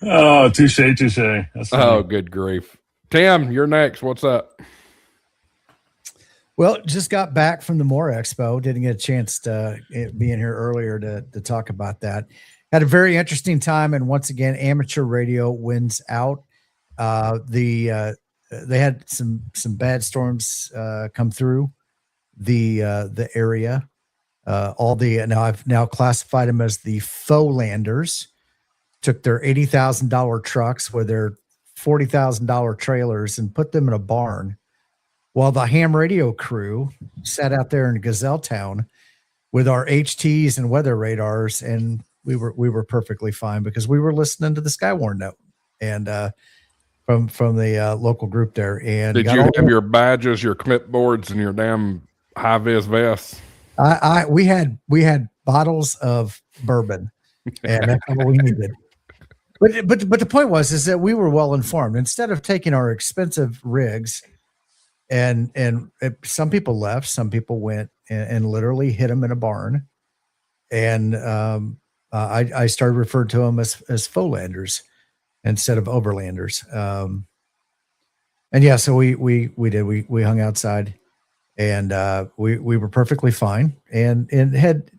Oh, touche.
Oh, good grief. Tim, you're next. What's up?
Well, just got back from the Moore Expo. Didn't get a chance to be in here earlier to talk about that. Had a very interesting time, and once again, amateur radio wins out. They had some bad storms come through the area. I've now classified them as the faux landers. Took their $80,000 trucks with their $40,000 trailers and put them in a barn, while the ham radio crew sat out there in Gazelletown with our HTs and weather radars, and we were perfectly fine because we were listening to the Skywarn note and from the local group there. And
did you have your badges, your clipboards, and your damn high vis vests?
We had bottles of bourbon, and that's what we needed. But the point is that we were well informed. Instead of taking our expensive rigs, and some people left, some people went and literally hit them in a barn, and I started referring to them as faux landers instead of overlanders. And yeah, so we hung outside, and we were perfectly fine, and had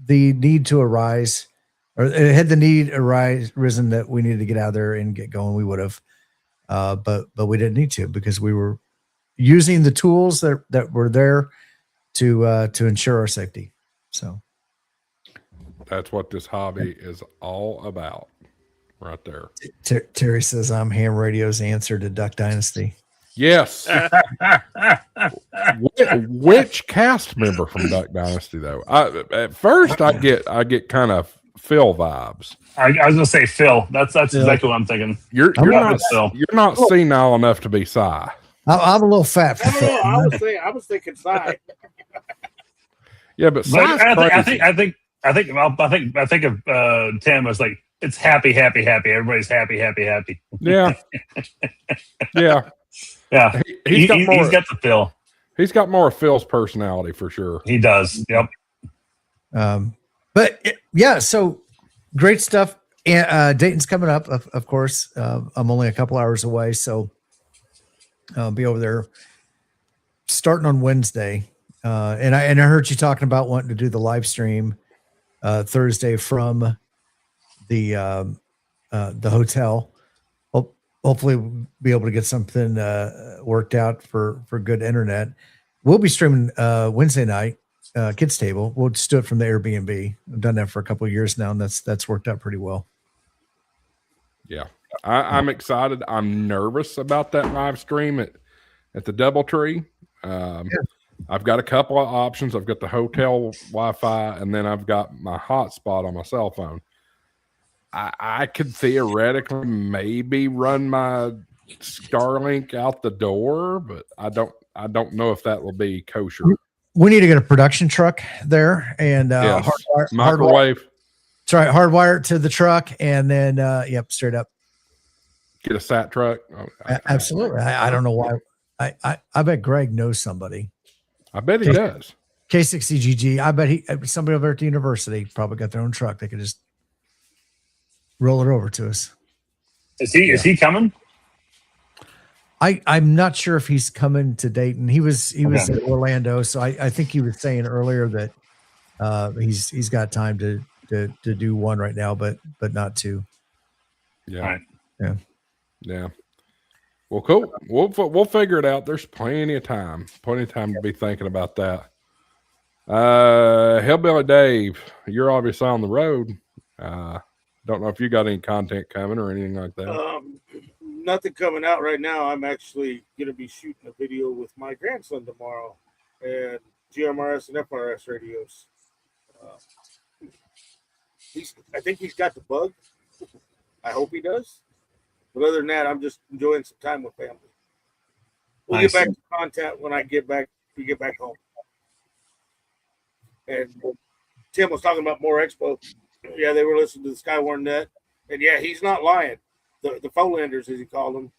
the need to arise. Or it had the need risen that we needed to get out of there and get going, we would have, but we didn't need to because we were using the tools that were there to ensure our safety. So
that's what this hobby is all about, right there.
Terry says I'm ham radio's answer to Duck Dynasty.
Yes. Which cast member from Duck Dynasty though? At first I get kind of Phil vibes.
I was gonna say Phil. That's exactly what I'm thinking.
You're not senile enough to be Cy.
I'm a little fat for Phil.
I was thinking Cy.
Yeah, but
I think of Tim as like it's happy. Everybody's happy.
Yeah. Yeah.
Yeah. He's got the Phil.
He's got more of Phil's personality for sure.
He does. Yep.
Yeah, so great stuff. And Dayton's coming up, of course. I'm only a couple hours away, so I'll be over there starting on Wednesday. And I heard you talking about wanting to do the live stream Thursday from the hotel. Hopefully we'll be able to get something worked out for good internet. We'll be streaming Wednesday night, Kids Table. We'll just do it from the Airbnb. I've done that for a couple of years now, and that's worked out pretty well.
Yeah, I'm excited. I'm nervous about that live stream at the DoubleTree. I've got a couple of options. I've got the hotel Wi-Fi, and then I've got my hotspot on my cell phone. I could theoretically maybe run my Starlink out the door, but I don't know if that will be kosher.
We need to get a production truck there and
yes. Microwave.
That's right, hardwire it to the truck, and then straight up.
Get a sat truck.
Absolutely. I don't know why. I bet Greg knows somebody.
I bet he does.
K60GG. I bet somebody over at the university probably got their own truck. They could just roll it over to us.
Is he coming?
I'm not sure if he's coming to Dayton. He was in Orlando, so I think he was saying earlier that he's got time to do one right now, but not two.
Yeah.
Right.
Yeah. Well, cool. We'll figure it out. There's plenty of time to be thinking about that. Hillbilly Dave, you're obviously on the road. Don't know if you got any content coming or anything like that.
Nothing coming out right now. I'm actually going to be shooting a video with my grandson tomorrow and GMRS and FRS radios. I think he's got the bug. I hope he does. But other than that, I'm just enjoying some time with family. We'll get back to content when we get back home. And Tim was talking about More Expo. Yeah, they were listening to the Skywarn Net. And yeah, he's not lying. The Folanders, as he called them,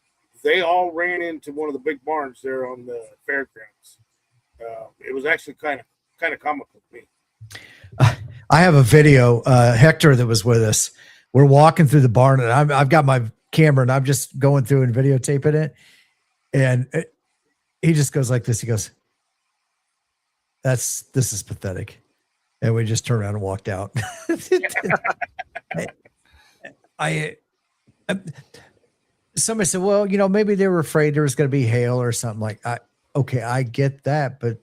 they all ran into one of the big barns there on the fairgrounds. It was actually kind of comical to me.
I have a video, Hector that was with us. We're walking through the barn, and I've got my camera, and I'm just going through and videotaping it. And he just goes like this. He goes, this is pathetic. And we just turned around and walked out. Somebody said, well, maybe they were afraid there was going to be hail or something like that. Okay, I get that, but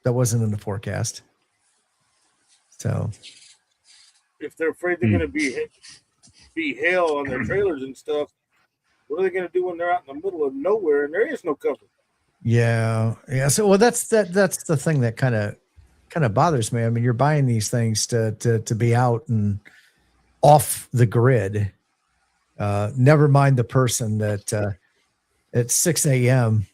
that wasn't in the forecast. So
if they're afraid they're going to be hail on their trailers and stuff, what are they going to do when they're out in the middle of nowhere and there is no cover?
Yeah. So, well, that's the thing that kind of bothers me. I mean, you're buying these things to be out and off the grid. Never mind the person that at 6 a.m.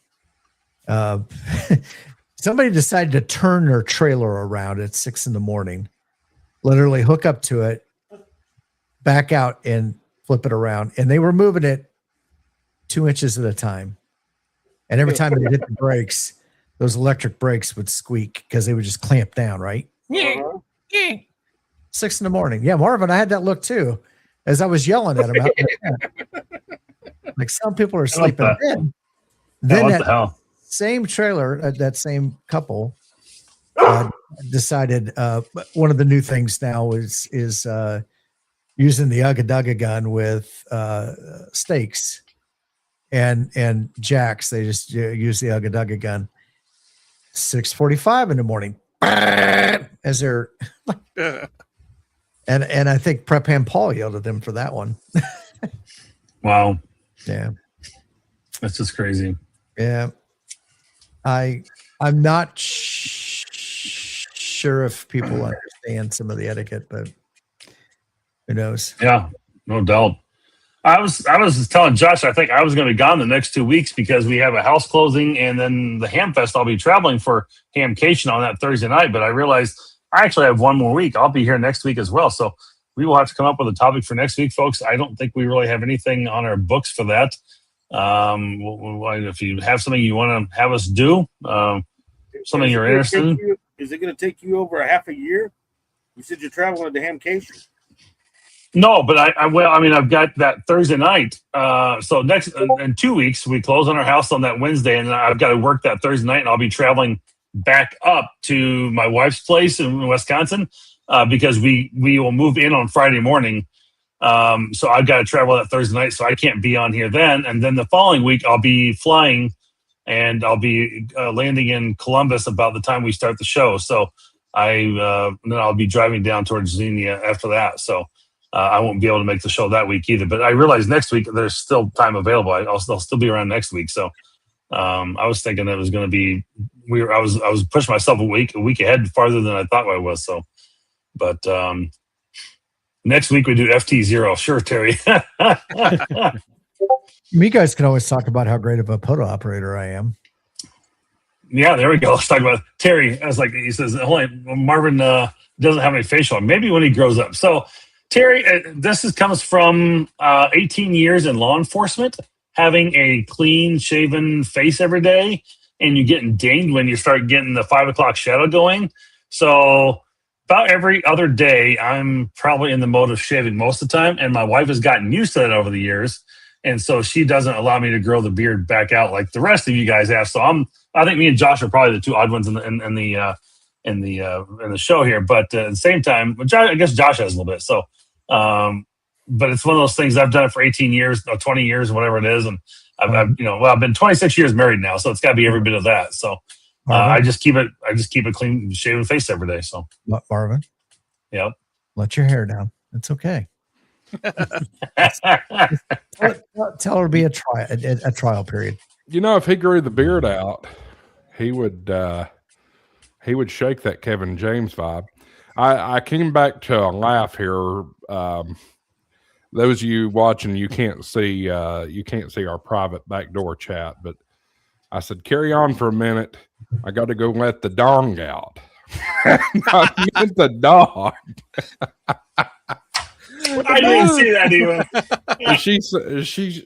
Somebody decided to turn their trailer around at 6 a.m. Literally hook up to it, back out, and flip it around. And they were moving it 2 inches at a time. And every time they hit the brakes, those electric brakes would squeak because they would just clamp down, right? 6 a.m. Yeah, Marvin, I had that look too. As I was yelling at him, like some people are sleeping in. Then that same trailer, that same couple decided one of the new things now is using the Ugga Dugga gun with stakes and jacks. They just use the Ugga Dugga gun. 6:45 in the morning, as they're. And I think Prep Ham Paul yelled at them for that one.
Wow.
Yeah.
That's just crazy.
Yeah. I'm not sure if people understand some of the etiquette, but who knows?
Yeah, no doubt. I was telling Josh, I think I was going to be gone the next 2 weeks because we have a house closing and then the Ham Fest. I'll be traveling for Hamcation on that Thursday night, but I realized I actually have one more week. I'll be here next week as well. So we will have to come up with a topic for next week, folks. I don't think we really have anything on our books for that. If you have something you want to have us do, something you're interested in.
is it going to take you over a half a year? You said you're traveling to Hamcation.
No, but I've got that Thursday night. So next in 2 weeks, we close on our house on that Wednesday, and I've got to work that Thursday night, and I'll be traveling back up to my wife's place in Wisconsin because we will move in on Friday morning. So I've got to travel that Thursday night, so I can't be on here then. And then the following week, I'll be flying, and I'll be landing in Columbus about the time we start the show. So then I'll be driving down towards Xenia after that. So I won't be able to make the show that week either. But I realize next week there's still time available. I'll still be around next week. So I was thinking it was going to be I was pushing myself a week ahead farther than I thought I was. So, but next week we do FT0. Sure, Terry.
You guys can always talk about how great of a photo operator I am.
Yeah, there we go. Let's talk about Terry. I was like, he says, Marvin doesn't have any facial. Maybe when he grows up. So, Terry, comes from 18 years in law enforcement, having a clean shaven face every day, and you're getting dinged when you start getting the 5 o'clock shadow going. So about every other day, I'm probably in the mode of shaving most of the time, and my wife has gotten used to that over the years. And so she doesn't allow me to grow the beard back out like the rest of you guys have. So I think me and Josh are probably the two odd ones in the show here. But at the same time, I guess Josh has a little bit. So, but it's one of those things. I've done it for 18 years, 20 years, whatever it is, and I've been 26 years married now, so it's got to be every bit of that. So I just keep it clean, shaven face every day. So
Marvin,
yep,
let your hair down. It's okay. Tell her to be a trial period.
If he grew the beard out, he would shake that Kevin James vibe. I came back to a laugh here. Those of you watching, you can't see our private backdoor chat, but I said, carry on for a minute. I got to go let the dong out. I meant the dog.
I didn't see that even.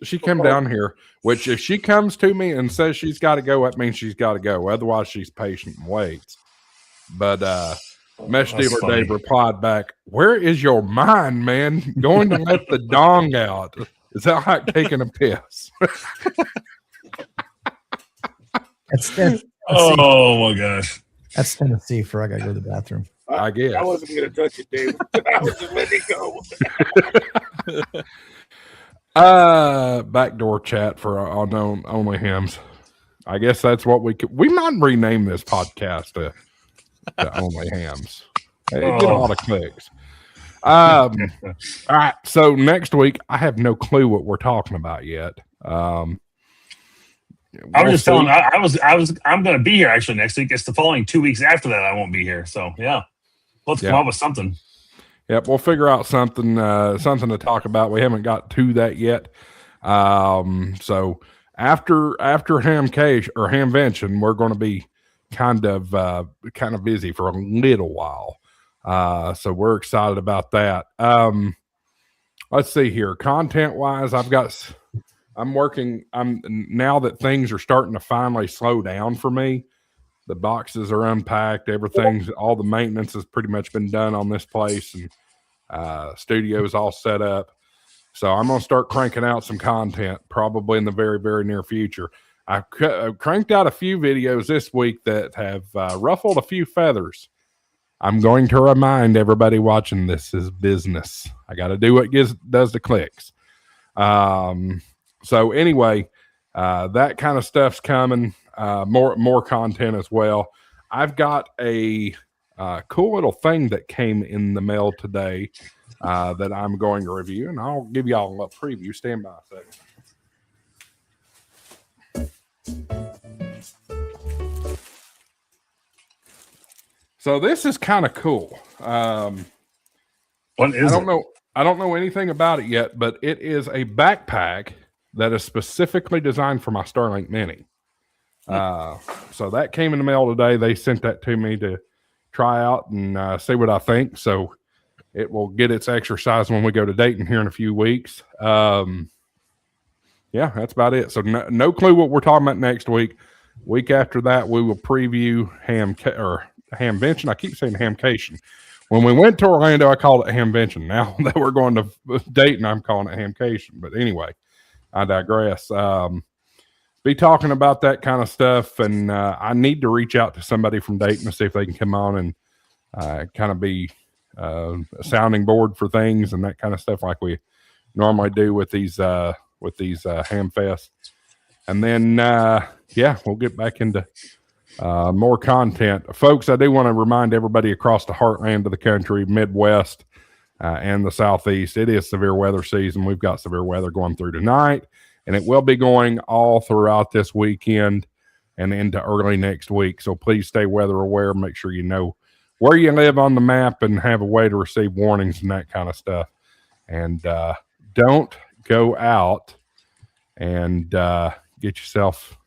She came down here, which if she comes to me and says she's got to go, that means she's got to go. Otherwise, she's patient and waits. But Mesh Dealer Dave replied back, "Where is your mind, man? Going to let the dong out? Is that like taking a piss?"
That's
oh my gosh.
That's Tennessee for I got to go to the bathroom.
I guess.
I wasn't going to touch it, Dave. I was just letting it go.
Backdoor chat for unknown only hymns. I guess that's what we might rename this podcast to Only Hams. It get a lot of clicks. All right. So next week, I have no clue what we're talking about yet.
I was just telling. I'm going to be here actually next week. It's the following 2 weeks after that I won't be here. So yeah, let's come up with something.
Yep, we'll figure out something to talk about. We haven't got to that yet. So after Hamvention, we're going to be kind of busy for a little while. So we're excited about that. Let's see here. Content wise, I'm now that things are starting to finally slow down for me. The boxes are unpacked. All the maintenance has pretty much been done on this place, and studio's all set up. So I'm going to start cranking out some content probably in the very, very near future. I cranked out a few videos this week that have ruffled a few feathers. I'm going to remind everybody watching, this is business. I got to do what does the clicks. So anyway, that kind of stuff's coming. More content as well. I've got a cool little thing that came in the mail today that I'm going to review, and I'll give y'all a preview. Stand by a second. So this is kind of cool.
What is it?
I don't know anything about it yet, but it is a backpack that is specifically designed for my Starlink Mini. So that came in the mail today. They sent that to me to try out and see what I think. So it will get its exercise when we go to Dayton here in a few weeks. Yeah, that's about it. So no clue what we're talking about next week. Week after that, we will preview Hamvention. I keep saying Hamcation. When we went to Orlando, I called it Hamvention. Now that we're going to Dayton, I'm calling it Hamcation. But anyway, I digress. Be talking about that kind of stuff, and I need to reach out to somebody from Dayton to see if they can come on and kind of be a sounding board for things and that kind of stuff like we normally do with these ham fests. And then we'll get back into more content, folks. I do want to remind everybody across the heartland of the country, Midwest and the Southeast, it is severe weather season. We've got severe weather going through tonight, and it will be going all throughout this weekend and into early next week. So please stay weather aware. Make sure you know where you live on the map and have a way to receive warnings and that kind of stuff. And don't go out and get yourself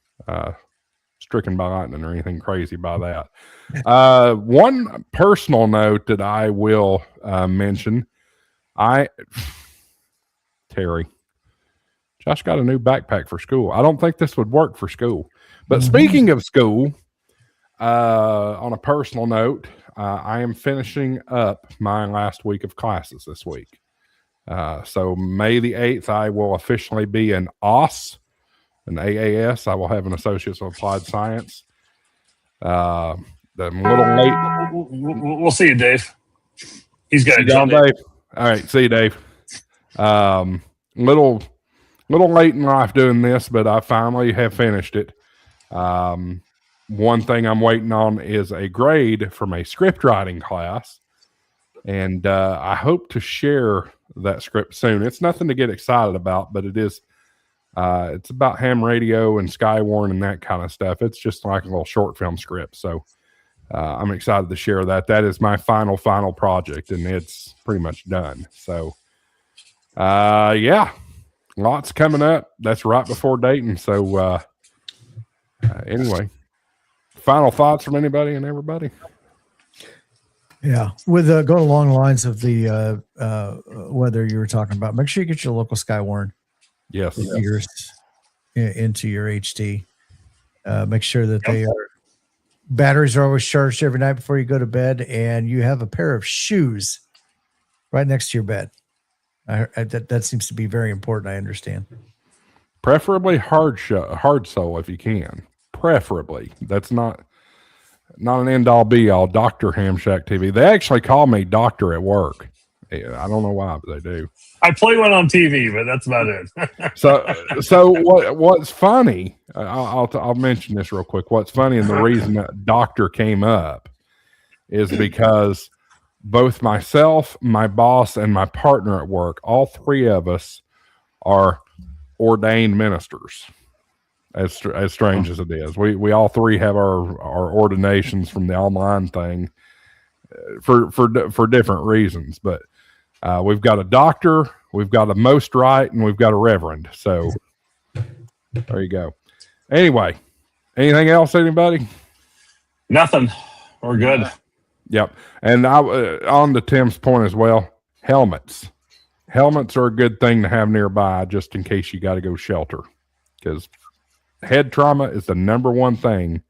stricken by lightning or anything crazy by that. One personal note that I will mention, Terry, Josh got a new backpack for school. I don't think this would work for school. But speaking of school, on a personal note, I am finishing up my last week of classes this week. So May the 8th, I will officially be an AAS. An AAS. I will have an Associates of Applied Science. I'm a little late.
We'll see you, Dave. He's got a job.
Dave. All right, see you, Dave. Little late in life doing this, but I finally have finished it. One thing I'm waiting on is a grade from a script writing class, and I hope to share that script soon. It's nothing to get excited about, but it is. It's about ham radio and Skywarn and that kind of stuff. It's just like a little short film script. So I'm excited to share that. That is my final project, and it's pretty much done. So, lots coming up. That's right before Dayton. So anyway, final thoughts from anybody and everybody?
Yeah. With going along the lines of the weather you were talking about, make sure you get your local Skywarn.
Yes.
Into your HD. Make sure that batteries are always charged every night before you go to bed, and you have a pair of shoes right next to your bed. That seems to be very important. I understand.
Preferably hard sole if you can. Preferably. That's not an end all be all. Dr. Hamshack TV. They actually call me doctor at work. I don't know why, but they do.
I play one on TV, but that's about it.
So what's funny? I'll mention this real quick. What's funny, and the reason that doctor came up is because both myself, my boss, and my partner at work, all three of us are ordained ministers. As strange as it is, we all three have our ordinations from the online thing for different reasons, but. We've got a doctor, we've got a most right, and we've got a reverend. So there you go. Anyway, anything else, anybody?
Nothing. We're good.
Yep. And on to Tim's point as well, helmets. Helmets are a good thing to have nearby just in case you got to go shelter, because head trauma is the number one thing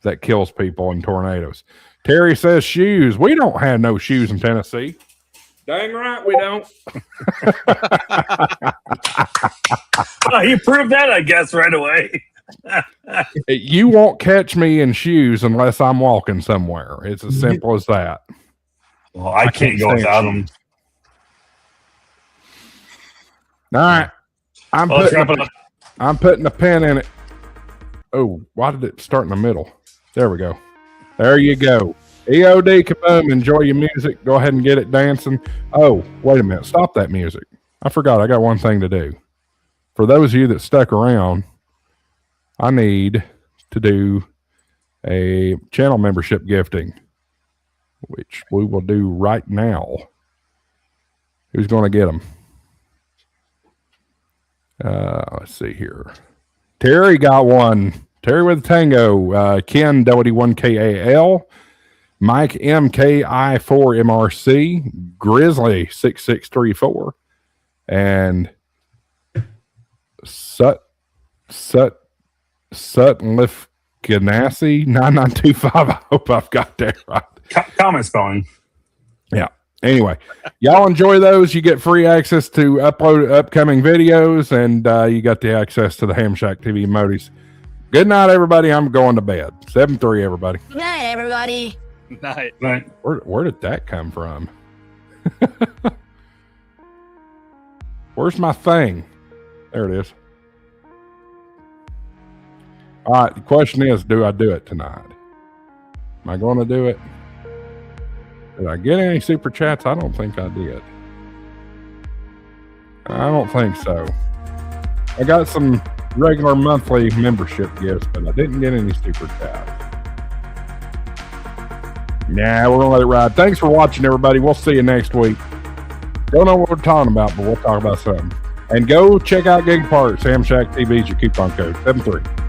that kills people in tornadoes. Terry says shoes. We don't have no shoes in Tennessee. Dang right we don't.
He proved that, I guess, right away.
You won't catch me in shoes unless I'm walking somewhere. It's as simple as that.
Well, I can't go without them.
All right. I'm putting a pin in it. Oh, why did it start in the middle? There we go. There you go. EOD, kaboom, enjoy your music. Go ahead and get it dancing. Oh, wait a minute. Stop that music. I forgot. I got one thing to do. For those of you that stuck around, I need to do a channel membership gifting, which we will do right now. Who's going to get them? Let's see here. Terry got one. Terry with a tango. Ken WD1KAL. Mike MKI4MRC, Grizzly 6634, and Sutliff Ganassi 9925. I hope I've got that right.
Common spelling.
Yeah. Anyway, y'all enjoy those. You get free access to upload upcoming videos, and you got the access to the Ham Shack TV emojis. Good night, everybody. I'm going to bed. 7-3, everybody.
Good night, everybody.
Night.
Right.
Where did that come from? Where's my thing? There it is. All right. The question is, do I do it tonight? Am I going to do it? Did I get any super chats? I don't think I did. I don't think so. I got some regular monthly membership gifts, but I didn't get any super chats. Nah, we're going to let it ride. Thanks for watching, everybody. We'll see you next week. Don't know what we're talking about, but we'll talk about something. And go check out Gig Parts. HamShackTV is your coupon code. 7-3.